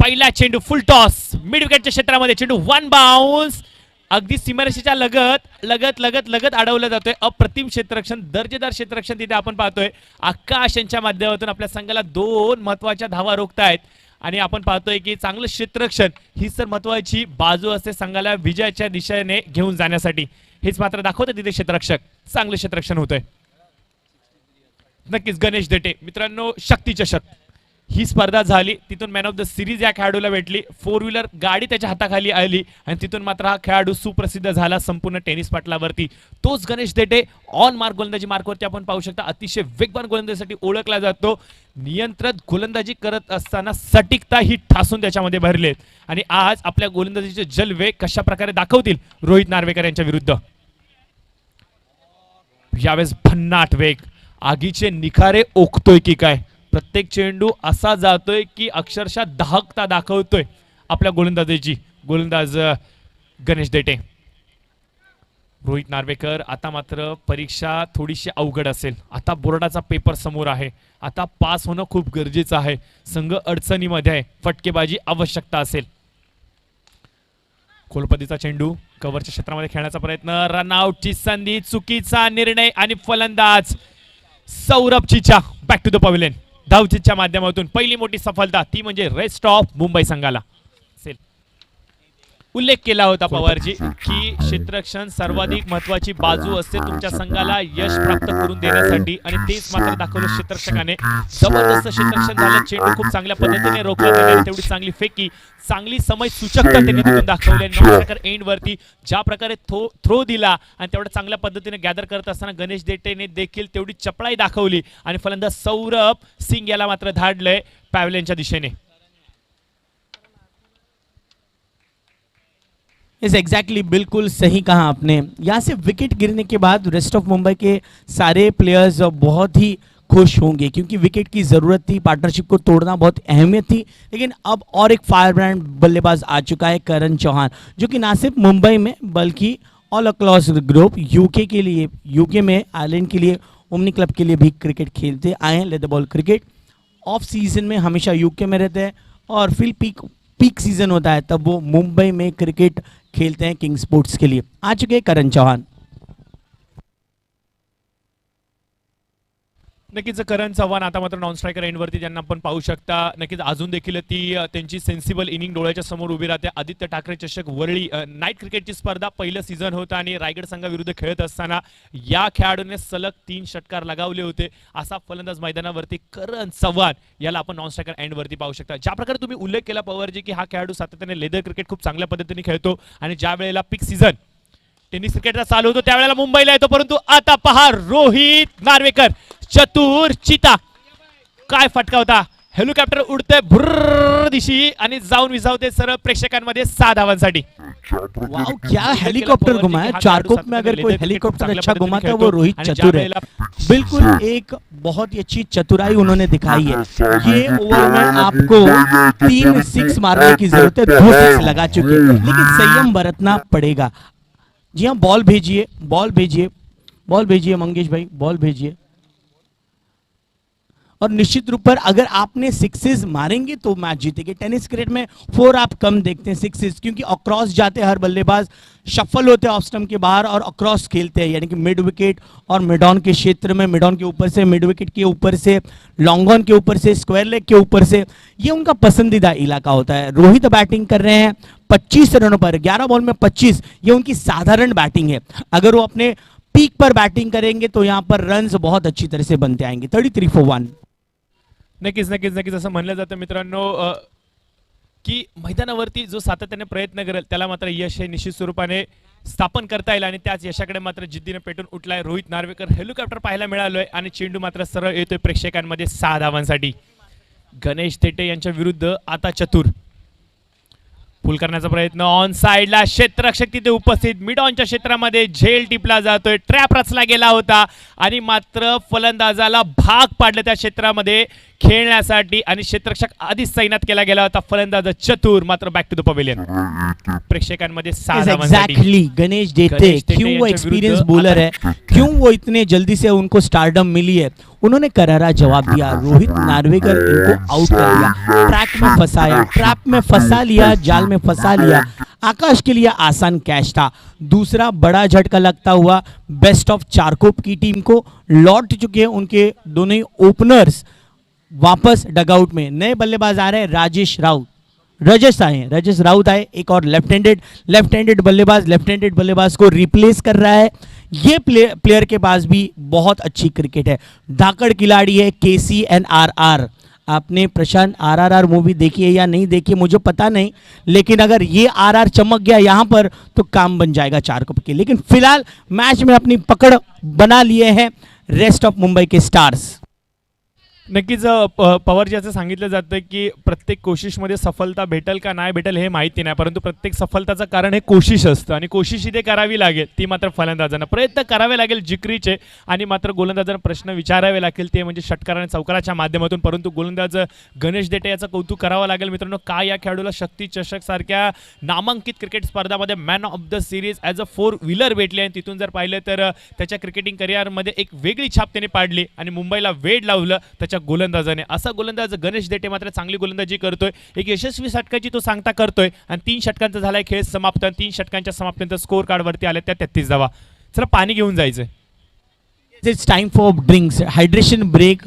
पहिला चेंडू फुल टॉस मिड विकेटच्या क्षेत्रामध्ये, चेंडू 1 बाउन्स अगदी सीमारेषेच्या लगत अडवलं जातोय. अप्रतिम क्षेत्ररक्षण, दर्जेदार क्षेत्ररक्षण तिथे आपण पाहतोय. आकाश यांच्या माध्यमातून आपल्या संघाला 2 महत्वाच्या धावा रोखतायत आणि आपण पाहतोय की चांगलं क्षेत्ररक्षण हीच तर महत्वाची बाजू असते संघाला विजयाच्या दिशेने घेऊन जाण्यासाठी. हेच मात्र दाखवतं तिथे क्षेत्ररक्षक, चांगलं क्षेत्ररक्षण होतंय. नक्कीच गणेश देटे मित्रांनो, शक्ती चषक ही स्पर्धा झाली, तिथून मॅन ऑफ द सिरीज या खेळाडूला भेटली. 4 व्हीलर गाडी त्याच्या हाताखाली आली आणि तिथून मात्र हा खेळाडू सुप्रसिद्ध झाला संपूर्ण टेनिस पटलावरती. तोच गणेश देटे ऑन मार्क गोलंदाजी मार्कवरती आपण पाहू शकता अतिशय वेगवान गोलंदाजीसाठी ओळखला जातो. नियंत्रित गोलंदाजी करत असताना सटीकता ही ठासून त्याच्यामध्ये भरले आणि आज आपल्या गोलंदाजीचे जलवे कशा प्रकारे दाखवतील रोहित नार्वेकर यांच्या विरुद्ध. यावेळेस भन्नाट वेग, आगीचे निखारे ओकतोय की काय. प्रत्येक चेंडू असा जातोय की अक्षरशः दाहकता दाखवतोय आपल्या गोलंदाजीची. गोलंदाज गणेश देटे. रोहित नार्वेकर, आता मात्र परीक्षा थोडीशी अवघड असेल. आता बोर्डाचा पेपर समोर आहे, आता पास होणं खूप गरजेचं आहे. संघ अडचणीमध्ये आहे, फटकेबाजी आवश्यकता असेल. कोलपतीचा चेंडू कव्हरच्या क्षेत्रामध्ये खेळण्याचा प्रयत्न, रनआउटची संधी, चुकीचा निर्णय आणि फलंदाज Saurabh Chicha back to the pavilion. धावचीच्या माध्यमातून पहिली मोठी सफलता, ती म्हणजे रेस्ट ऑफ मुंबई संघाला. उल्लेख केला होता पवारजी की क्षेत्ररक्षण सर्वाधिक महत्वाची बाजू असते तुमच्या संघाला यश प्राप्त करून देण्यासाठी आणि तेच मात्र दाखवलं क्षेत्ररक्षकाने. जबरदस्त क्षेत्ररक्षण झालं, चेंडू खूप चांगल्या पद्धतीने रोखला गेला, तेवढी चांगली फेकी, चांगली समय सूचकता त्यांनी तिथून दाखवली. एंड वरती ज्या प्रकारे थ्रो दिला आणि तेवढ्या चांगल्या पद्धतीने गॅदर करत असताना गणेश देटेने देखील तेवढी चपळाई दाखवली आणि फलंदाज सौरभ सिंग याला मात्र धाडलंय पॅव्हलियनच्या दिशेने. इस एग्जैक्टली बिल्कुल सही कहा आपने. यहाँ से विकेट गिरने के बाद रेस्ट ऑफ मुंबई के सारे प्लेयर्स बहुत ही खुश होंगे क्योंकि विकेट की ज़रूरत थी, पार्टनरशिप को तोड़ना बहुत अहमियत थी. लेकिन अब और एक फायर ब्रांड बल्लेबाज आ चुका है, करण चौहान, जो कि ना सिर्फ मुंबई में बल्कि ऑल अक्रॉस ग्रुप यूके के लिए, यूके में आयरलैंड के लिए, ओमनी क्लब के लिए भी क्रिकेट खेलते आए हैं. Leather ball cricket off season में हमेशा यूके में रहते हैं और फिर पीक सीजन होता है तब वो मुंबई में क्रिकेट खेलते हैं किंग स्पोर्ट्स के लिए. आ चुके हैं करण चौहान. नक्कीच करण चव्हाण आता मात्र नॉन स्ट्रायकर एंडवरती ज्यांना आपण पाहू शकता. नक्कीच अजून देखील ती त्यांची सेन्सिबल इनिंग डोळ्याच्या समोर उभी राहते. आदित्य ठाकरे चषक वरळी नाईट क्रिकेटची स्पर्धा पहिलं सीझन होतं आणि रायगड संघाविरुद्ध खेळत असताना या खेळाडूने सलग 3 षटकार लगावले होते. असा फलंदाज मैदानावरती करण चव्हाण याला आपण नॉन स्ट्रायकर एंडवरती पाहू शकता. ज्या प्रकारे तुम्ही उल्लेख केला पवारजी की हा खेळाडू सातत्याने लेदर क्रिकेट खूप चांगल्या पद्धतीने खेळतो आणि ज्या वेळेला पीक सीझन टेनिस क्रिकेटचा चालू होतो त्यावेळेला मुंबईला येतो. परंतु आता पहा रोहित नार्वेकर, चतुर चिता, काय फटका होता. हेलिकॉप्टर उडते भुर्र दिशी आणि जाऊन विसावते सरळ प्रेक्षकांमध्ये 6 धावांसाठी. वाओ, क्या हेलीकॉप्टर घुमाया. 4 कोप में अगर कोई हेलीकॉप्टर अच्छा घुमाता है वो रोहित चतुर है. बिल्कुल एक बहुत ही अच्छी चतुराई उन्होंने दिखाई है. ये ओवर में आपको 3 6 मारने की जरूरत है, 2 6 लगा चुके हैं, लेकिन संयम बरतना पड़ेगा. जी हाँ, बॉल भेजिए, बॉल भेजिए, बॉल भेजिए मंगेश भाई, बॉल भेजिए. और निश्चित रूप पर अगर आपने 6 मारेंगे तो मैच जीतेंगे. टेनिस क्रिकेट में 4 आप कम देखते हैं, 6 क्योंकि अक्रॉस जाते हैं हर बल्लेबाज, शफल होते हैं ऑफ स्टंप के बाहर और अक्रॉस खेलते हैं, यानी कि मिड विकेट और मिड ऑन के क्षेत्र में, मिड ऑन के ऊपर से, मिड विकेट के ऊपर से, लॉन्ग ऑन के ऊपर से, स्क्वायर लेग के ऊपर से. ये उनका पसंदीदा इलाका होता है. रोहित बैटिंग कर रहे हैं 25 रनों पर, 11 बॉल में 25, ये उनकी साधारण बैटिंग है. अगर वो अपने पीक पर बैटिंग करेंगे तो यहाँ पर रन्स बहुत अच्छी तरह से बनते आएंगे. 33 for 1. नक्कीच नक्कीच नक्कीच असं म्हणलं जातं मित्रांनो की मैदानावरती जो सातत्याने प्रयत्न करेल त्याला मात्र यश हे निश्चित स्वरूपाने स्थापन करता येईल आणि त्याच यशाकडे मात्र जिद्दीने पेटून उठलाय रोहित नार्वेकर. हेलिकॉप्टर पाहायला मिळालोय आणि चेंडू मात्र सरळ येतोय प्रेक्षकांमध्ये 6 धावांसाठी. गणेश तेटे यांच्या विरुद्ध आता चतुर पुल करण्याचा प्रयत्न, ऑन साइडला क्षेत्ररक्षक तिथे उपस्थित, मिड ऑनच्या क्षेत्रामध्ये झेल टिपला जातोय, ट्रॅप रचला गेला होता आणि मात्र फलंदाजाला भाग पाडलं त्या क्षेत्रामध्ये खेळण्यासाठी आणि क्षेत्ररक्षक आधीच तैनात केला गेला होता. फलंदाज चतुर मात्र बॅक टू द पवेलियन. प्रेक्षकांमध्ये 6 धावांसाठी. एग्जैक्टली गणेश देते, क्यों वो एक्सपीरियंस बॉलर है, क्यों वो इतने जल्दी से उनको स्टारडम मिली है, उन्होंने करारा जवाब दिया। रोहित नार्वेकर इनको आउट कर दिया, ट्रैक में फंसाया, ट्रैप में फंसा लिया, जाल में फंसा लिया। आकाश के लिए आसान कैच था। दूसरा बड़ा झटका लगता हुआ बेस्ट ऑफ चारकोप की टीम को। लौट चुके हैं उनके दोनों ही ओपनर्स वापस डगआउट में। नए बल्लेबाज आ रहे हैं राजेश राउत आए, एक और लेफ्ट हैंडेड बल्लेबाज को रिप्लेस कर रहा है। ये प्लेयर के पास भी बहुत अच्छी क्रिकेट है, धाकड़ खिलाड़ी है, KCNRR। आपने प्रशांत RRR मूवी देखी है या नहीं देखी मुझे पता नहीं, लेकिन अगर ये RR चमक गया यहाँ पर तो काम बन जाएगा चारकोप के। लेकिन फिलहाल मैच में अपनी पकड़ बना लिए हैं रेस्ट ऑफ मुंबई के स्टार्स। नक्कीच पवारजी असं सांगितलं जातं की प्रत्येक कोशिशमध्ये सफलता भेटेल का नाही भेटेल हे माहिती नाही, परंतु प्रत्येक सफलताचं कारण हे कोशिश असतं आणि कोशिश इथे करावी लागेल, ती मात्र फलंदाजांना प्रयत्न करावे लागेल जिकरीचे, आणि मात्र गोलंदाजांना प्रश्न विचारावे लागेल ते म्हणजे षटकार आणि चौकाराच्या माध्यमातून। परंतु गोलंदाज गणेश देटे याचं कौतुक करावं लागेल मित्रांनो, काय या खेळाडूला शक्ती चषक सारख्या नामांकित क्रिकेट स्पर्धामध्ये man of the series as a 4 wheeler भेटली, आणि तिथून जर पाहिलं तर त्याच्या क्रिकेटिंग करिअरमध्ये एक वेगळी छाप त्याने पाडली आणि मुंबईला वेड लावलं त्याच्या गोलंदाजाने। असा गोलंदाज गणेश देटे मात्र चांगली गोलंदाजी करतोय, एक यशस्वी षटकाची तो सांगता करतोय, आणि 3 षटकांचा झालाय खेळ समाप्त। 3 षटकांच्या समाप्तीनंतर स्कोर कार्ड वरती आले त्या 33 धावा। चला पाणी घेऊन जायचंय। It's time for drinks, hydration break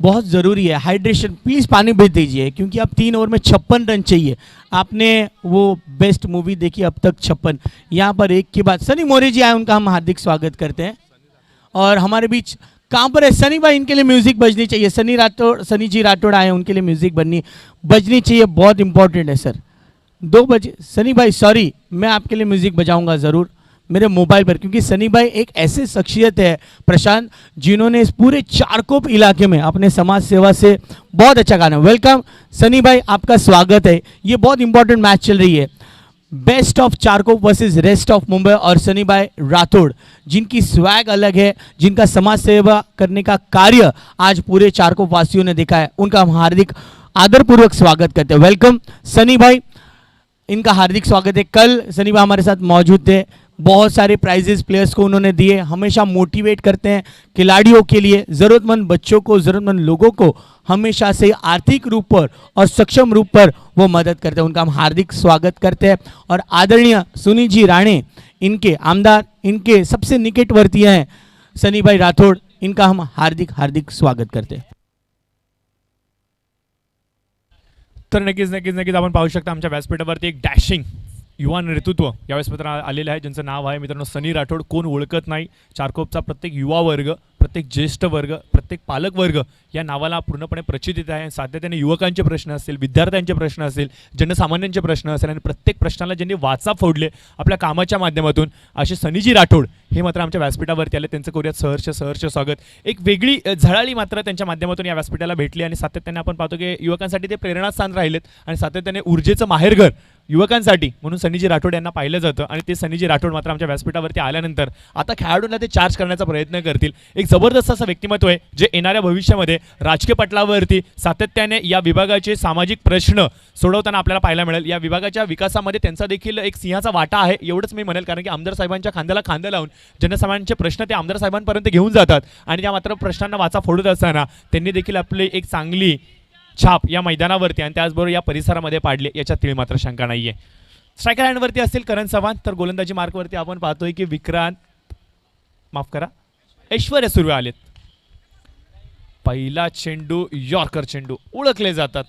बहुत ज़रूरी है। हाइड्रेशन प्लीज़ पानी भेज दीजिए, क्योंकि अब 3 ओवर में 56 रन चाहिए। आपने वो बेस्ट मूवी देखी अब तक 56, यहाँ पर एक के बाद सनी मोरे जी आए, उनका हम हार्दिक स्वागत करते हैं। और हमारे बीच कहाँ पर है सनी भाई, इनके लिए म्यूज़िक बजनी चाहिए। सनी जी राठौड़ आए, उनके लिए म्यूज़िक बजनी चाहिए, बहुत इंपॉर्टेंट है सर। 2 बजे सनी भाई, सॉरी मैं आपके लिए म्यूज़िक बजाऊंगा ज़रूर मेरे मोबाइल पर, क्योंकि सनी भाई एक ऐसे शख्सियत है प्रशांत जिन्होंने इस पूरे चारकोप इलाके में अपने समाज सेवा से बहुत अच्छा गाना। वेलकम सनी भाई, आपका स्वागत है। ये बहुत इंपॉर्टेंट मैच चल रही है, best of Charkop versus rest of Mumbai, और सनी भाई राठौड़ जिनकी स्वैग अलग है, जिनका समाज सेवा करने का कार्य आज पूरे चारकोप वासियों ने देखा है, उनका हम हार्दिक आदरपूर्वक स्वागत करते हैं। वेलकम सनी भाई, इनका हार्दिक स्वागत है। कल सनी भाई हमारे साथ मौजूद थे, बहुत सारे प्राइजेस प्लेयर्स को उन्होंने दिए, हमेशा मोटिवेट करते हैं खिलाड़ियों के लिए, ज़रूरतमंद बच्चों को, ज़रूरतमंद लोगों को हमेशा से आर्थिक रूप पर और सक्षम रूप पर वो मदद करते हैं, उनका हम हार्दिक स्वागत करते हैं। और आदरणीय सुनील जी राणे, इनके आमदार, इनके सबसे निकटवर्ती हैं सनी भाई राठौड़, इनका हम हार्दिक स्वागत करते हैं। तर नक्कीच आपण पाहू शकता आमच्या व्यासपीठावरती एक डॅशिंग युवा नेतृत्व यावेळेस मित्र आलेलं आहे, ज्यांचं नाव आहे मित्रांनो सनी राठौड़। कोण ओळखत नाही, चारकोपचा प्रत्येक युवा वर्ग, प्रत्येक ज्येष्ठ वर्ग, प्रत्येक पालक वर्ग या नावाला पूर्णपणे प्रचितीत आहे। सातत्याने युवकांचे प्रश्न असतील, विद्यार्थ्यांचे प्रश्न असतील, जनसामान्यांचे प्रश्न असतील, आणि प्रत्येक प्रश्नाला ज्यांनी वाचा फोडले आपल्या कामाच्या माध्यमातून, असे सनीजी राठौड़ हे मात्र आमच्या व्यासपीठावरती आले। त्यांचं करूयात सहर्ष स्वागत। एक वेगळी झळाळी मात्र त्यांच्या माध्यमातून या व्यासपीठाला भेटली, आणि सातत्याने आपण पाहतो की युवकांसाठी ते प्रेरणास्थान राहिलेत, आणि सातत्याने ऊर्जेचं माहेरघर युवकांसाठी म्हणून सनीजी राठौड़ यांना पाहिलं जातं। आणि ते सनीजी राठौड़ मात्र आमच्या व्यासपीठावरती आल्यानंतर आता खेळाडूंना ते चार्ज करण्याचा प्रयत्न करतील। एक जबरदस्त असं व्यक्तिमत्व आहे जे येणाऱ्या भविष्यामध्ये राजकीय पटलावरती सातत्याने या विभागाचे सामाजिक प्रश्न सोडवताना आपल्याला पाहायला मिळेल। या विभागाच्या विकासामध्ये त्यांचा देखील एक सिंहाचा वाटा आहे एवढंच मी म्हणेल, कारण की आमदार साहेबांच्या खांद्याला खांदा लावून जनसामान्यांचे प्रश्न ते आमदार साहेबांपर्यंत घेऊन जातात, आणि त्या मात्र प्रश्नांना वाचा फोडत असताना त्यांनी देखील आपली एक चांगली छाप या मैदानावरती आणि त्याचबरोबर या परिसरामध्ये पाडले, याच्यात तिळ मात्र शंका नाहीये। स्ट्रायकर हँडवरती असतील करण चव्हाण, तर गोलंदाजी मार्कवरती आपण पाहतोय की ऐश्वर्या सुर्वे आलेत। पहिला चेंडू यॉर्कर चेंडू ओळखले जातात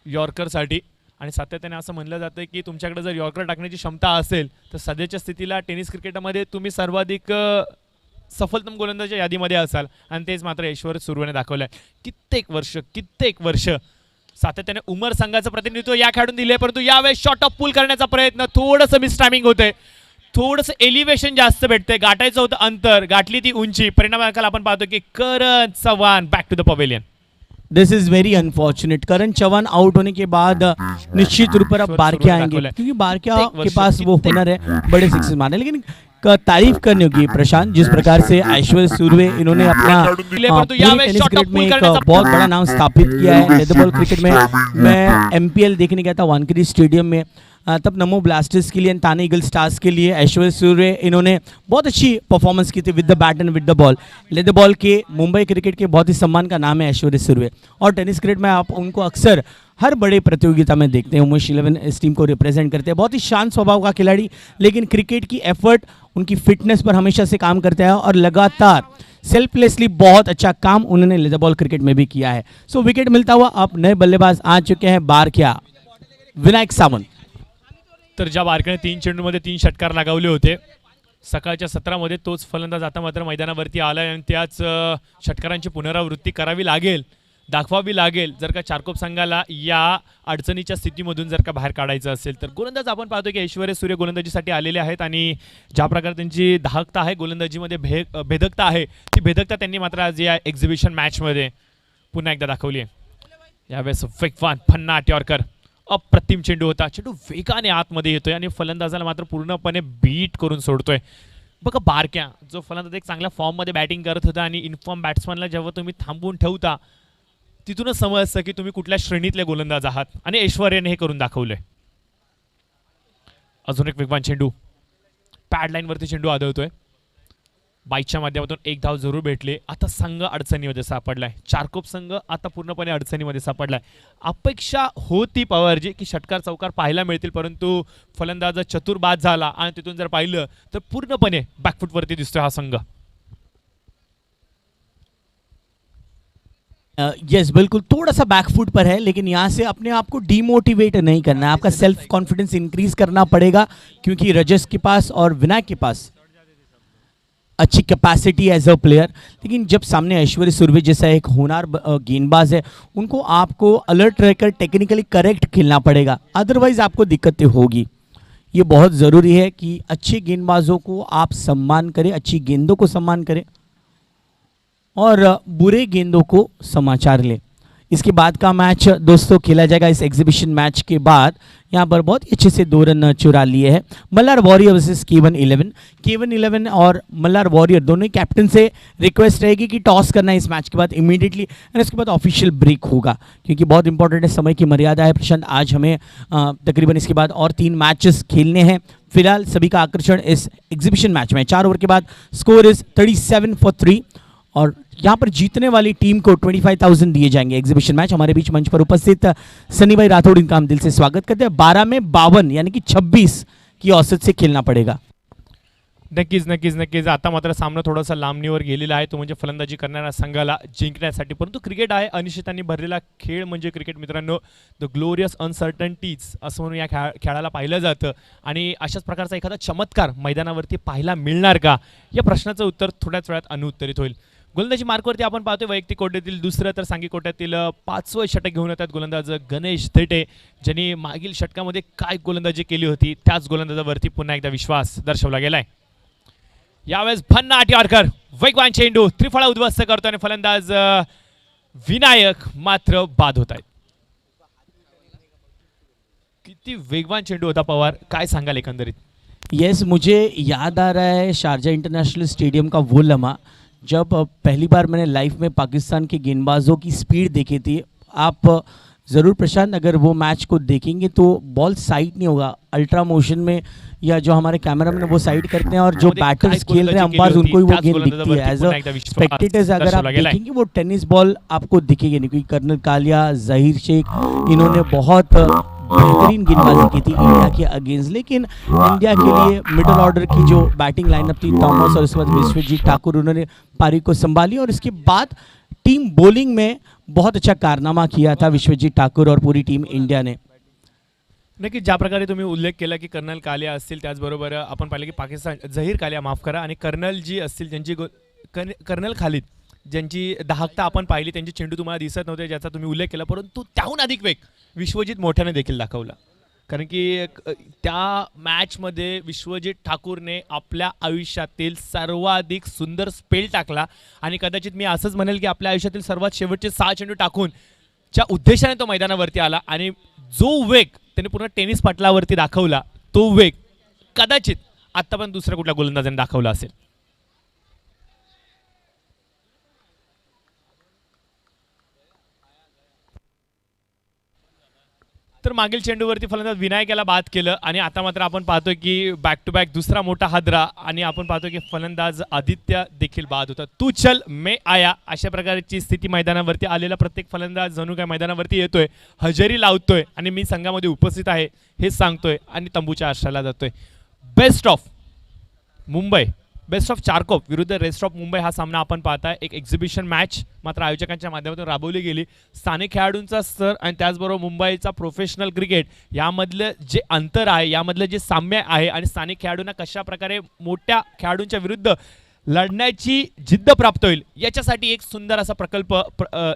यॉर्करसाठी, आणि सातत्याने असं म्हणलं जातं की तुमच्याकडे जर यॉर्कर टाकण्याची क्षमता असेल तर सध्याच्या स्थितीला टेनिस क्रिकेटमध्ये तुम्ही सर्वाधिक सफलतम गोलंदाजाच्या यादीमध्ये असाल, आणि तेच मात्र ऐश्वर्या सुर्वेने दाखवलं आहे। कित्येक वर्ष सातत्याने उमर संघाचं प्रतिनिधित्व या खेळाडून दिले, परंतु यावेळेस शॉट ऑफ पूल करण्याचा प्रयत्न, थोडंसं मिस टायमिंग होते, थोडंसं एलिव्हेशन जास्त भेटते, गाठायचं होतं अंतर, गाठली ती उंची, परिणामाला आपण पाहतो की Karan Chavan back to the pavilion. This is very unfortunate. Karan Chavan out होने के बाद निश्चित रूप पर अब बारकिया आएंगे, क्योंकि बारकिया के पास वो हुनर है बड़े सिक्सेस मारने। लेकिन तारीफ करने होगी प्रशांत, जिस प्रकार से ऐश्वर्या सुर्वे इन्होंने अपना टेनिस क्रिकेट में एक बहुत बड़ा नाम स्थापित किया है। लेदर बॉल क्रिकेट में मैं MPL देखने गया था वानखेड़े स्टेडियम में, तब नमो ब्लास्टर्स के लिए एंड थाने ईगल स्टार्स के लिए ऐश्वर्य सूर्य इन्होंने बहुत अच्छी परफॉर्मेंस की थी with the bat and with the ball. ले द बॉल के मुंबई क्रिकेट के बहुत ही सम्मान का नाम है ऐश्वर्य सूर्य, और टेनिस क्रिकेट में आप उनको अक्सर हर बड़े प्रतियोगिता में देखते हैं। उमेश 11 इस टीम को रिप्रेजेंट करते हैं, बहुत ही शांत स्वभाव का खिलाड़ी, लेकिन क्रिकेट की एफर्ट उनकी फिटनेस पर हमेशा से काम करते हैं और लगातार सेल्फलेसली बहुत अच्छा काम उन्होंने लेदर बॉल क्रिकेट में भी किया है। सो विकेट मिलता हुआ अब नए बल्लेबाज आ चुके हैं बारक्या विनायक सावंत। तर ज्या बारक्याने 3 चेंडूमध्ये 3 षटकार लगावले होते, सकाळच्या सत्रामध्ये तोच फलंदाज आता मात्र मैदानावरती आला आणि त्याच षटकारांची पुनरावृत्ती करावी लागेल, दाखवावी लागेल जर का चारकोप संघाला या अडचणीच्या स्थितीमधून जर का बाहेर काढायचं असेल तर। गोलंदाज आपण पाहतो की ऐश्वर्य सूर्य गोलंदाजीसाठी आलेले आहेत आणि ज्या प्रकारे त्यांची दाहकता आहे गोलंदाजीमध्ये भेदकता आहे, ती भेदकता त्यांनी मात्र आज या एक्झिबिशन मॅचमध्ये पुन्हा एकदा दाखवली आहे। यावेळेस वेगवान फन्ना अट्यावरकर, अप्रतिम चेंडू होता, चेंडू वेगाने आतमध्ये येतोय आणि फलंदाजाला मात्र पूर्णपणे बीट करून सोडतोय। बघा बारक्या जो फलंदाज एक चांगल्या फॉर्ममध्ये बॅटिंग करत होता आणि इनफॉर्म बॅट्समनला जेव्हा तुम्ही थांबवून ठेवता तिथूनच समजतं की तुम्ही कुठल्या श्रेणीतले गोलंदाज आहात आणि ऐश्वर्याने हे करून दाखवलंय। अजून एक वेगवान चेंडू, पॅड लाईनवरती चेंडू आदळतोय, बाईकच्या माध्यमातून एक धाव जरूर भेटले। आता संघ अडचणीमध्ये सापडलाय, चारकोप संघ आता पूर्णपणे अडचणीमध्ये सापडलाय। अपेक्षा होती पवारजी की षटकार चौकार पाहायला मिळतील, परंतु फलंदाज चतुर बाद झाला आणि तिथून जर पाहिलं तर पूर्णपणे बॅकफुटवरती दिसतोय हा संघ। यस बिल्कुल, थोड़ा सा बैकफुट पर है, लेकिन यहाँ से अपने आप को डीमोटिवेट नहीं करना है, आपका सेल्फ कॉन्फिडेंस इंक्रीज करना पड़ेगा, क्योंकि रजस के पास और विनायक के पास अच्छी कैपेसिटी एज अ प्लेयर। लेकिन जब सामने ऐश्वर्य सूर्य जैसा एक होनहार गेंदबाज है, उनको आपको अलर्ट रहकर टेक्निकली करेक्ट खेलना पड़ेगा, अदरवाइज आपको दिक्कतें होगी। ये बहुत ज़रूरी है कि अच्छे गेंदबाजों को आप सम्मान करें, अच्छी गेंदों को सम्मान करें और बुरे गेंदों को समाचार ले। इसके बाद का मैच दोस्तों खेला जाएगा। इस एग्जीबिशन मैच के बाद यहाँ पर बहुत ही अच्छे से 2 रन चुरा लिए हैं Malhar warrior versus K1-11। K1-11 और मल्हार वॉरियर दोनों ही कैप्टन से रिक्वेस्ट रहेगी कि टॉस करना है इस मैच के बाद इमीडिएटली, और इसके बाद ऑफिशियल ब्रेक होगा, क्योंकि बहुत इंपॉर्टेंट है, समय की मर्यादा है। प्रशांत आज हमें तकरीबन इसके बाद और 3 मैचेस खेलने हैं। फिलहाल सभी का आकर्षण इस एग्जीबिशन मैच में 4 ओवर के बाद स्कोर इज 37 for 3 और यहाँ पर जीतने वाली टीम को 25,000 दिए जाएंगे। एग्जीबिशन मैच हमारे बीच मंच पर उपस्थित सनी भाई राठौड़, इनका हम दिल से स्वागत करते हैं। 12 में 52 यानी कि 26 की औसत से खेलना पड़ेगा। नक्कीच नक्कीच नक्कीच आता मात्र सामना थोडासा लांबणीवर गेलेला आहे, तो म्हणजे फलंदाजी करणाऱ्या संघाला जिंकण्यासाठी। परंतु क्रिकेट आहे अनिश्चितांनी भरलेला खेळ म्हणजे क्रिकेट मित्रांनो, द ग्लोरियस अनसर्टन्टीज असं म्हणून या खेळाला पाहिलं जातं आणि अशाच प्रकारचा एखादा चमत्कार मैदानावरती पाहायला मिळणार का, या प्रश्नाचं उत्तर थोड्याच वेळात अनुत्तरित होईल। गोलंदाजी मार्कवरती आपण पाहतोय वैयक्तिक कोट्यातील दुसरं तर सांघिक कोट्यातील 5वं षटक घेऊन येतात गोलंदाज गणेश थेटे, ज्यांनी मागील षटकामध्ये काय गोलंदाजी केली होती त्याच गोलंदाजावरती पुन्हा एकदा विश्वास दर्शवला गेलाय। यावेळेस फन्ना अट्यावरकर वेगवान चेंडू त्रिफळा उद्ध्वस्त करतो आणि फलंदाज विनायक मात्र बाद होत आहेत। किती वेगवान चेंडू होता पवार, काय सांगाल एकंदरीत? यस, मुझे याद आ रहा है शारजा इंटरनेशनल स्टेडियम का वो लम्हा जब पहली बार मैंने लाइफ में पाकिस्तान के गेंदबाजों की स्पीड देखी थी। आप ज़रूर प्रशांत अगर वो मैच को देखेंगे तो बॉल साइड नहीं होगा, अल्ट्रा मोशन में या जो हमारे कैमरामैन वो साइड करते हैं और जो बैटर्स खेल रहे हैं अंपायर उनको ही वो गेंद दिखती है। एज अ स्पेक्टेटर्स अगर आप देखेंगे वो टेनिस बॉल आपको दिखेगी नहीं, क्योंकि कर्नल कालिया, जहीर शेख इन्होंने बहुत बेहतरीन गेंदबाजी की थी इंडिया के अगेंस्ट। लेकिन इंडिया के लिए मिडिल ऑर्डर की जो बैटिंग लाइनअप थी, थॉमस और उसके बाद विश्वजीत ठाकुर, उन्होंने पारी को संभाली और इसके बाद टीम बॉलिंग में बहुत अच्छा कारनामा किया था विश्वजीत ठाकुर और पूरी टीम इंडिया ने। नक्की ज्या प्रकारे तुम्ही उल्लेख केला की कर्नल कालिया असतील, त्याचबरोबर आपण पाहिलं की पाकिस्तान जहीर कालिया माफ करा आणि कर्नल जी असतील ज्यांची कर्नल खालिद ज्यांची दाहकता आपण पाहिली, त्यांचे चेंडू तुम्हाला दिसत नव्हते ज्याचा तुम्ही उल्लेख केला, परंतु त्याहून अधिक वेग विश्वजीत मोठ्याने देखील दाखवला। कारण की त्या मॅचमध्ये विश्वजीत ठाकूरने आपल्या आयुष्यातील सर्वाधिक सुंदर स्पेल टाकला आणि कदाचित मी असंच म्हणेल की आपल्या आयुष्यातील सर्वात शेवटचे 6 चेंडू टाकून च्या उद्देशाने तो मैदानावरती आला आणि जो वेग त्याने पूर्ण टेनिस पटलावरती दाखवला, तो वेग कदाचित आतापर्यंत दुसऱ्या कुठल्या गोलंदाजाने दाखवला असेल। तर मागील चेंडूवरती फलंदाज विनायकाला बाद केलं आणि आता मात्र आपण पाहतोय की बॅक टू बॅक दुसरा मोठा हादरा आणि आपण पाहतोय की फलंदाज आदित्य देखील बाद होता. तू चल मे आया अशा प्रकारची स्थिती मैदानावरती आलेला प्रत्येक फलंदाज जणू काय मैदानावरती येतोय, हजेरी लावतोय आणि मी संघामध्ये उपस्थित आहे हे सांगतोय आणि तंबूच्या आश्रयाला जातोय. Best of Mumbai, best of Charkop विरुद्ध रेस्ट ऑफ मुंबई हा सामना आपण पाहताय. एक एक्झिबिशन मॅच मात्र आयोजकांच्या माध्यमातून राबवली गेली. स्थानिक खेळाडूंचा स्तर आणि त्याचबरोबर मुंबईचा प्रोफेशनल क्रिकेट यामधलं जे अंतर आहे, यामधलं जे साम्य आहे आणि स्थानिक खेळाडूंना कशा प्रकारे मोठ्या खेळाडूंच्या विरुद्ध लढण्याची जिद्द प्राप्त होईल याच्यासाठी एक सुंदर असा प्रकल्प,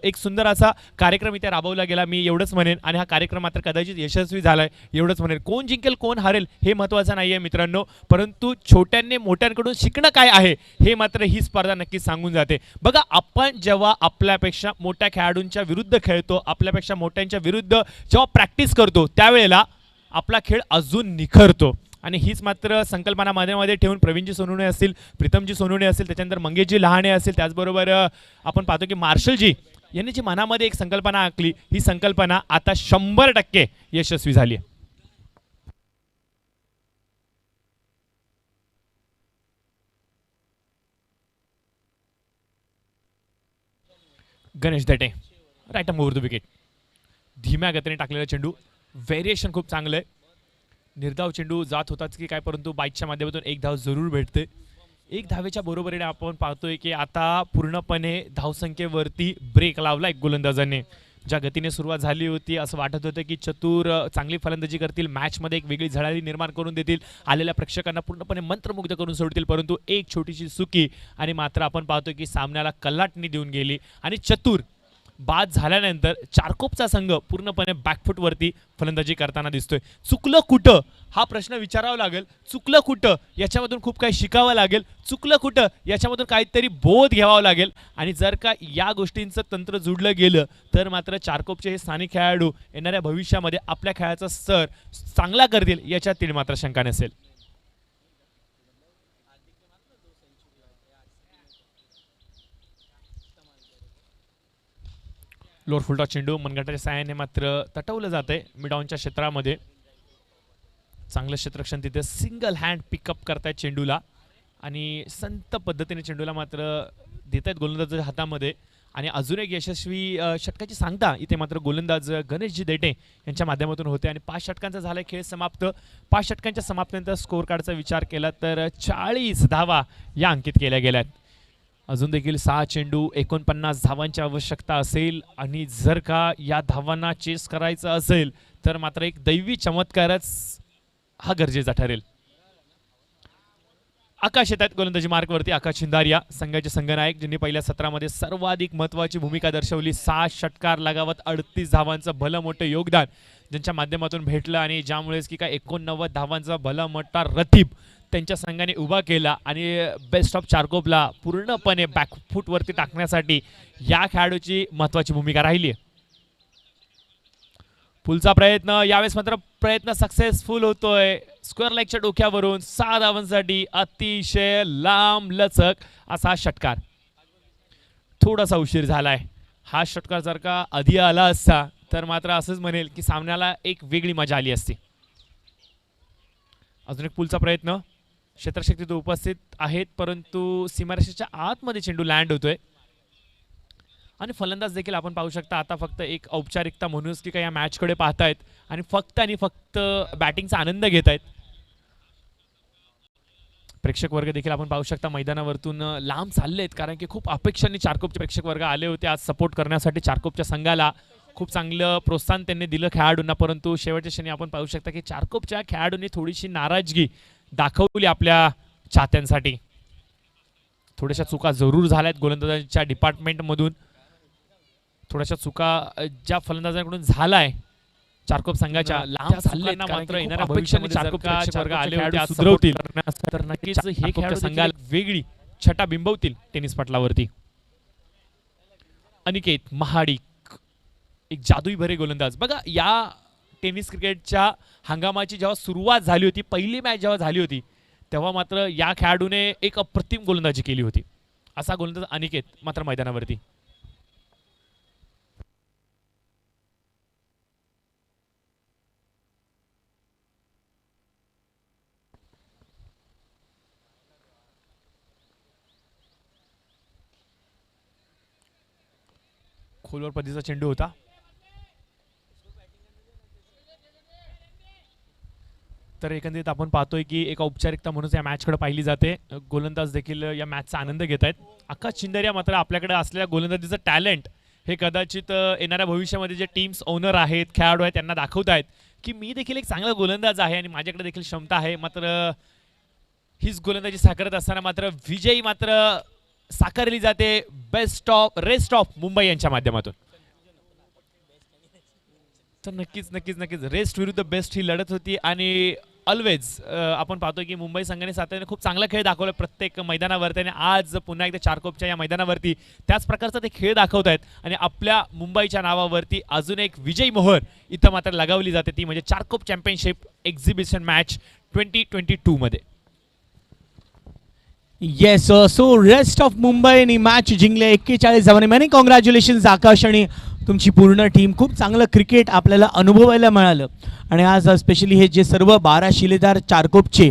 एक सुंदर असा कार्यक्रम इथे राबवला गेला, मी एवढंच म्हणेन. आणि हा कार्यक्रम मात्र कदाचित यशस्वी झालाय एवढंच म्हणेन. कोण जिंकेल कोण हरेल हे महत्त्वाचं नाही आहे मित्रांनो, परंतु छोट्यांनी मोठ्यांकडून शिकणं काय आहे हे मात्र ही स्पर्धा नक्कीच सांगून जाते. बघा, आपण जेव्हा आपल्यापेक्षा मोठ्या खेळाडूंच्या विरुद्ध खेळतो, आपल्यापेक्षा मोठ्यांच्या विरुद्ध जेव्हा प्रॅक्टिस करतो त्यावेळेला आपला खेळ अजून निखरतो. आणि हीच मात्र संकल्पना मध्ये ठेवून प्रवीणजी सोनवणे असतील, प्रीतमजी सोनवणे असतील, त्याच्यानंतर मंगेशजी लहाणे असतील, त्याचबरोबर आपण पाहतो की मार्शलजी यांनी जी मनामध्ये एक संकल्पना आखली, ही संकल्पना आता 100% यशस्वी झाली आहे. Ganesh Date right over the wicket. धीम्या गतीने टाकलेला चेंडू, व्हेरिएशन खूप चांगलं आहे. निर्धाव चेंडू जात होताच की काय, परंतु बाईकच्या माध्यमातून एक धाव जरूर भेटते. एक धावेच्या बरोबरीने आपण पाहतोय की आता पूर्णपणे धावसंख्येवरती ब्रेक लावला एक गोलंदाजाने. ज्या गतीने सुरुवात झाली होती असं वाटत होतं की चतुर चांगली फलंदाजी करतील, मॅचमध्ये एक वेगळी झळाळी निर्माण करून देतील, आलेल्या प्रेक्षकांना पूर्णपणे मंत्रमुग्ध करून सोडतील, परंतु एक छोटीशी चुकी आणि मात्र आपण पाहतोय की सामन्याला कल्लाटणी देऊन गेली. आणि चतुर बाद झाल्यानंतर चारकोपचा संघ पूर्णपणे बॅकफुटवरती फलंदाजी करताना दिसतोय. चुकलं कुठं हा प्रश्न विचारावा लागेल. चुकलं कुठं याच्यामधून खूप काही शिकावं लागेल. चुकलं कुठं याच्यामधून काहीतरी बोध घ्यावा लागेल. आणि जर का या गोष्टींचं तंत्र जुडलं गेलं तर मात्र चारकोपचे हे स्थानिक खेळाडू येणाऱ्या भविष्यामध्ये आपल्या खेळाचा स्तर चांगला करतील याच्यात तीळ मात्र शंका नसेल. लोअर फुलटॉस चेंडू मनगटाच्या साहाय्याने मात्र तटवलं जातंय मिडॉनच्या क्षेत्रामध्ये. चांगलं क्षेत्ररक्षण तिथे, सिंगल हँड पिकअप करतायत चेंडूला आणि संत पद्धतीने चेंडूला मात्र देत आहेत गोलंदाजाच्या हातामध्ये. आणि अजून एक यशस्वी षटकाची सांगता इथे मात्र गोलंदाज गणेशजी देटे यांच्या माध्यमातून होते. आणि 5 षटकांचा झाला खेळ समाप्त. 5 षटकांच्या समाप्तीनंतर स्कोर कार्डचा विचार केला तर 40 धावा या अंकित केल्या गेल्यात. अजून देखील 6 चेंडू 49 धावांची आवश्यकता असेल आणि जर का या धावांना चेस करायचं असेल तर मात्र एक दैवी चमत्कारच हा गरजेचा ठरेल. आकाश येतात गोलंदाजी मार्कवरती. आकाश शिंदारिया संघाचे संघनायक ज्यांनी पहिल्या सत्रामध्ये सर्वाधिक महत्त्वाची भूमिका दर्शवली. 6 षटकार लगावत 38 धावांचं भलं मोठं योगदान ज्यांच्या माध्यमातून भेटलं आणि ज्यामुळेच की काय 89 धावांचा भला मोठा रतीब त्यांच्या संघाने उभा केला. आणि बेस्ट ऑफ चारकोपला पूर्णपणे बॅकफुटवरती टाकण्यासाठी या खेळाडूची महत्त्वाची भूमिका राहिली आहे. पुलचा प्रयत्न, यावेळेस मात्र प्रयत्न सक्सेसफुल होतोय. स्क्वेअर लेगच्या डोक्यावरून 6 धावांसाठी अतिशय लांब लचक असा षटकार. थोडासा उशीर झालाय. हा षटकार जर का आधी आला असता तर मात्र असंच म्हणेल की सामन्याला एक वेगळी मजा आली असती. अजून एक पुलचा प्रयत्न, क्षेत्ररक्षक तिथे उपस्थित आहेत परंतु सीमारेषेच्या आतमध्ये चेंडू लँड होतोय. आणि फलंदाज देखील आपण पाहू शकता आता फक्त एक औपचारिकता म्हणूनच की काय या मॅचकडे पाहतायत आणि फक्त बॅटिंगचा आनंद घेत आहेत. प्रेक्षक वर्ग देखील आपण पाहू शकता मैदानावरतून लांब चाललेत, कारण की खूप अपेक्षांनी चारकोपचे प्रेक्षक वर्ग आले होते आज सपोर्ट करण्यासाठी चारकोपच्या संघाला. खूप चांगलं प्रोत्साहन त्यांनी दिलं खेळाडूंना, परंतु शेवटच्या क्षणी आपण पाहू शकता की चारकोपच्या खेळाडूंनी थोडीशी नाराजगी दाखवली आपल्या चाहत्यांसाठी. थोड्याशा चुका जरूर झाल्यात गोलंदाजांच्या डिपार्टमेंटमधून. थोड्याशा चुका ज्या फलंदाजांकडून झालाय चारकोप संघाच्या लांब चाललेना मात्र येणाऱ्या भविष्यामध्ये चारकोपचे वर्ग आले होते आज सुधरवतील तर नक्कीच हे खेळाडू संघाला वेगळी छटा बिंबवतील टेनिस पटलावरती. अनिकेत महाडिक एक जादुई भरे गोलंदाज. बघा, या टेनिस क्रिकेटच्या हंगामाची जेव्हा सुरुवात झाली होती, पहिली मॅच जेव्हा झाली होती तेव्हा मात्र या खेळाडूने एक अप्रतिम गोलंदाजी केली होती. असा गोलंदाज अनिकेत मात्र मैदानावरती. खोलवर पद्धतीचा चेंडू होता. तर एकंदरीत आपण पाहतोय की एक औपचारिकता म्हणून या मॅचकडे पाहिली जाते. गोलंदाज देखील या मॅचचा आनंद घेत आहेत. आकाश चिंदरिया मात्र आपल्याकडे असलेल्या गोलंदाजीचं टॅलेंट हे कदाचित येणाऱ्या भविष्यामध्ये जे टीम्स ओनर आहेत, खेळाडू आहेत, त्यांना दाखवत आहेत की मी देखील एक चांगला गोलंदाज आहे आणि माझ्याकडे देखील क्षमता आहे. मात्र हीच गोलंदाजी साकारत असताना मात्र विजयी मात्र साकारली जाते रेस्ट ऑफ मुंबई यांच्या माध्यमातून. तर नक्कीच रेस्ट विरुद्ध बेस्ट ही लढत होती आणि ऑलवेज आपण पाहतोय की मुंबई संघाने सातत्याने खूप चांगला खेळ दाखवला प्रत्येक मैदानावरती आणि आज पुन्हा एकदा चारकोपच्या या मैदानावरती त्याच प्रकारचा ते खेळ दाखवत आहेत आणि आपल्या मुंबईच्या नावावरती अजून एक विजयी मोहर इथं मात्र लगावली जाते, ती म्हणजे चारकोप चॅम्पियनशिप एक्झिबिशन मॅच 2022 मध्ये. येस, सो रेस्ट ऑफ मुंबईने मॅच जिंकले 41 धावांनी. मेनी कॉंग्रॅच्युलेशन्स आकाश आणि तुमची पूर्ण टीम. खूप चांगलं क्रिकेट आपल्याला अनुभवायला मिळालं आणि आज स्पेशली हे जे सर्व 12 शिलेदार चारकोपचे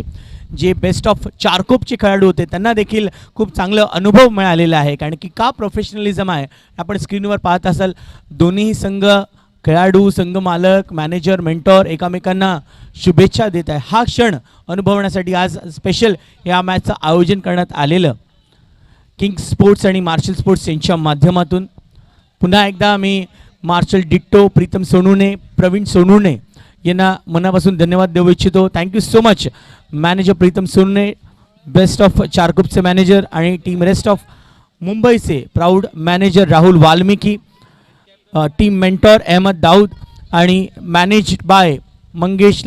जे बेस्ट ऑफ चारकोपचे खेळाडू होते त्यांना देखील खूप चांगलं अनुभव मिळालेला आहे. कारण की का प्रोफेशनलिझम आहे आपण स्क्रीनवर पाहत असाल. दोन्ही संघ, खेळाडू, संघ मालक, मॅनेजर, मेंटॉर एकमेकांना शुभेच्छा देत आहे. हा क्षण अनुभवण्यासाठी आज स्पेशल या मॅचचं आयोजन करण्यात आलेलं किंग स्पोर्ट्स आणि मार्शल स्पोर्ट्स यांच्या माध्यमातून. पुन्हा एकदा मी मार्शल डिट्टो, प्रीतम सोनूने, प्रवीण सोनूने यांना मनापासून धन्यवाद देऊ इच्छितो. Thank you so much manager Pritam सोनूने, बेस्ट ऑफ चारकोपचे मॅनेजर आणि टीम रेस्ट ऑफ मुंबईचे proud manager Rahul Valmiki, team mentor Ahmed Daud आणि मॅनेज्ड बाय मंगेश